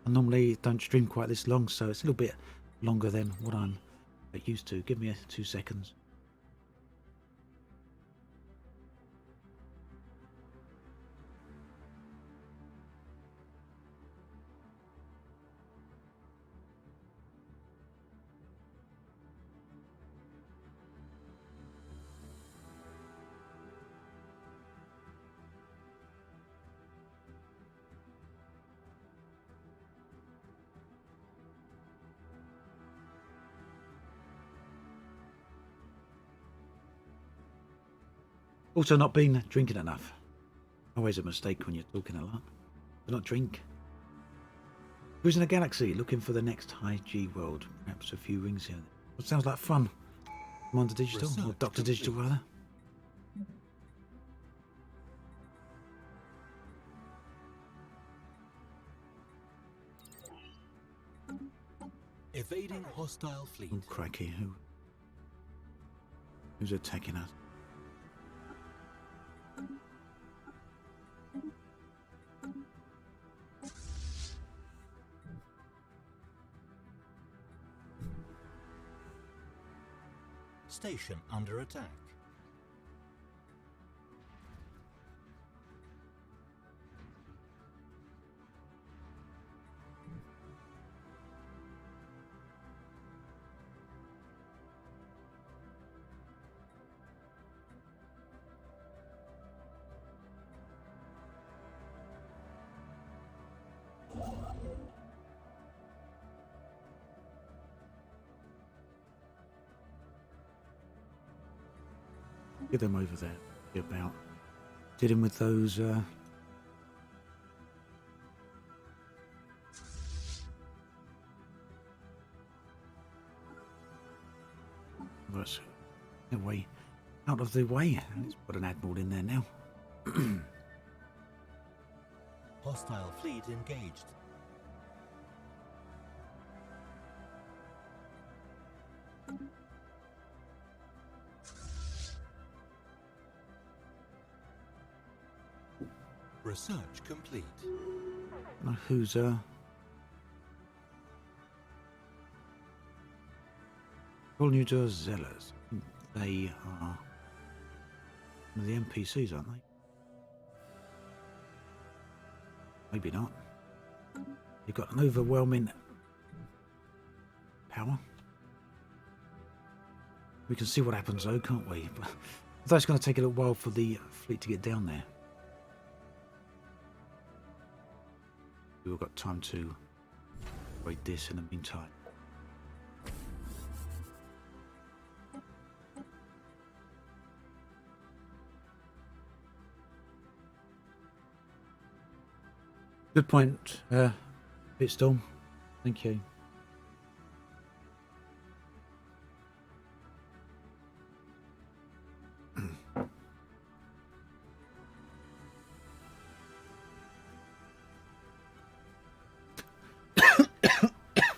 B: normally don't stream quite this long, so it's a little bit longer than what I'm used to. Give me 2 seconds. Also, not been drinking enough. Always a mistake when you're talking a lot. Do not drink. Cruising a galaxy, looking for the next high G world. Perhaps a few rings here. That sounds like fun. Commander Digital, or Dr. Digital rather.
J: Evading hostile fleet.
B: Oh, crikey, who's attacking us?
J: Station under attack.
B: Get them over there. Be about dealing with those. Let's get way out of the way. Let's put an admiral in there now.
J: Hostile fleet engaged. Research complete.
B: Who's Colony de Zealous. They are the NPCs, aren't they? Maybe not. You've got an overwhelming power. We can see what happens though, can't we? But that's going to take a little while for the fleet to get down there. We've got time to wait this in the meantime. Good point, Bitstorm. Thank you.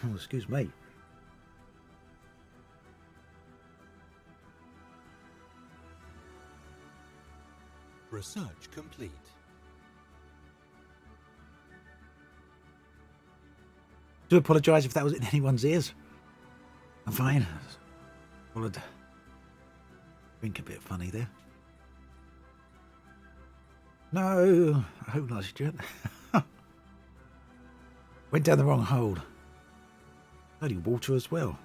B: Oh, excuse me.
J: Research complete.
B: Do apologise if that was in anyone's ears. I'm fine. Followed. Think a bit funny there. No, I hope not, Stuart. Went down the wrong hole. Bloody water as well.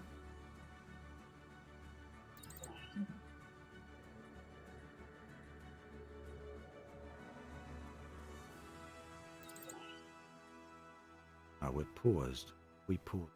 B: Oh, we're paused. We paused.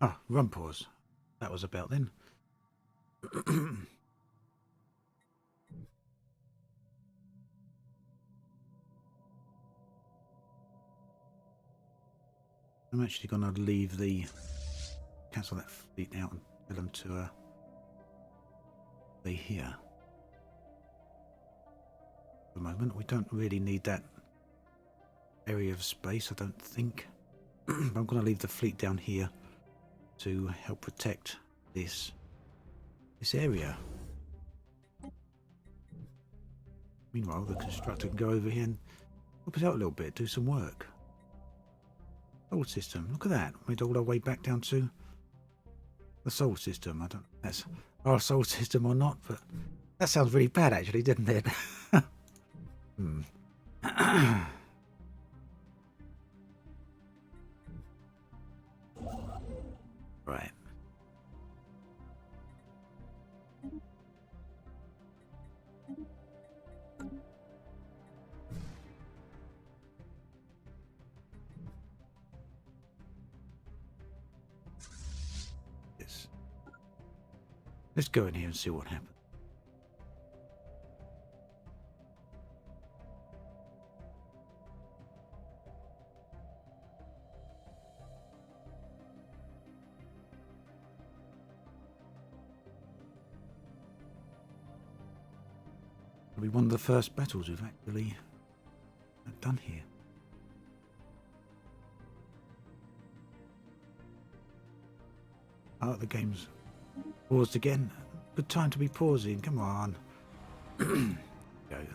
B: Ah, run pause. That was about then. I'm actually going to leave the cancel that fleet out and tell them to stay here. For the moment, we don't really need that area of space, I don't think. But I'm going to leave the fleet down here to help protect this area. Meanwhile, the constructor can go over here and help us out a little bit, do some work. Solar system, look at that. We'd all our way back down to the solar system. I don't know if that's our solar system or not, but that sounds really bad actually, didn't it? Right. Let's go in here and see what happens. Probably one of the first battles we've actually done here. Oh, the game's paused again. Good time to be pausing. Come on. Go.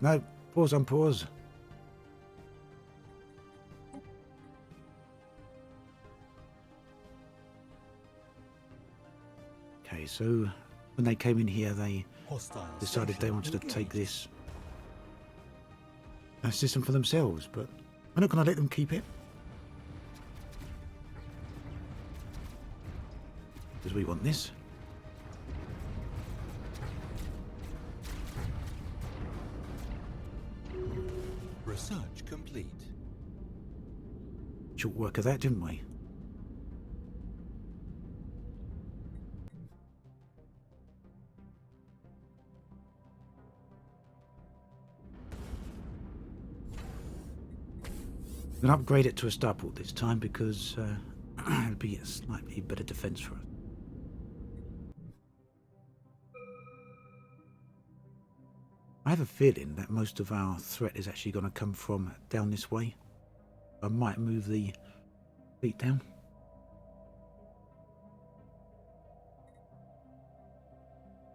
B: No, pause on pause. Okay, so when they came in here, they decided they wanted to take this system for themselves, but we're not going to let them keep it. Because we want this.
J: Research complete.
B: Short work of that, didn't we? I'm going to upgrade it to a starport this time because it'll be a slightly better defense for us. I have a feeling that most of our threat is actually going to come from down this way. I might move the fleet down.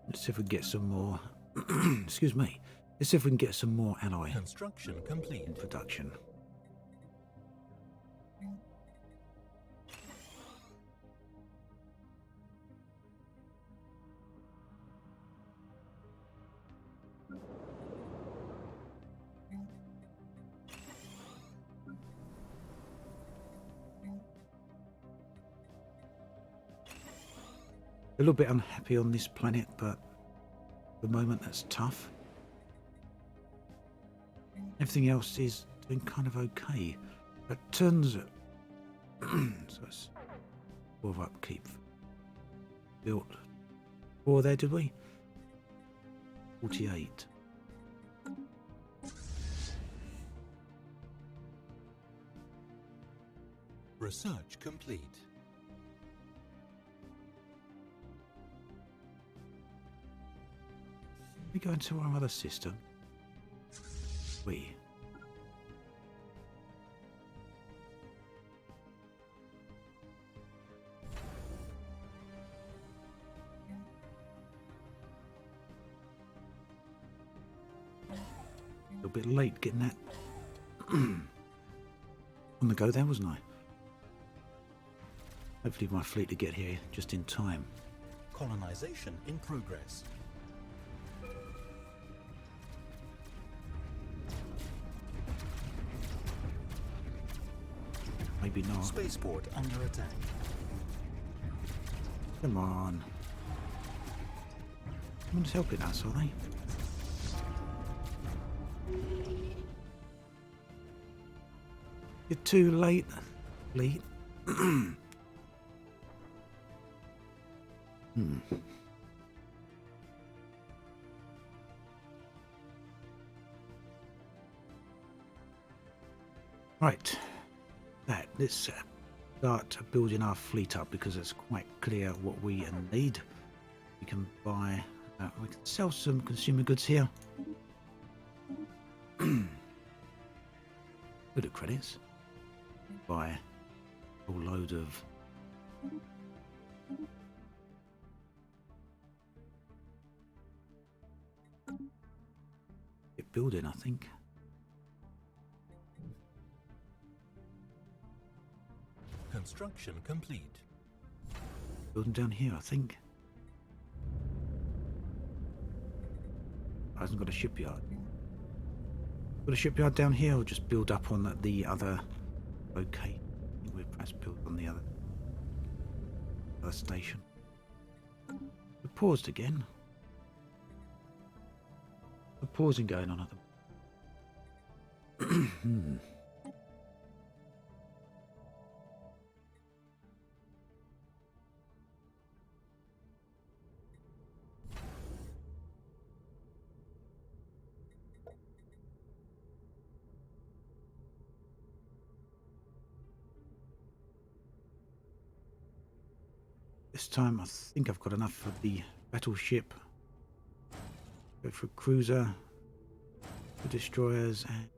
B: Let's see if we can get some more. Excuse me. Let's see if we can get some more alloy.
J: Construction complete.
B: In production. A little bit unhappy on this planet, but at the moment that's tough. Everything else is doing kind of okay. But turns so it's 4 upkeep. Built 4 there, did we? 48.
J: Research complete.
B: We go into our other system. We. A little bit late getting that on the go there, wasn't I? Hopefully my fleet to get here just in time.
J: Colonization in progress.
B: Maybe not.
J: Spaceport under attack.
B: Come on. Someone's helping us, are they? You're too late, fleet. Right. Let's start building our fleet up because it's quite clear what we need. We can buy, we can sell some consumer goods here. Good at credits. Buy a whole load of get building, I think.
J: Construction complete.
B: Building down here, I think. Hasn't got a shipyard. Got a shipyard down here, or just build up on the other. Okay, we'll perhaps build on the other station. We paused again. The pausing going on at the. This time I think I've got enough for the battleship. Go for cruiser, the destroyers, and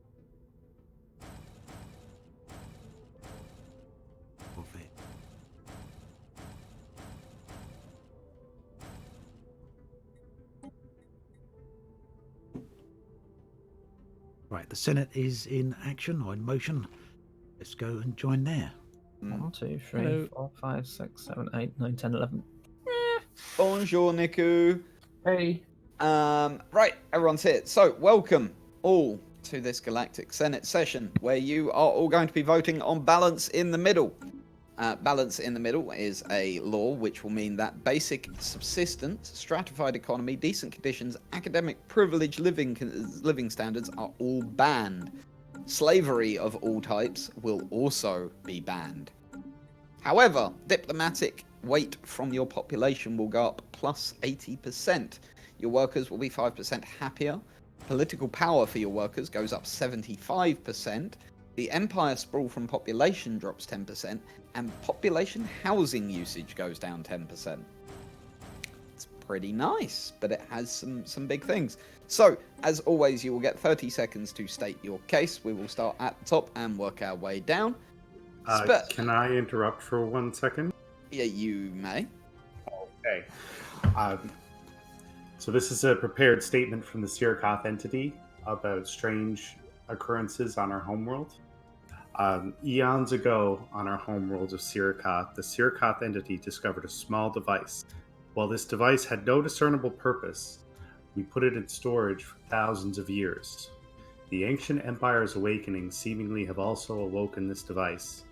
B: right, the Senate is in action or in motion. Let's go and join there.
D: 1, 2, 3,
H: Hello.
D: 4, 5, 6, 7, 8, 9, 10, 11.
C: Bonjour, Niku.
N: Hey.
C: Right, everyone's here. So, welcome all to this Galactic Senate session where you are all going to be voting on balance in the middle. Balance in the middle is a law which will mean that basic subsistence, stratified economy, decent conditions, academic privilege, living standards are all banned. Slavery of all types will also be banned. However, diplomatic weight from your population will go up plus 80%. Your workers will be 5% happier. Political power for your workers goes up 75%. The empire sprawl from population drops 10%, and population housing usage goes down 10%. It's pretty nice, but it has some big things. So, as always, you will get 30 seconds to state your case. We will start at the top and work our way down.
K: Can I interrupt for 1 second?
C: Yeah, you may.
K: Okay. So this is a prepared statement from the Sirakoth entity about strange occurrences on our homeworld. Eons ago, on our homeworld of Sirakoth, the Sirakoth entity discovered a small device. While this device had no discernible purpose, we put it in storage for thousands of years. The ancient Empire's awakening seemingly have also awoken this device.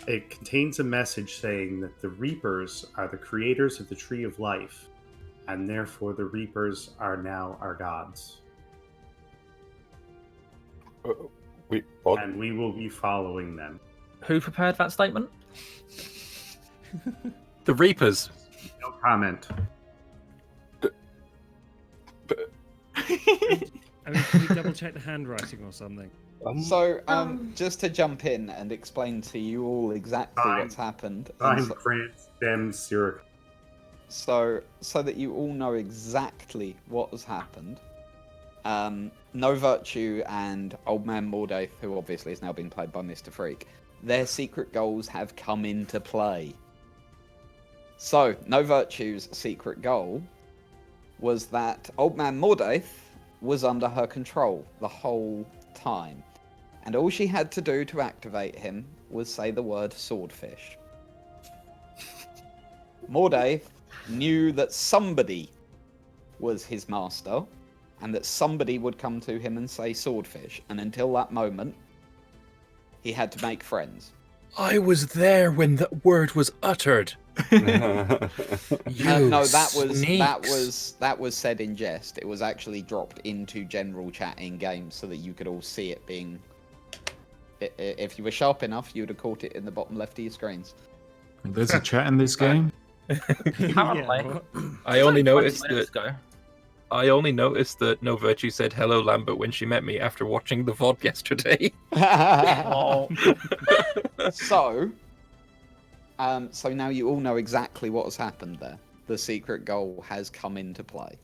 K: It contains a message saying that the Reapers are the creators of the Tree of Life, and therefore the Reapers are now our gods.
G: Wait, what?
K: And we will be following them.
D: Who prepared that statement?
N: The Reapers.
K: No comment.
H: I mean, can we double check the handwriting or something?
C: Just to jump in and explain to you all exactly what's happened.
K: I'm France, them Sirakoth.
C: So that you all know exactly what has happened. No Virtue and Old Man Mordaith, who obviously is now being played by Mr. Freak, their secret goals have come into play. So, No Virtue's secret goal was that Old Man Mordaith was under her control the whole time. And all she had to do to activate him was say the word swordfish. Mordaith knew that somebody was his master, and that somebody would come to him and say swordfish, and until that moment, he had to make friends.
N: I was there when the word was uttered.
C: No, that was said in jest. It was actually dropped into general chat in game so that you could all see it being. If you were sharp enough, you'd have caught it in the bottom left of your screens.
I: There's a chat in this game.
N: I only noticed that No Virtue said hello Lambert when she met me after watching the VOD yesterday.
C: So now you all know exactly what has happened there. The secret goal has come into play.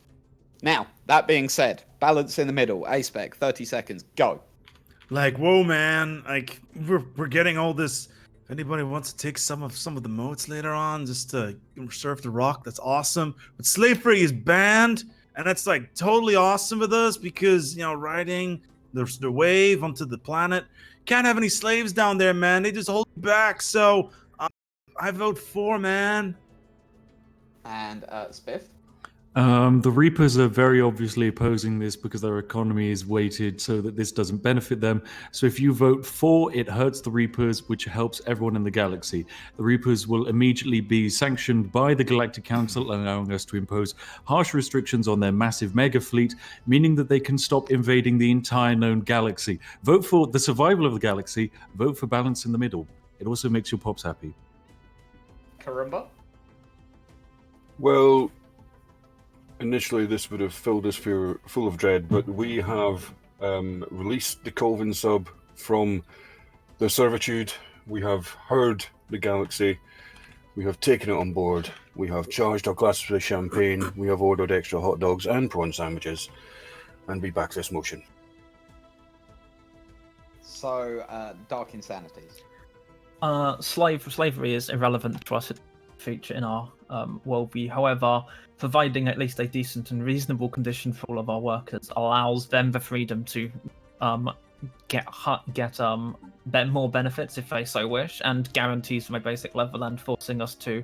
C: Now, that being said, balance in the middle. A-Spec, 30 seconds, go.
L: Like, whoa, man! Like, we're getting all this. If anybody wants to take some of the moats later on, just to surf the rock, that's awesome. But slavery is banned, and that's like totally awesome with us because riding the wave onto the planet. Can't have any slaves down there, man. They just hold you back. So I vote for, man.
C: And Spiff.
I: The Reapers are very obviously opposing this because their economy is weighted so that this doesn't benefit them. So if you vote for, it hurts the Reapers, which helps everyone in the galaxy. The Reapers will immediately be sanctioned by the Galactic Council, allowing us to impose harsh restrictions on their massive mega fleet, meaning that they can stop invading the entire known galaxy. Vote for the survival of the galaxy. Vote for balance in the middle. It also makes your pops happy.
C: Karumba?
G: Well, initially this would have filled us full of dread, but we have released the Colvin sub from their servitude. We have heard the galaxy. We have taken it on board. We have charged our glasses with champagne. We have ordered extra hot dogs and prawn sandwiches. And we back this motion.
C: So, Dark Insanities.
D: Slavery is irrelevant to us feature in our worldview. However, providing at least a decent and reasonable condition for all of our workers allows them the freedom to get more benefits if they so wish, and guarantees from a basic level, and forcing us to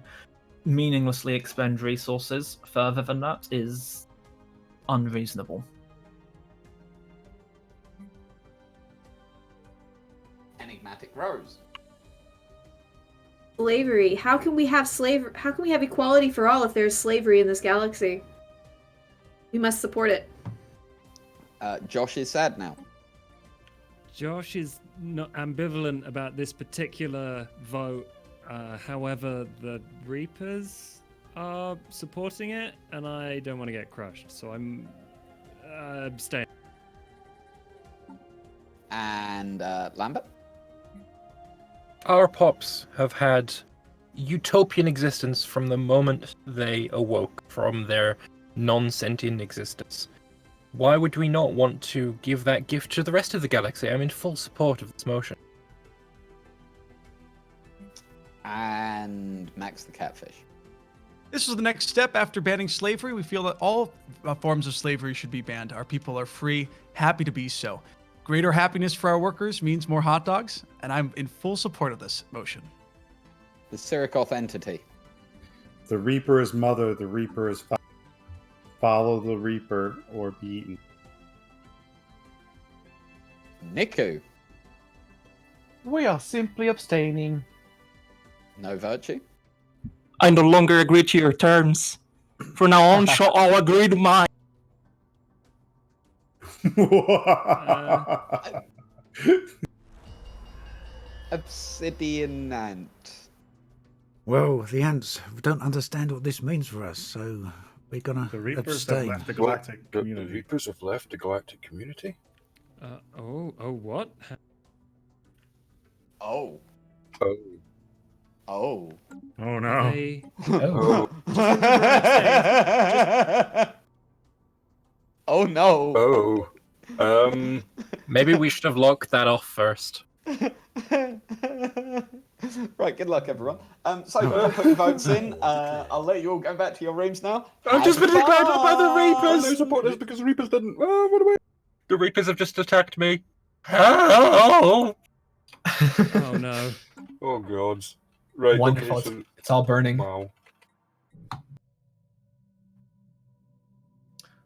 D: meaninglessly expend resources further than that is unreasonable.
C: Enigmatic Rose.
M: Slavery. How can we have How can we have equality for all if there's slavery in this galaxy? We must support it.
C: Josh is sad now.
H: Josh is not ambivalent about this particular vote. However, the Reapers are supporting it, and I don't want to get crushed, so I'm abstaining.
C: And Lambert?
N: Our pops have had utopian existence from the moment they awoke from their non-sentient existence. Why would we not want to give that gift to the rest of the galaxy? I'm in full support of this motion.
C: And Max the Catfish.
O: This is the next step after banning slavery. We feel that all forms of slavery should be banned. Our people are free, happy to be so. Greater happiness for our workers means more hot dogs, and I'm in full support of this motion.
C: The Sirikoth entity.
K: The Reaper is mother, the Reaper is father. Follow the Reaper or be eaten.
C: Niku.
P: We are simply abstaining.
C: No virtue.
F: I no longer agree to your terms. From now on, shall all agree to mine.
C: Obsidian Ant.
B: Well, the ants don't understand what this means for us, so we're gonna abstain.
K: Left the galactic community.
G: The Reapers have left the galactic community?
H: What?
C: Oh.
G: Oh.
C: Oh.
K: Oh no.
G: Oh.
C: Oh no.
G: Oh.
N: Maybe we should have locked that off first.
C: Right, good luck, everyone. So we're going to put your votes in. I'll let you all go back to your rooms now.
N: I've just been declared up by the Reapers!
G: No support this because the Reapers didn't. Oh, what away.
N: The Reapers have just attacked me. Oh
H: no.
G: Oh, God. Right,
Q: Wonderful.
G: okay, so...
Q: It's all burning.
G: Wow.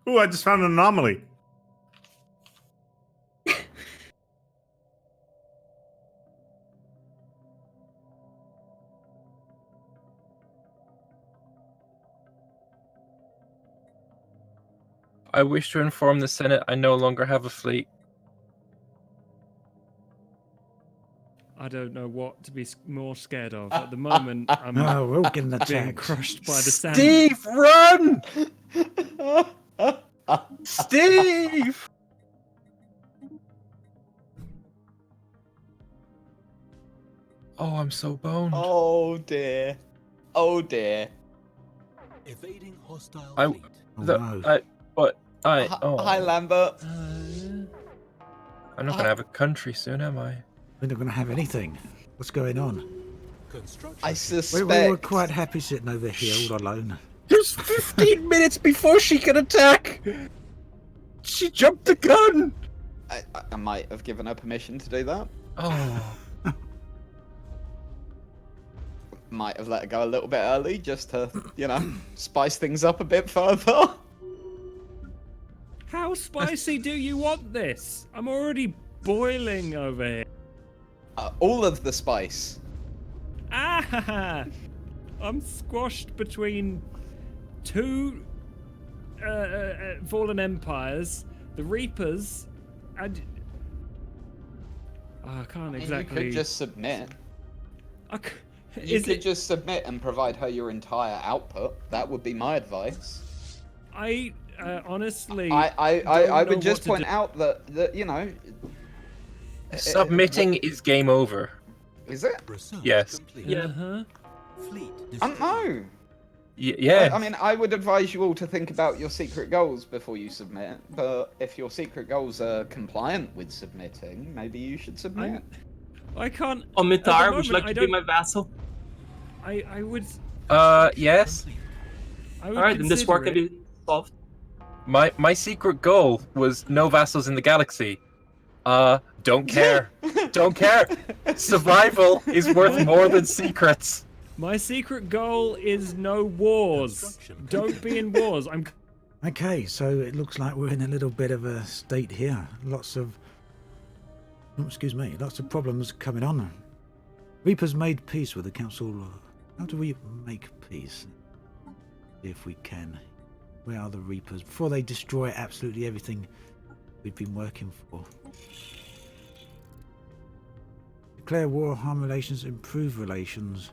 L: Ooh, I just found an anomaly.
N: I wish to inform the Senate I no longer have a fleet.
H: I don't know what to be more scared of. At the moment, I'm
B: we're all getting
H: being
B: attacked.
H: crushed by the sand.
N: Steve, run! Steve! Oh, I'm so boned.
C: Oh dear. Oh dear.
J: Evading hostile
N: I,
J: fleet.
C: Hi, Lambert.
N: I'm not gonna have a country soon, am I?
B: We're not gonna have anything. What's going on?
C: I
B: We
C: suspect.
B: were quite happy sitting over here all alone.
N: There's 15 minutes before she can attack! She jumped the gun!
C: I might have given her permission to do that.
N: Oh.
C: Might have let her go a little bit early just to, spice things up a bit further.
H: How spicy do you want this? I'm already boiling over here.
C: All of the spice.
H: Ah! I'm squashed between two fallen empires, the Reapers, and I can't exactly.
C: You could just submit. You
H: Is
C: could
H: it?
C: just submit and provide her your entire output. That would be my advice.
H: I honestly.
C: I would just point out that
N: Submitting is game over.
C: Is it?
N: Yes.
H: Yeah.
J: Fleet
C: I don't know.
N: Yeah.
C: I mean, I would advise you all to think about your secret goals before you submit. But if your secret goals are compliant with submitting, maybe you should submit.
H: I can't.
F: Omitar, would you like to be my vassal?
H: I would.
N: Yes.
H: I would
F: Alright, then this war can
H: consider
F: be solved.
N: My secret goal was no vassals in the galaxy. Don't care. Don't care. Survival is worth more than secrets.
H: My secret goal is no wars. Don't be in wars. I'm.
B: Okay, so it looks like we're in a little bit of a state here. Lots of problems coming on. Reapers made peace with the council. How do we make peace? See if we can. Where are the Reapers? Before they destroy absolutely everything we've been working for. Declare war, harm relations, improve relations.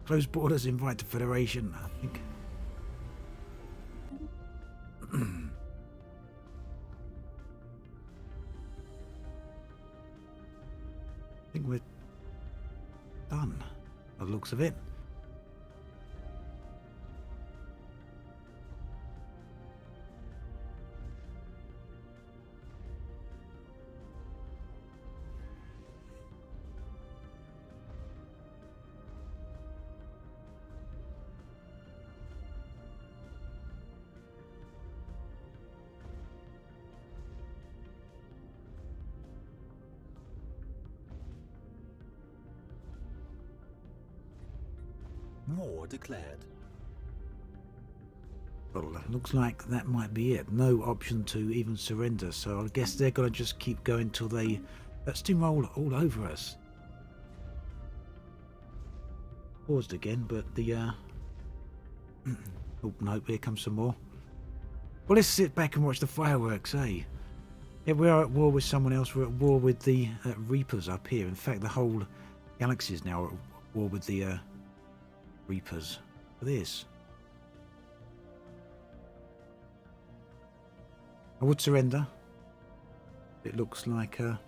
B: Close borders, invite the Federation, I think. I think we're done, by the looks of it.
J: War declared.
B: Well, looks like that might be it. No option to even surrender, so I guess they're going to just keep going till they steamroll all over us. Paused again, but the oh no, here comes some more. Well, let's sit back and watch the fireworks, eh? Yeah, we are at war with someone else. We're at war with the Reapers up here. In fact, the whole galaxy is now at war with the Reapers. For this, I would surrender. It looks like but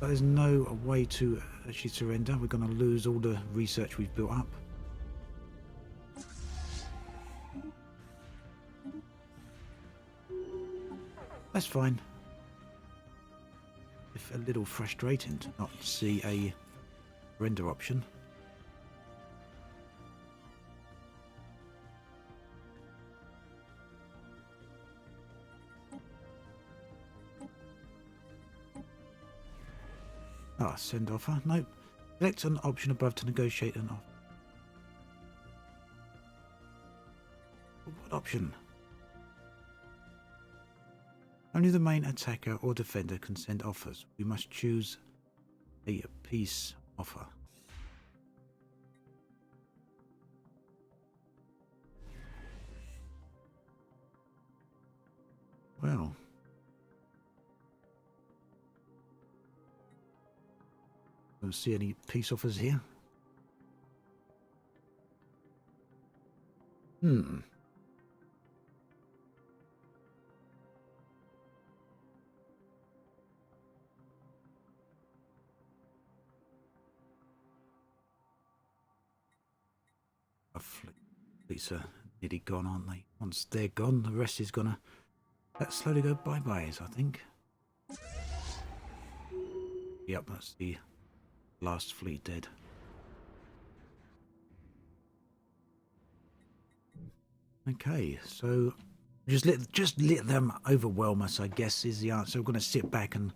B: there's no way to actually surrender. We're going to lose all the research we've built up. That's fine. If a little frustrating to not see a render option. Ah, send offer. Nope. Select an option above to negotiate an offer. What option? Only the main attacker or defender can send offers. We must choose a peace offer. Well. Don't see any peace offers here. Fleets are nearly gone, aren't they? Once they're gone, the rest is gonna slowly go bye-byes, I think. Yep, that's the last fleet dead. Okay, so just let them overwhelm us, I guess, is the answer. We're going to sit back and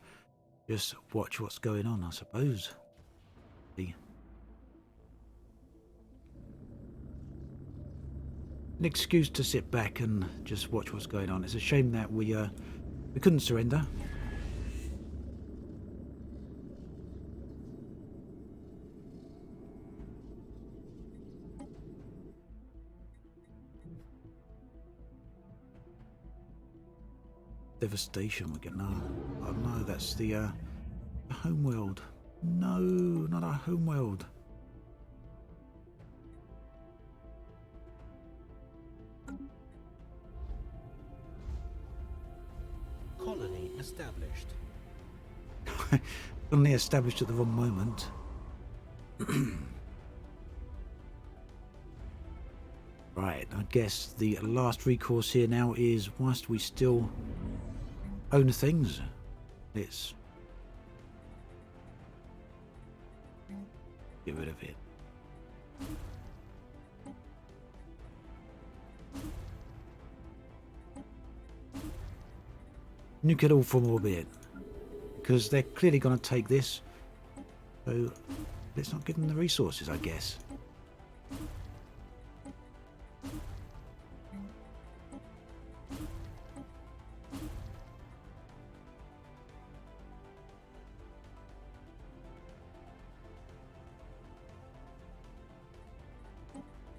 B: just watch what's going on, I suppose. An excuse to sit back and just watch what's going on. It's a shame that we couldn't surrender. Devastation we're getting. Oh no, that's the homeworld. No, not our homeworld.
J: Colony established.
B: Only established at the wrong moment. Right, I guess the last recourse here now is, whilst we still own things, let's get rid of it. Nuke it all from orbit, because they're clearly going to take this, so let's not give them the resources, I guess.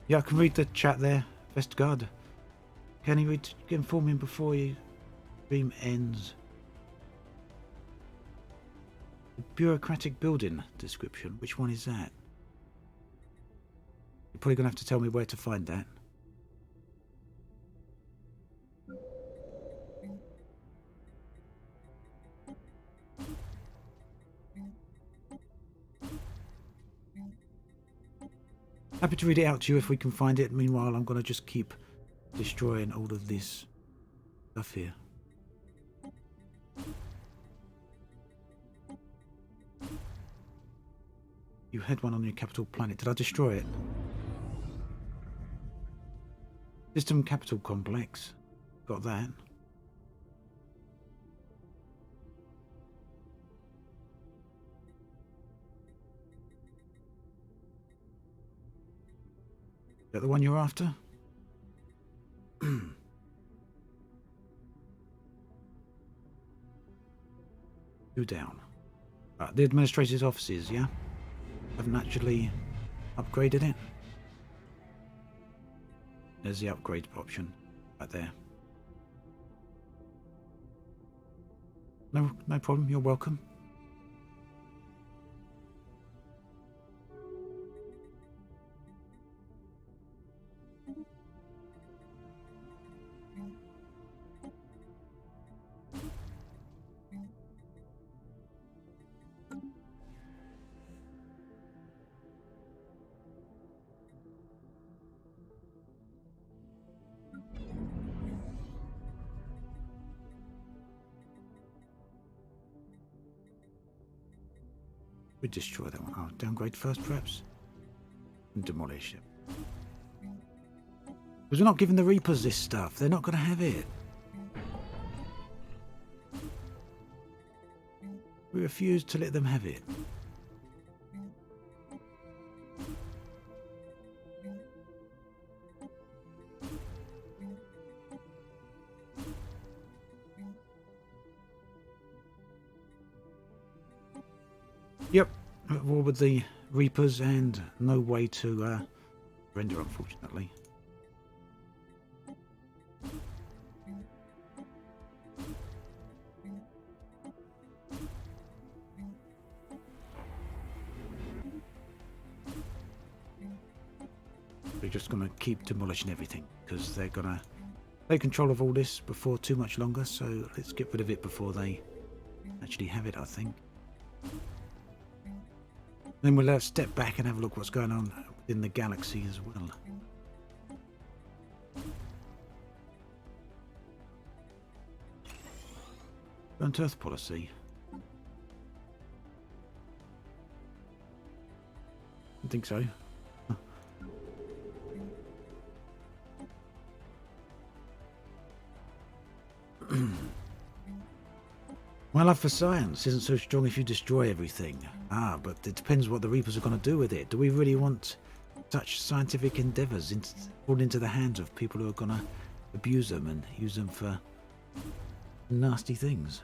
B: Yeah, I can read the chat there, Vestergaard. Can you inform him before your stream ends? Bureaucratic building description. Which one is that? You're probably going to have to tell me where to find that. Happy to read it out to you if we can find it. Meanwhile, I'm going to just keep destroying all of this stuff here. You had one on your capital planet. Did I destroy it? System capital complex. Got that. Is that the one you're after? Two down. Right, the administrator's offices, yeah? Haven't actually upgraded it. There's the upgrade option right there. No problem, you're welcome. We destroy that one. Oh, downgrade first, perhaps? And demolish it. Because we're not giving the Reapers this stuff. They're not going to have it. We refuse to let them have it. Yep, at war with the Reapers and no way to render, unfortunately. We're just going to keep demolishing everything because they're going to take control of all this before too much longer, so let's get rid of it before they actually have it, I think. Then we'll step back and have a look what's going on within the galaxy as well. Burnt Earth policy. I think so. My love for science isn't so strong if you destroy everything. Ah, but it depends what the Reapers are going to do with it. Do we really want such scientific endeavours fall into the hands of people who are going to abuse them and use them for nasty things?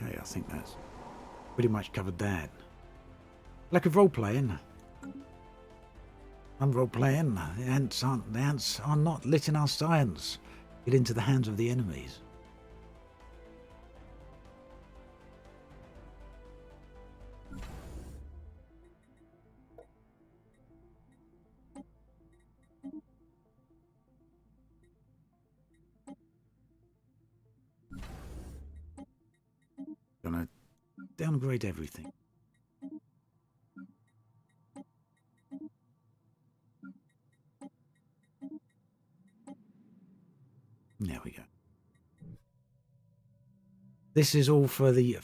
B: Okay, I think that's pretty much covered that. Lack of role-playing. I'm role-playing. The ants are not letting our science get into the hands of the enemies. downgrade everything. There we go. This is all for the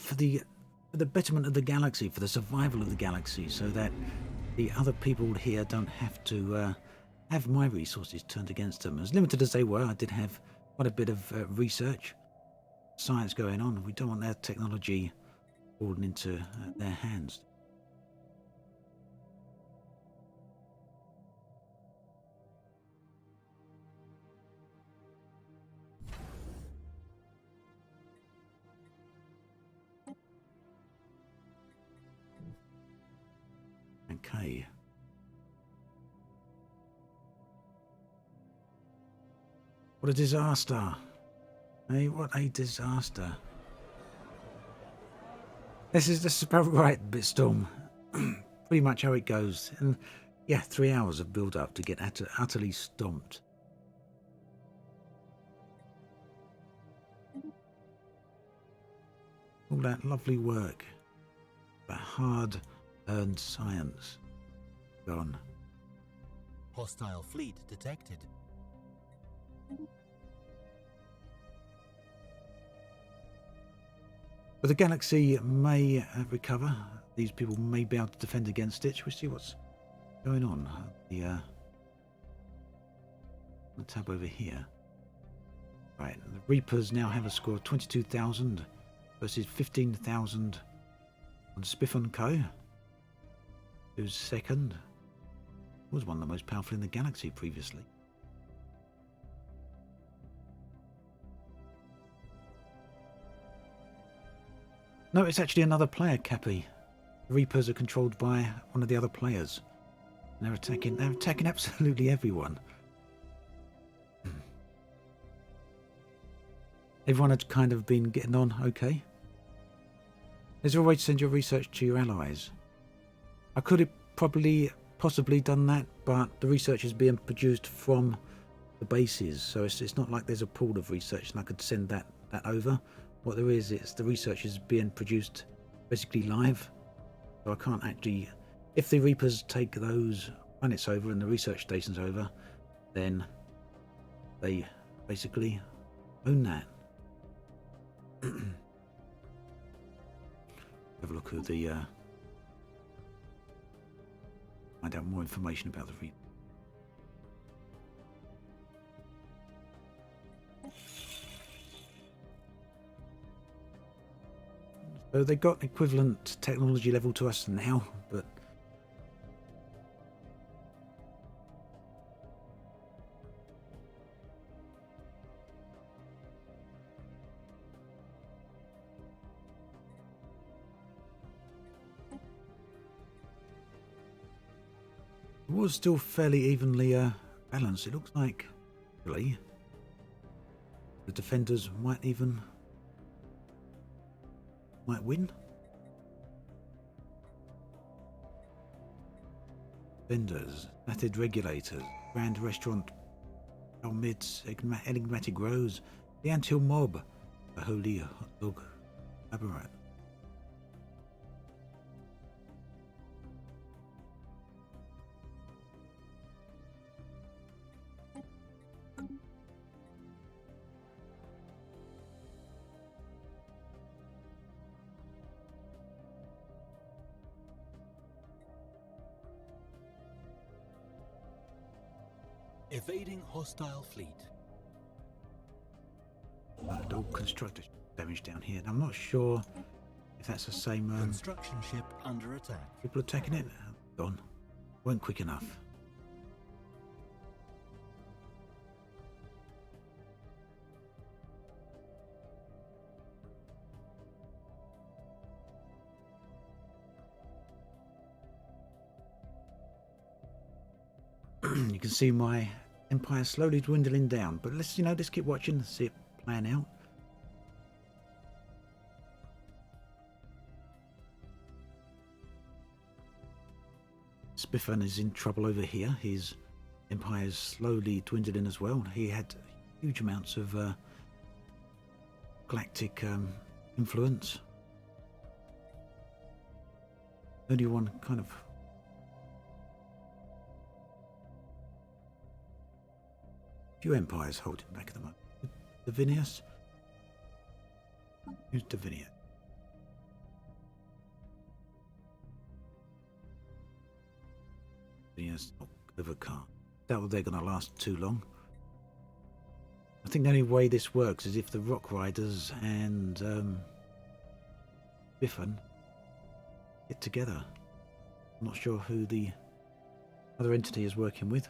B: betterment of the galaxy, for the survival of the galaxy, so that the other people here don't have to have my resources turned against them. As limited as they were, I did have quite a bit of research, science going on. We don't want their technology falling into their hands. Okay. What a disaster. Hey, what a disaster. This is about right, Bitstorm. Pretty much how it goes. And yeah, 3 hours of build up to get utterly stomped. All that lovely work. That hard earned science. Gone.
J: Hostile fleet detected.
B: But the galaxy may recover. These people may be able to defend against it. Shall we see what's going on? The tab over here. Right, the Reapers now have a score of 22,000 versus 15,000 on Spiff & Co. Who's second? Was one of the most powerful in the galaxy previously. No, it's actually another player, Cappy. The Reapers are controlled by one of the other players. And they're attacking absolutely everyone. Everyone had kind of been getting on okay. Is there a way to send your research to your allies? I could have possibly done that, but the research is being produced from the bases, so it's not like there's a pool of research and I could send that over. What there is, it's the research is being produced basically live, so I can't actually. If the Reapers take those planets over and the research stations over, then they basically own that. Have a look at the. Find out more information about the Reapers. So they got equivalent technology level to us now, but it was still fairly evenly balanced. It looks like really the defenders might win. Vendors, Natted Regulators, Grand Restaurant, Almids, Enigmatic Rose, the Anthill Mob, the Holy Hot Dog Labyrinth.
J: Evading hostile fleet.
B: All constructor damage down here. I'm not sure if that's the same.
J: Construction ship under attack.
B: People attacking it. Gone. Weren't quick enough. You can see my empire slowly dwindling down, but let's keep watching, see it plan out. Spiffan is in trouble over here. His empire is slowly dwindling as well. He had huge amounts of galactic influence. only one kind of... few empires holding back at the moment. Divinius? Who's Divinius? Divinius, Overcar. Doubt they're going to last too long. I think the only way this works is if the Rock Riders and Biffin get together. I'm not sure who the other entity is working with.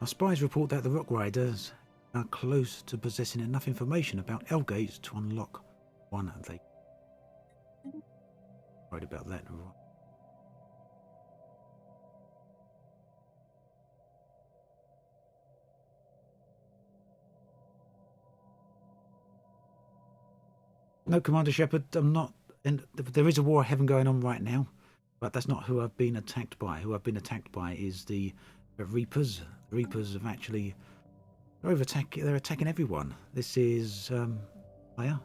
B: Our spies report that the Rock Riders are close to possessing enough information about Elgates to unlock one. They worried about that. No, Commander Shepard, I'm not. And there is a war I haven't going on right now, but that's not who I've been attacked by. Who I've been attacked by is the Reapers. The Reapers have actually they're attacking everyone. This is Leia.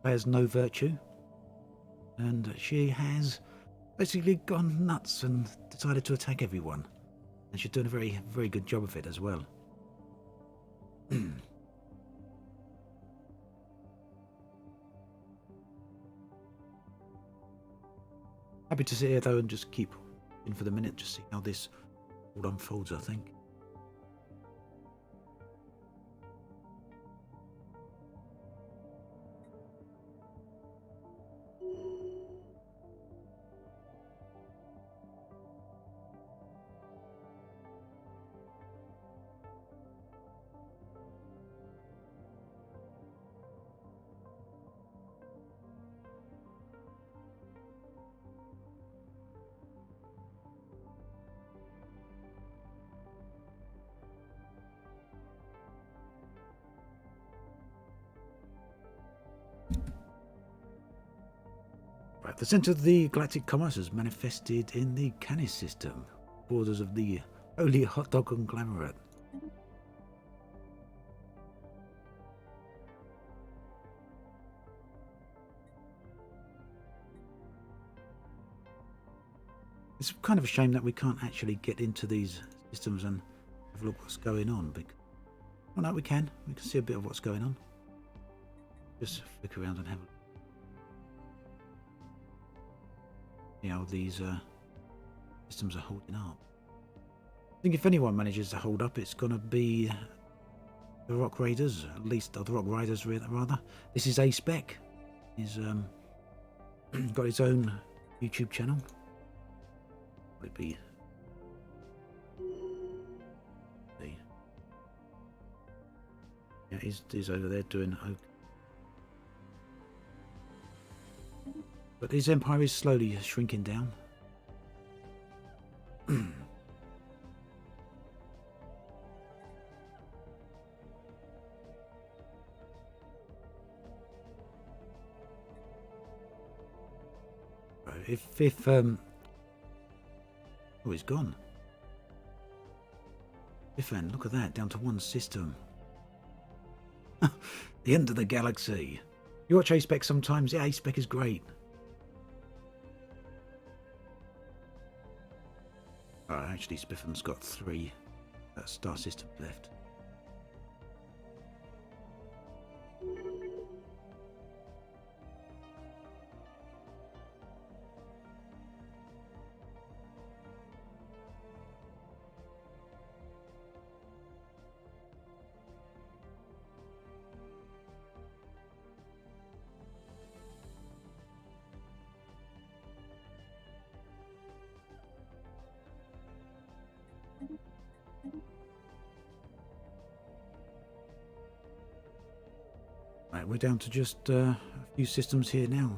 B: Leia's no virtue, and she has basically gone nuts and decided to attack everyone. And she's doing a very, very good job of it as well. Happy to sit here though and just keep in for the minute, just see how this all unfolds, I think. Right, the centre of the galactic commerce is manifested in the Canis system, borders of the holy hot dog conglomerate. It's kind of a shame that we can't actually get into these systems and have a look what's going on. Because, oh no, we can see a bit of what's going on. Just flick around and have a look. See how these systems are holding up. I think if anyone manages to hold up, it's going to be the Rock Raiders, at least the Rock Riders rather. This is A-Spec. He's got his own YouTube channel. Would it be? Yeah, he's over there doing okay. But his empire is slowly shrinking down. If oh, he's gone. Biffan, look at that, down to one system. The end of the galaxy. You watch A-Spec sometimes? Yeah, A-Spec is great. Actually, Spiffin's got 3 star systems left. Right, we're down to just a few systems here now.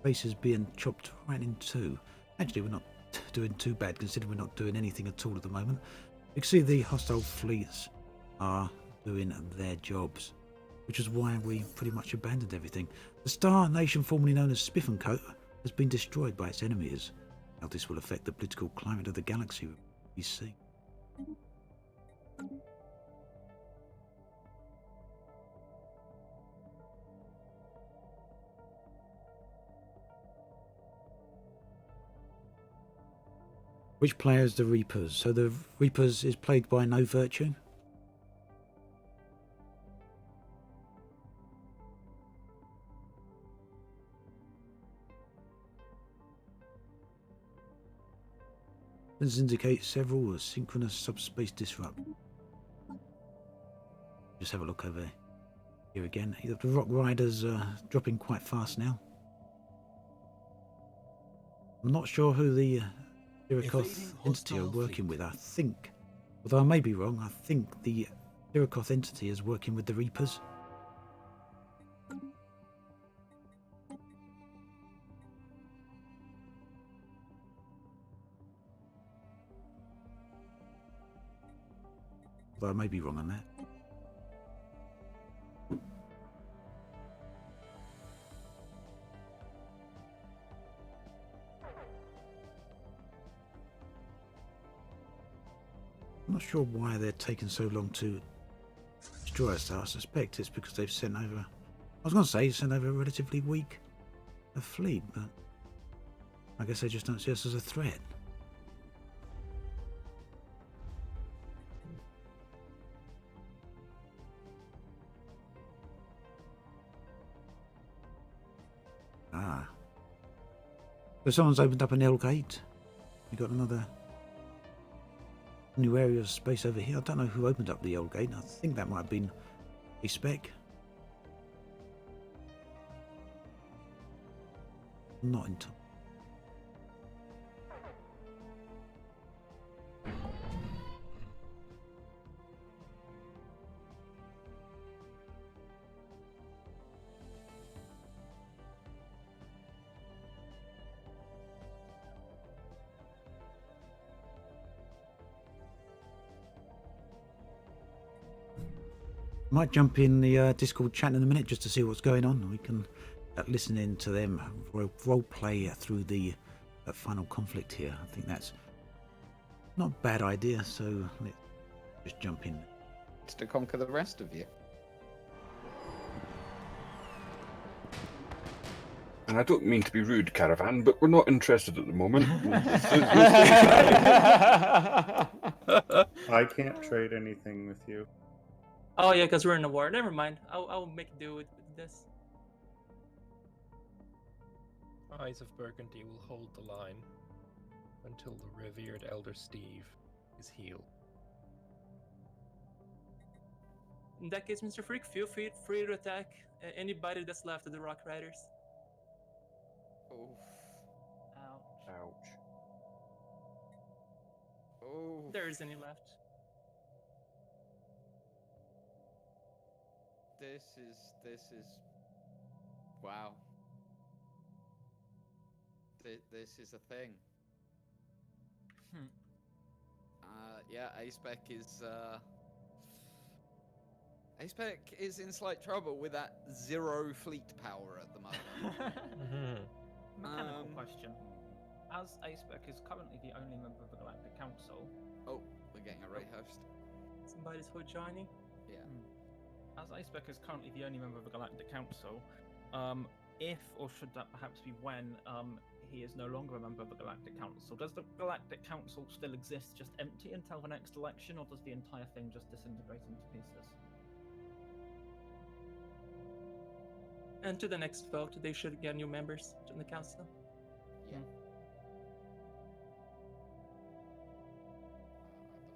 B: Base is being chopped right in 2. Actually, we're not doing too bad considering we're not doing anything at all at the moment. You can see the hostile fleets are doing their jobs. which is why we pretty much abandoned everything. The star nation formerly known as Spiff and Co. has been destroyed by its enemies. How this will affect the political climate of the galaxy we see. Which player is the Reapers? So the Reapers is plagued by no virtue? This indicates several synchronous subspace disrupt. Just have a look over here again. The Rock Riders are dropping quite fast now. I'm not sure who the Sirakoth entity are working with. I think, although I may be wrong, I think the Sirakoth entity is working with the Reapers. Although I may be wrong on that. I'm not sure why they're taking so long to destroy us. I suspect it's because they've sent over... I was going to say sent over a relatively weak fleet, but I guess they just don't see us as a threat. Ah. So someone's opened up an L gate. We got another new area of space over here. I don't know who opened up the L gate. I think that might have been a spec. Not in time. Might jump in the Discord chat in a minute just to see what's going on. We can listen in to them role play through the final conflict here. I think that's not a bad idea, so let's just jump in.
C: It's to conquer the rest of you.
G: And I don't mean to be rude, Caravan, but we're not interested at the moment.
K: I can't trade anything with you.
F: Oh yeah, because we're in a war. Never mind. I'll make do with this.
N: Eyes of Burgundy will hold the line until the revered Elder Steve is healed.
F: In that case, Mr. Freak, feel free to attack anybody that's left of the Rock Riders.
C: Oof.
F: Ouch.
G: Ouch.
C: Oh.
F: There isn't any left.
C: This is wow. This is a thing. Yeah, A-Spec is in slight trouble with that 0 fleet power at the moment.
D: Mechanical question. As A-Spec is currently the only member of the Galactic Council...
C: Oh, we're getting a Ray host.
F: Somebody's who Johnny?
C: Yeah.
D: As A-Spec is currently the only member of the Galactic Council, if, or should that perhaps be when, he is no longer a member of the Galactic Council, does the Galactic Council still exist just empty until the next election, or does the entire thing just disintegrate into pieces?
F: And to the next vote, they should get new members in the council.
C: Yeah. I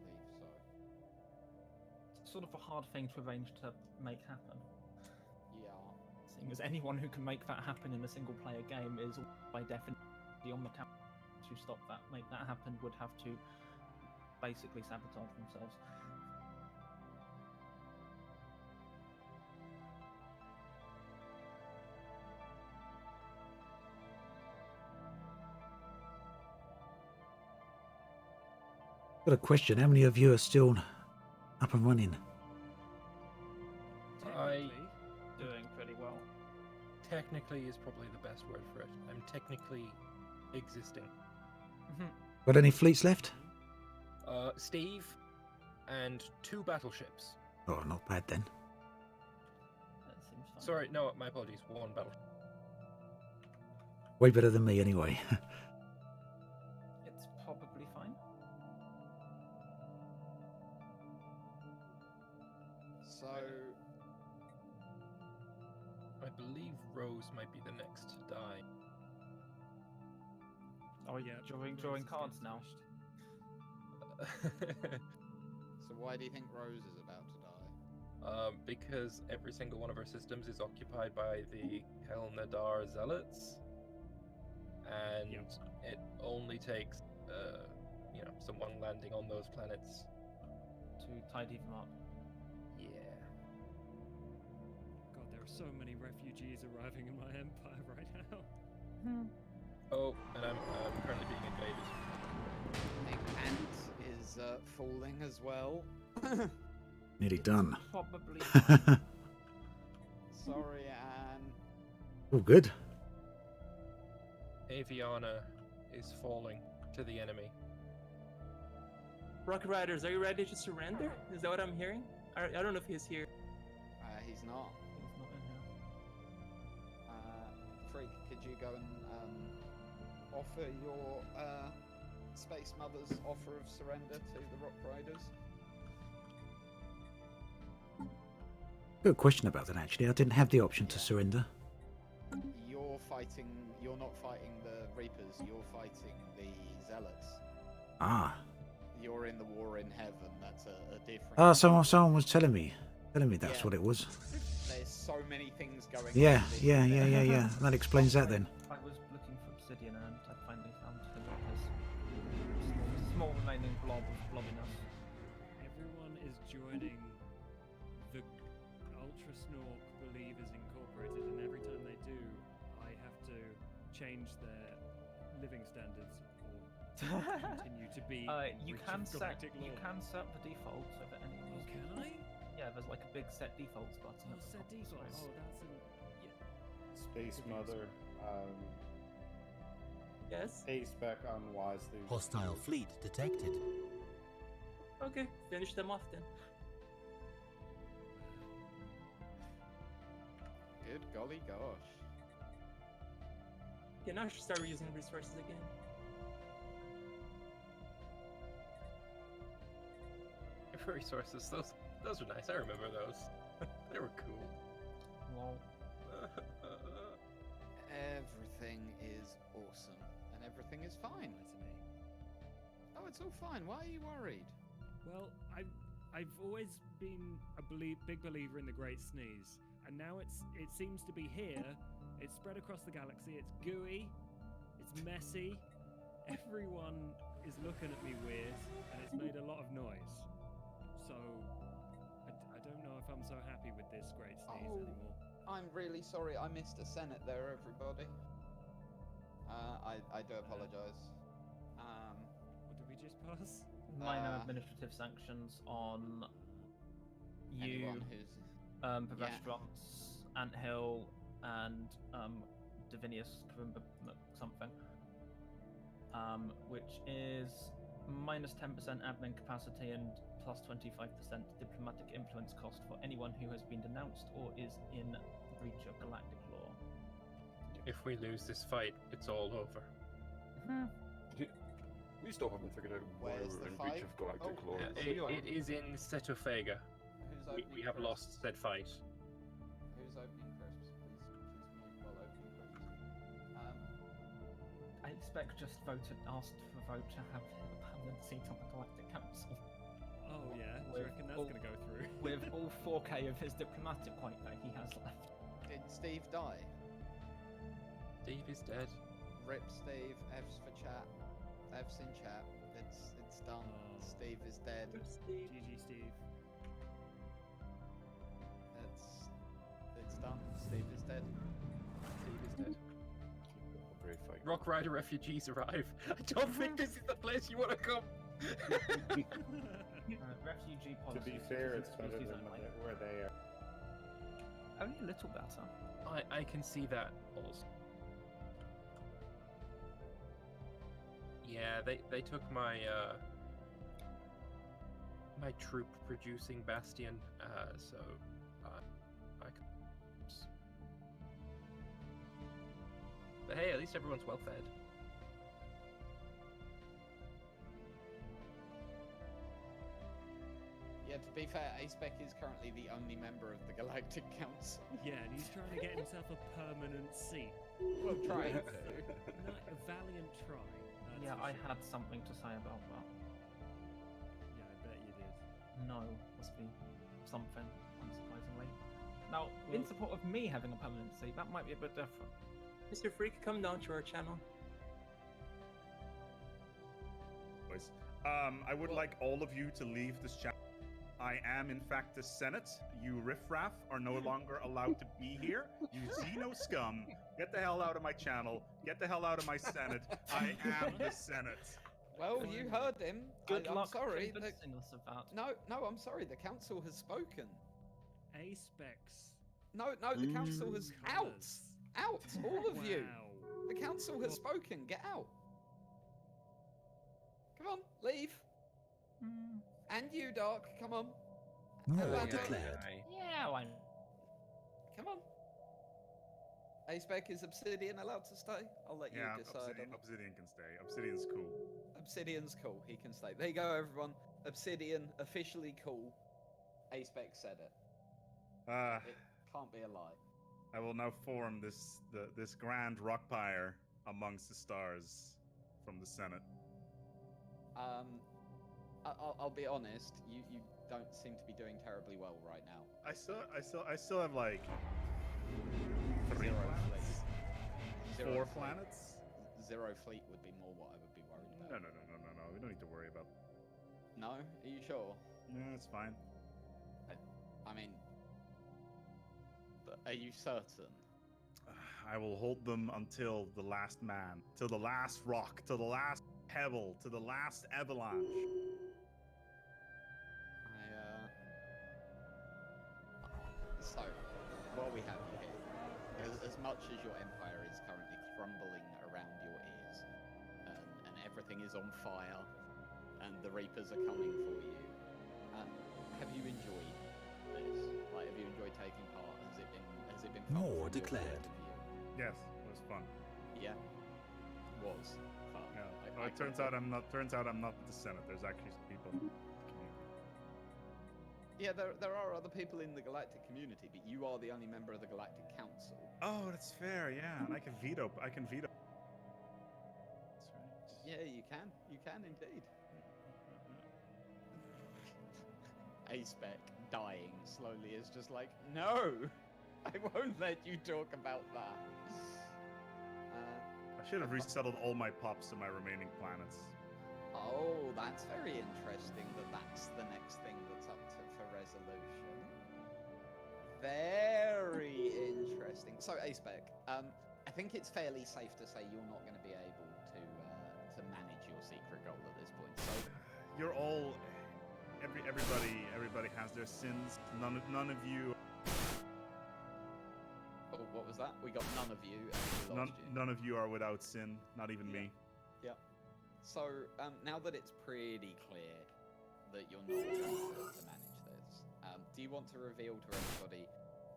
C: believe so.
D: It's sort of a hard thing to arrange to make happen.
C: Yeah.
D: Seeing as anyone who can make that happen in a single player game is by definition on the council. To stop that, make that happen, would have to basically sabotage themselves.
B: Got a question. How many of you are still up and running?
N: technically is probably the best word for it. I'm technically existing.
B: Got any fleets left?
N: Steve, and 2 battleships.
B: Oh, not bad then.
D: That seems fine.
N: Sorry, no, my apologies. 1 battleship.
B: Way better than me, anyway.
D: It's probably fine.
C: So,
N: I believe Rose might be the next to die.
D: Oh yeah, drawing cards now.
C: so why do you think Rose is about to die?
N: Because every single one of our systems is occupied by the Helnadar Zealots, and it only takes, someone landing on those planets
D: to tidy them up.
N: Yeah.
H: God, there are so many refugees arriving in my empire right now.
N: Oh, and I'm currently being invaded.
C: I think Ant is falling as well.
B: Nearly done.
D: Probably.
C: Sorry, Anne.
B: All good.
N: Aviana is falling to the enemy.
F: Rocket Riders, are you ready to surrender? Is that what I'm hearing? I don't know if he's here.
C: He's not.
D: He's not in here.
C: Freak, could you go and offer your Space Mother's offer of surrender to the Rock Riders?
B: Good question about that, actually. I didn't have the option to surrender.
C: You're not fighting the Reapers, you're fighting the Zealots.
B: Ah.
C: You're in the war in heaven, that's a different...
B: Ah, someone was telling me that's what it was.
C: There's so many things going on.
B: Yeah. That explains that then.
D: I was looking for obsidian and I finally found this small remaining blob of blobbiness.
H: Everyone is joining the Ultra Snork Believers Incorporated, and every time they do, I have to change their living standards or continue to be.
D: You can set the defaults of any.
H: Oh, can I?
D: Yeah, there's like a big set defaults button.
H: Oh, set defaults. Oh, that's
K: Space Mother.
F: Yes.
K: A spec unwisely.
J: Hostile fleet detected.
F: Okay, finish them off then.
C: Good golly gosh.
F: Yeah, now I should start reusing resources again.
N: Resources, those are nice. I remember those. They were cool.
D: Lol.
C: Everything is awesome, and everything is fine. Oh, it's all fine. Why are you worried?
H: Well, I've always been a big believer in the Great Sneeze, and now it seems to be here. It's spread across the galaxy. It's gooey. It's messy. Everyone is looking at me weird, and it's made a lot of noise. So, I don't know if I'm so happy with this Great Sneeze anymore.
C: I'm really sorry. I missed a Senate there, everybody. I do apologise.
H: What did we just pass?
D: Minor administrative sanctions on you,
C: Anyone who's...
D: Pedestrians, Anthill, and Divinius Karimba something. Which is minus 10% admin capacity and plus 25% diplomatic influence cost for anyone who has been denounced or is in breach of galactic law.
N: If we lose this fight, it's all over.
G: We still haven't figured out why we're in breach of galactic law.
N: It is in Setophaga. We have lost said fight.
C: Who's opening crisps? Please move while opening crisps.
D: I expect just asked for vote to have a permanent seat on the Galactic Council.
H: Oh yeah, do you reckon that's going to go through?
D: With all 4K of his diplomatic weight that he has left.
C: Did Steve die?
N: Steve is dead.
C: Rip Steve, F's for chat. F's in chat. It's done. Steve is dead.
H: GG Steve.
C: It's done. Steve is dead.
N: Steve is dead.
G: Brave fight.
N: Rock Rider refugees arrive. I don't think this is the place you want to come.
D: Refugee
K: To
D: policy.
K: be fair, it's better than where they are.
D: Only a little better.
N: I can see that also. Yeah, they took my my troop producing bastion, so I can. But hey, at least everyone's well fed.
C: Yeah, to be fair, Aspec is currently the only member of the Galactic Council.
H: Yeah, and he's trying to get himself a permanent seat.
C: Well, trying to.
H: A valiant try. That's
D: Yeah,
H: for
D: I
H: sure.
D: had something to say about that.
H: Yeah, I bet you did.
D: No must be something, unsurprisingly. Now,
H: Well-
D: in support of me having a permanent seat, that might be a bit different.
F: Mr. Freak, come down to our channel.
L: Boys, I would like all of you to leave this chat. I am, in fact, the Senate. You riffraff are no longer allowed to be here. You Xeno scum, get the hell out of my channel. Get the hell out of my Senate. I am the Senate.
C: Well, you heard him.
D: Good
C: I'm
D: luck
C: sorry.
D: convincing us of that.
C: No, I'm sorry. The council has spoken.
H: Aspecs.
C: No, the council has out. Out, all of you.
H: Wow.
C: The council has spoken. Get out. Come on, leave. And you, Dark. Come on.
J: War declared.
D: Yeah, why not?
C: Come on. Aspec, is Obsidian allowed to stay? I'll let you
L: Yeah,
C: decide.
L: Obsidian can stay. Obsidian's cool.
C: Obsidian's cool. He can stay. There you go, everyone. Obsidian officially cool. Aspec said it. It can't be a lie.
L: I will now form this grand rock pyre amongst the stars from the Senate.
C: I'll be honest. You don't seem to be doing terribly well right now.
L: I still have like 3
C: Zero
L: planets.
C: fleet. Zero
L: 4
C: fleet.
L: planets.
C: Zero fleet would be more what I would be worried about.
L: No. We don't need to worry about.
C: No? Are you sure?
L: No, it's fine.
C: I mean, but are you certain?
L: I will hold them until the last man, till the last rock, till the last pebble, to the last avalanche.
C: So, what we have here, as much as your empire is currently crumbling around your ears, and everything is on fire, and the Reapers are coming for you, have you enjoyed this? Like, have you enjoyed taking part? Has it been fun?
J: War
C: from your
J: declared.
C: point of view?
L: Yes, it was fun.
C: Yeah, was fun.
L: Yeah.
C: I
L: It turns out I'm not. Turns out I'm not the Senate. There's actually some people. in the community.
C: Yeah, there are other people in the galactic community, but you are the only member of the Galactic Council.
L: Oh, that's fair. Yeah, and I can veto. That's right.
C: Yeah, you can. You can indeed. Aspec dying slowly is just like, no, I won't let you talk about that.
L: I should have resettled all my pops to my remaining planets.
C: Oh, that's very interesting that's the next thing that's up for resolution. Very interesting. So, Aspec, I think it's fairly safe to say you're not going to be able to manage your secret goal at this point. So,
L: You're all. Everybody has their sins. None of you.
C: oh, what was that? We got none of you. And we lost you.
L: None of you are without sin. Not even me.
C: Yeah. So now that it's pretty clear that you're not going to manage this, do you want to reveal to everybody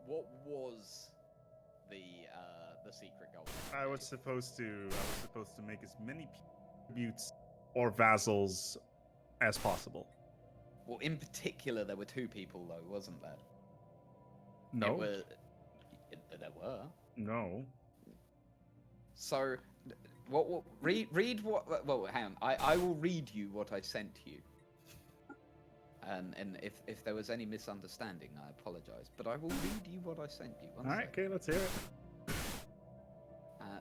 C: what was the secret goal?
L: I was supposed to make as many tributes or vassals as possible.
C: Well, in particular, there were 2 people, though, wasn't there?
L: No.
C: There were.
L: No.
C: So, read what? Well, hang on. I will read you what I sent to you. And if there was any misunderstanding, I apologize. But I will read you what I sent you.
L: All right. Okay. Let's hear it.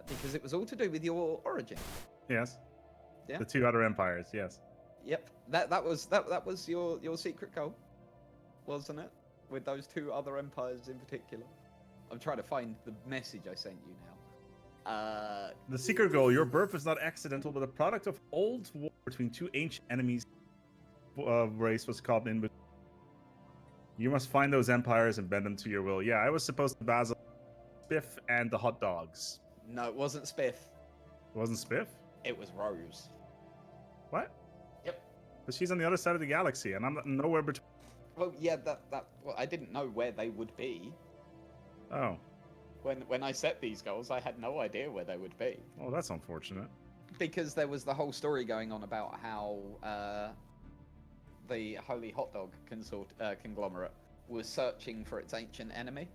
C: Because it was all to do with your origin.
L: Yes.
C: Yeah.
L: The 2 other empires. Yes.
C: Yep. That was your secret goal, wasn't it? With those 2 other empires in particular. I'm trying to find the message I sent you now.
L: The secret goal: your birth was not accidental, but a product of old war between 2 ancient enemies. Race was caught in. You must find those empires and bend them to your will. Yeah, I was supposed to basil Spiff and the hot dogs.
C: No, it wasn't Spiff.
L: It wasn't Spiff?
C: It was Rose.
L: What?
C: Yep.
L: But she's on the other side of the galaxy, and I'm nowhere between.
C: Well, yeah, well, I didn't know where they would be.
L: Oh.
C: When I set these goals, I had no idea where they would be.
L: Oh, that's unfortunate.
C: Because there was the whole story going on about how the Holy Hot Dog conglomerate was searching for its ancient enemy.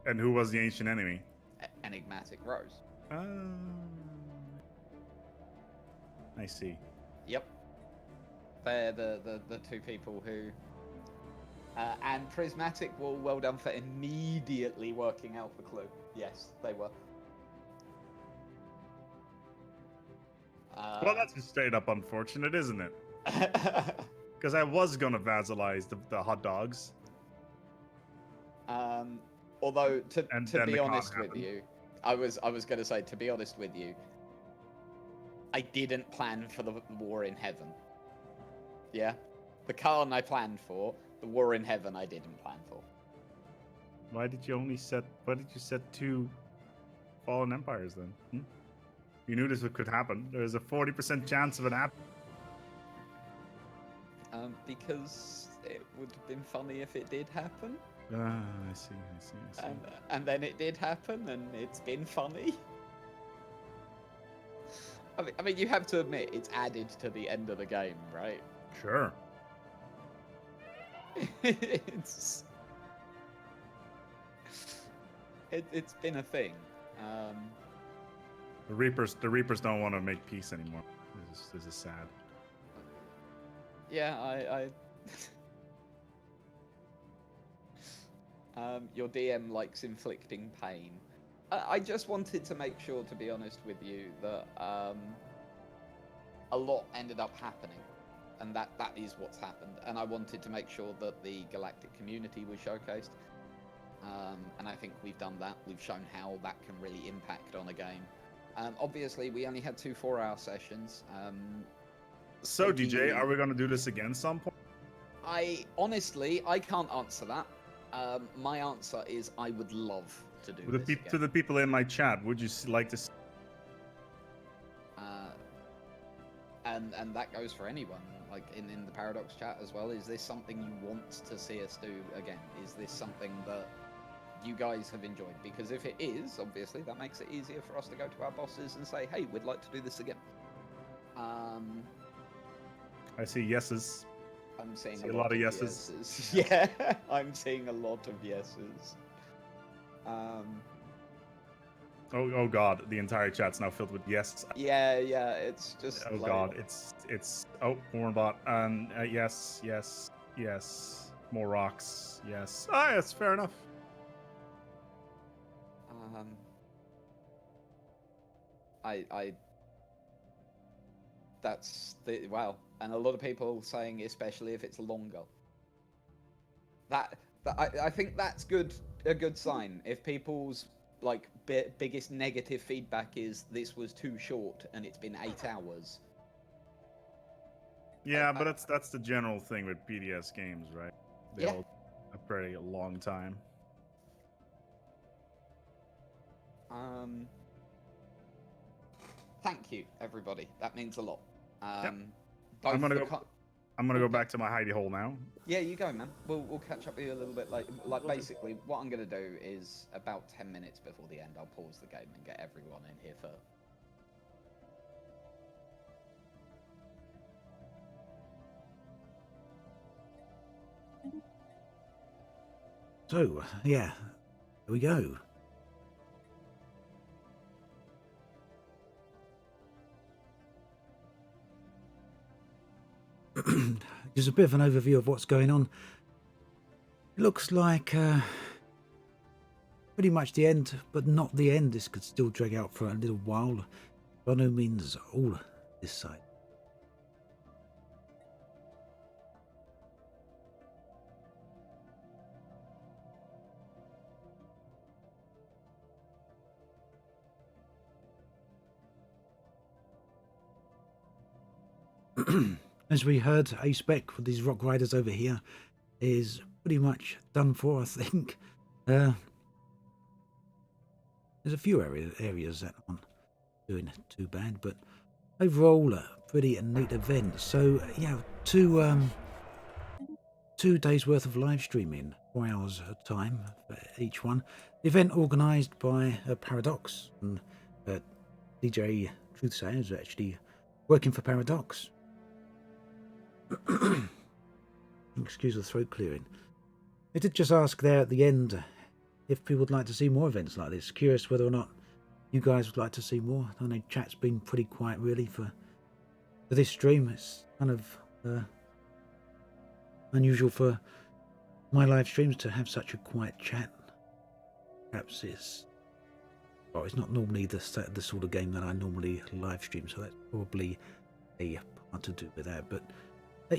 L: And who was the ancient enemy?
C: Enigmatic Rose.
L: I see.
C: Yep. They're the two people who... and Prismatic Wall, well done for immediately working out the clue. Yes, they were.
L: Well, that's just straight up unfortunate, isn't it? Because I was gonna vasalize the hot dogs.
C: Although to be honest with you, I was going to say, to be honest with you, I didn't plan for the war in heaven. Yeah, the Khan I planned for, the war in heaven I didn't plan for.
L: Why did you set 2 fallen empires then? You knew this could happen. There's a 40% chance of it happening.
C: Because it would have been funny if it did happen.
L: I see.
C: And then it did happen, and it's been funny. I mean, you have to admit, it's added to the end of the game, right?
L: Sure.
C: It's been a thing.
L: The Reapers don't want to make peace anymore. This is sad.
C: Yeah, your DM likes inflicting pain. I just wanted to make sure, to be honest with you, that a lot ended up happening, and that is what's happened. And I wanted to make sure that the galactic community was showcased, and I think we've done that. We've shown how that can really impact on a game. Obviously, we only had 2 4-hour sessions.
L: So, DJ, are we going to do this again some point?
C: I can't answer that. My answer is I would love to do this again.
L: To the people in my chat, would you like to?
C: And that goes for anyone, like in the Paradox chat as well. Is this something you want to see us do again? Is this something that you guys have enjoyed? Because if it is, obviously that makes it easier for us to go to our bosses and say, hey, we'd like to do this again.
L: I see yeses.
C: I'm seeing
L: a lot of yeses.
C: Yeah, I'm seeing a lot of yeses.
L: Oh god, the entire chat's now filled with yes.
C: Yeah, it's just.
L: Oh god, it's Warrenbot. Yes. More rocks. Yes. Yes, fair enough.
C: That's the wow, and a lot of people saying, especially if it's longer. I think that's a good sign. If people's biggest negative feedback is this was too short and it's been 8 hours.
L: Yeah, but that's the general thing with PDS games, right? They all a pretty long time.
C: Thank you, everybody. That means a lot.
L: I'm gonna go back to my hidey hole now.
C: Yeah, you go, man. We'll catch up with you a little bit later. Basically, what I'm gonna do is about 10 minutes before the end, I'll pause the game and get everyone in here first.
B: So, yeah, here we go. Just a bit of an overview of what's going on. It looks like pretty much the end, but not the end. This could still drag out for a little while. By no means all this side. As we heard, A-Spec with these rock riders over here, is pretty much done for, I think. There's a few areas that aren't doing too bad, but overall, a pretty neat event. So, yeah, two days worth of live streaming, 4 hours of time for each one. The event organised by Paradox, and DJ Truthsayer is actually working for Paradox. Excuse the throat clearing. I did just ask there at the end if people would like to see more events like this. Curious whether or not you guys would like to see more. I know chat's been pretty quiet really for this stream. It's kind of unusual for my live streams to have such a quiet chat. Perhaps it's not normally the sort of game that I normally live stream, so that's probably a part to do with that. But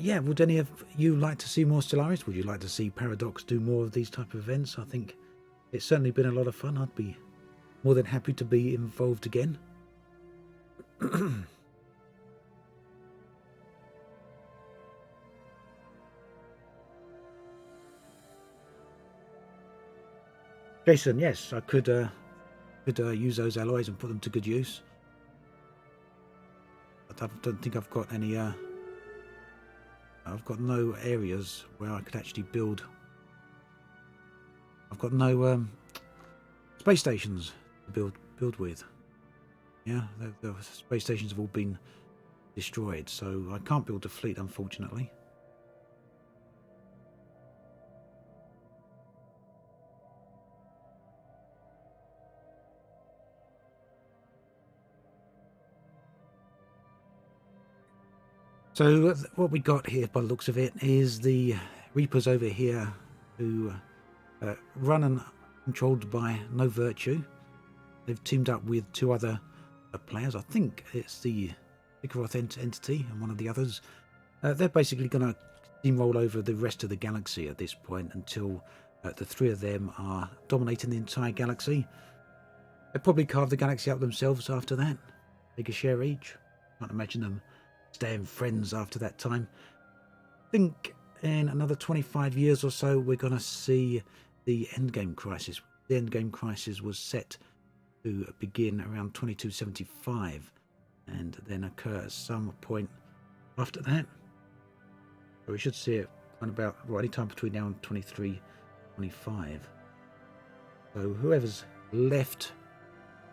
B: yeah, would any of you like to see more Stellaris? Would you like to see Paradox do more of these type of events? I think it's certainly been a lot of fun. I'd be more than happy to be involved again. Jason, yes, I could use those alloys and put them to good use. But I don't think I've got any. I've got no areas where I could actually build. I've got no space stations to build with. Yeah, the space stations have all been destroyed, so I can't build a fleet, unfortunately. So what we got here, by the looks of it, is the Reapers over here, who run and controlled by No Virtue. They've teamed up with two other players. I think it's the Ikaroth entity and one of the others. They're basically going to steamroll over the rest of the galaxy at this point until the three of them are dominating the entire galaxy. They'll probably carve the galaxy up themselves after that. Take a share each. Can't imagine them staying friends after that time. I think in another 25 years or so, we're going to see the Endgame Crisis. The Endgame Crisis was set to begin around 2275 and then occur at some point after that. So we should see it around about any time between now and 2325. So whoever's left,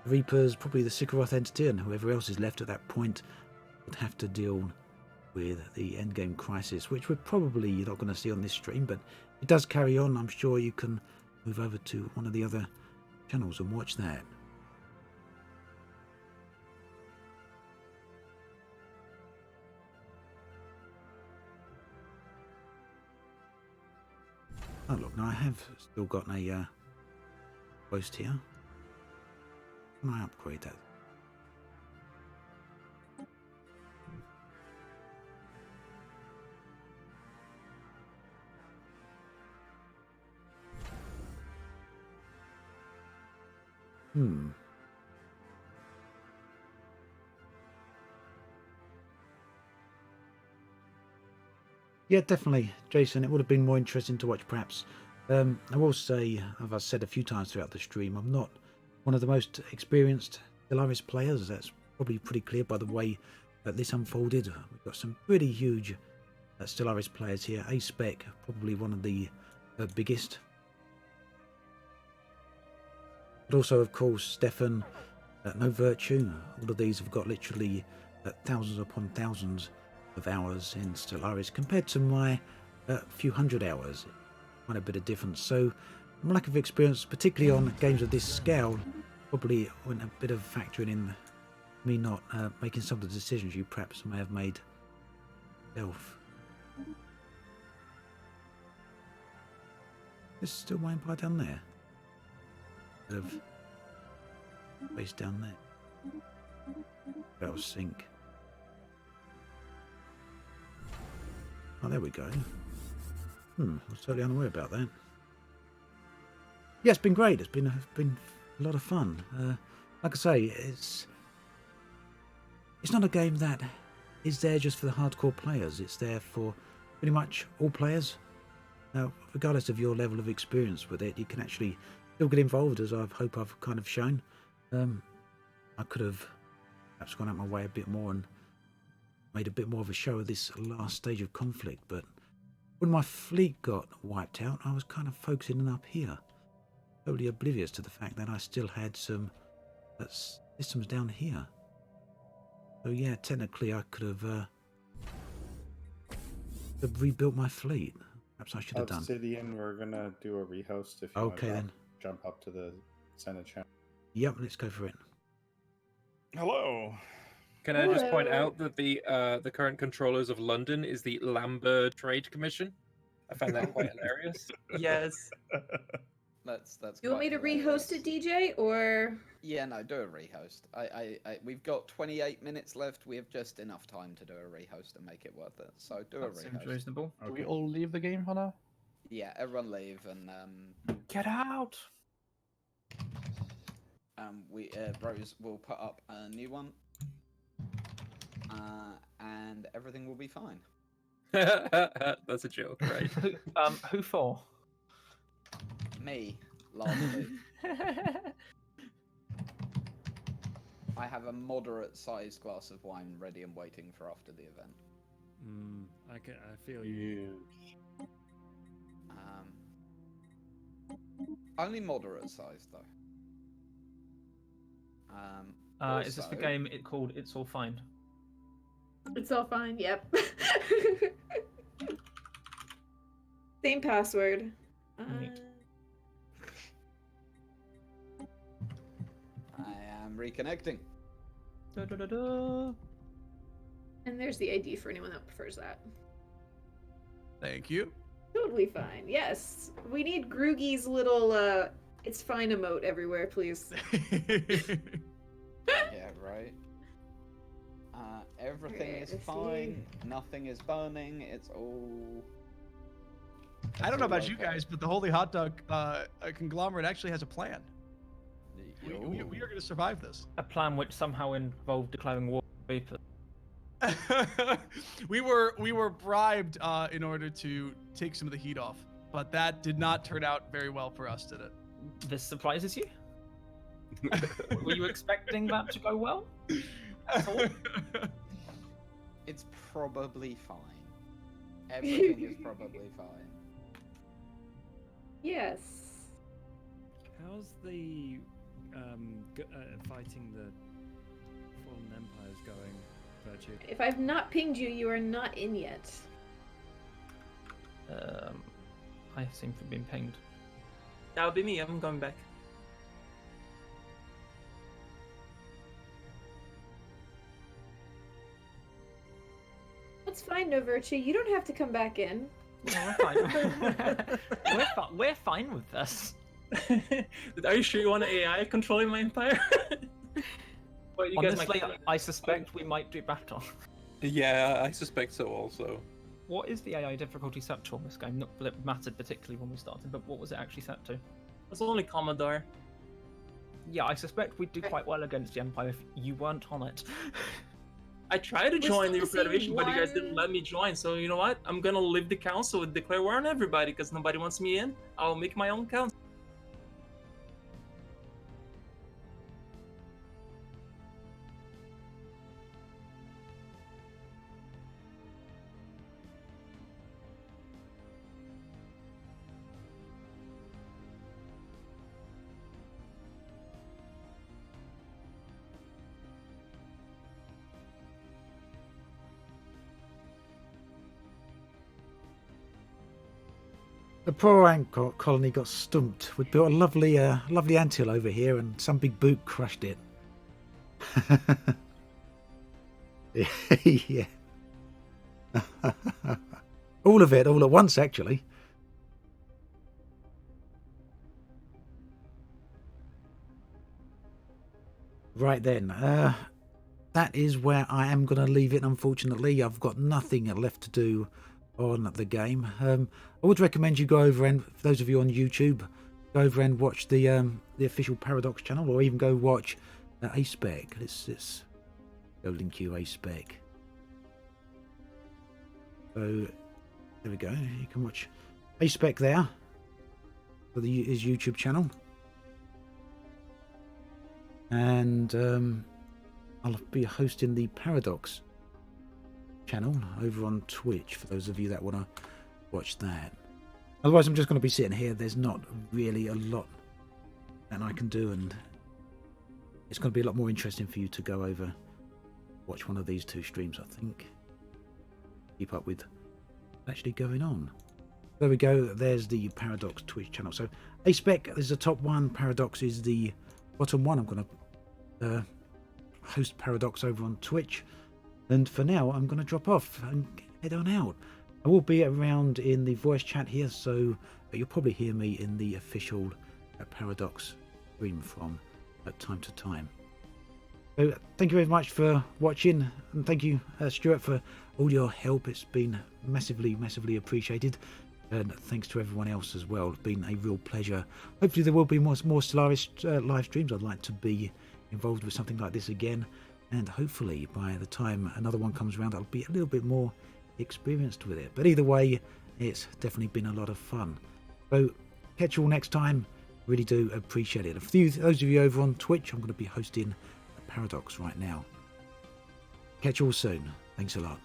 B: Reapers, probably the Ikaroth entity, and whoever else is left at that point would have to deal with the Endgame Crisis, which we're probably not going to see on this stream, but it does carry on. I'm sure you can move over to one of the other channels and watch that. Oh look, now I have still got a post here. Can I upgrade that? Yeah, definitely, Jason. It would have been more interesting to watch, perhaps. I will say, as I've said a few times throughout the stream, I'm not one of the most experienced Stellaris players. That's probably pretty clear by the way that this unfolded. We've got some pretty huge Stellaris players here. A-Spec, probably one of the biggest. But also, of course, Stefan, No Virtue. All of these have got literally thousands upon thousands of hours in Stellaris compared to my few hundred hours. Quite a bit of difference. So, my lack of experience, particularly on games of this scale, probably went a bit of factoring in me not making some of the decisions you perhaps may have made yourself. There's still my empire down there. Bit of space down there. That'll sink. Oh, there we go. I was totally unaware about that. Yeah, it's been great. It's been a lot of fun. Like I say, it's not a game that is there just for the hardcore players. It's there for pretty much all players. Now, regardless of your level of experience with it, you can actually still get involved, as I hope I've kind of shown. I could have perhaps gone out my way a bit more and made a bit more of a show of this last stage of conflict, but when my fleet got wiped out, I was kind of focusing up here, totally oblivious to the fact that I still had some systems down here. So yeah, technically I could have rebuilt my fleet. Perhaps I should have done.
K: Obsidian, we're gonna do a rehost if you
B: Okay,
K: want
B: then.
K: to jump up to the Senate channel.
B: Yep, let's go for it.
L: Hello.
N: Can I just point out that the current controllers of London is the Lambert Trade Commission? I find that quite hilarious.
F: Yes.
C: That's.
M: You want me to rehost it, DJ, or?
C: Yeah, no, do a rehost. We've got 28 minutes left. We have just enough time to do a rehost and make it worth it. So do a
D: That seems
C: rehost.
D: reasonable.
P: Do we all leave the game for now?
C: Yeah, everyone leave and
D: Get out.
C: Rose will put up a new one, and everything will be fine.
N: That's a joke, right?
D: Who for?
C: Me, lastly. I have a moderate-sized glass of wine ready and waiting for after the event.
H: I feel you.
C: Only moderate-sized though.
D: Is this the game called It's All Fine?
M: It's all fine. Yep. Same password.
D: Neat.
C: I am reconnecting.
M: And there's the ID for anyone that prefers that.
O: Thank you.
M: Totally fine. Yes. We need Groogy's little it's fine emote everywhere, please.
C: Yeah, right. Everything
M: Okay,
C: is
M: let's
C: fine. Nothing is burning. It's all.
O: I don't know about you
C: okay.
O: guys, but the Holy Hot Dog conglomerate actually has a plan. We are going to survive this.
D: A plan which somehow involved declaring war on Reaper.
O: we were bribed in order to take some of the heat off, but that did not turn out very well for us, did it?
D: This surprises you? Were you expecting that to go well?
C: It's probably fine. Everything is probably fine.
M: Yes.
H: How's the fighting the fallen empires going, Virtue?
M: If I've not pinged you, you are not in yet.
D: I seem to have been pinged.
F: That would be me. I'm going back.
M: That's fine, No Virtue. You don't have to come back in.
D: No, we're fine. We're fine with this.
F: Are you sure you want AI controlling my empire? Well, you guys
D: Honestly,
F: might...
D: I suspect we might do better.
N: Yeah, I suspect so also.
D: What is the AI difficulty set to on this game? Not that it mattered particularly when we started, but what was it actually set to?
F: It's only Commodore.
D: Yeah, I suspect we'd do quite well against the Empire if you weren't on it.
F: I tried to join the
M: still
F: Federation, but you guys didn't
M: one-
F: let me join. So you know what? I'm gonna leave the council and declare war on everybody because nobody wants me in. I'll make my own council.
B: The poor ant colony got stumped. We built a lovely anthill over here, and some big boot crushed it. Yeah. All of it, all at once, actually. Right then, that is where I am going to leave it, unfortunately. I've got nothing left to do on the game. I would recommend you go over and, for those of you on YouTube, go over and watch the official Paradox channel, or even go watch A-Spec. It's Golden Q A-Spec. So there we go. You can watch a spec there for his YouTube channel. And I'll be hosting the Paradox channel over on Twitch for those of you that want to watch that. Otherwise, I'm just going to be sitting here. There's not really a lot that I can do, and it's going to be a lot more interesting for you to go over, watch one of these two streams, I think. Keep up with what's actually going on. There we go. There's the Paradox Twitch channel. So A-Spec is the top one. Paradox is the bottom one. I'm going to host Paradox over on Twitch. And for now, I'm going to drop off and head on out. I will be around in the voice chat here, so you'll probably hear me in the official Paradox stream from time to time. So thank you very much for watching, and thank you, Stuart, for all your help. It's been massively, massively appreciated. And thanks to everyone else as well. It's been a real pleasure. Hopefully there will be more Stellaris live streams. I'd like to be involved with something like this again. And hopefully by the time another one comes around, I'll be a little bit more experienced with it. But either way, it's definitely been a lot of fun. So catch you all next time. Really do appreciate it. Those of you over on Twitch, I'm going to be hosting a Paradox right now. Catch you all soon. Thanks a lot.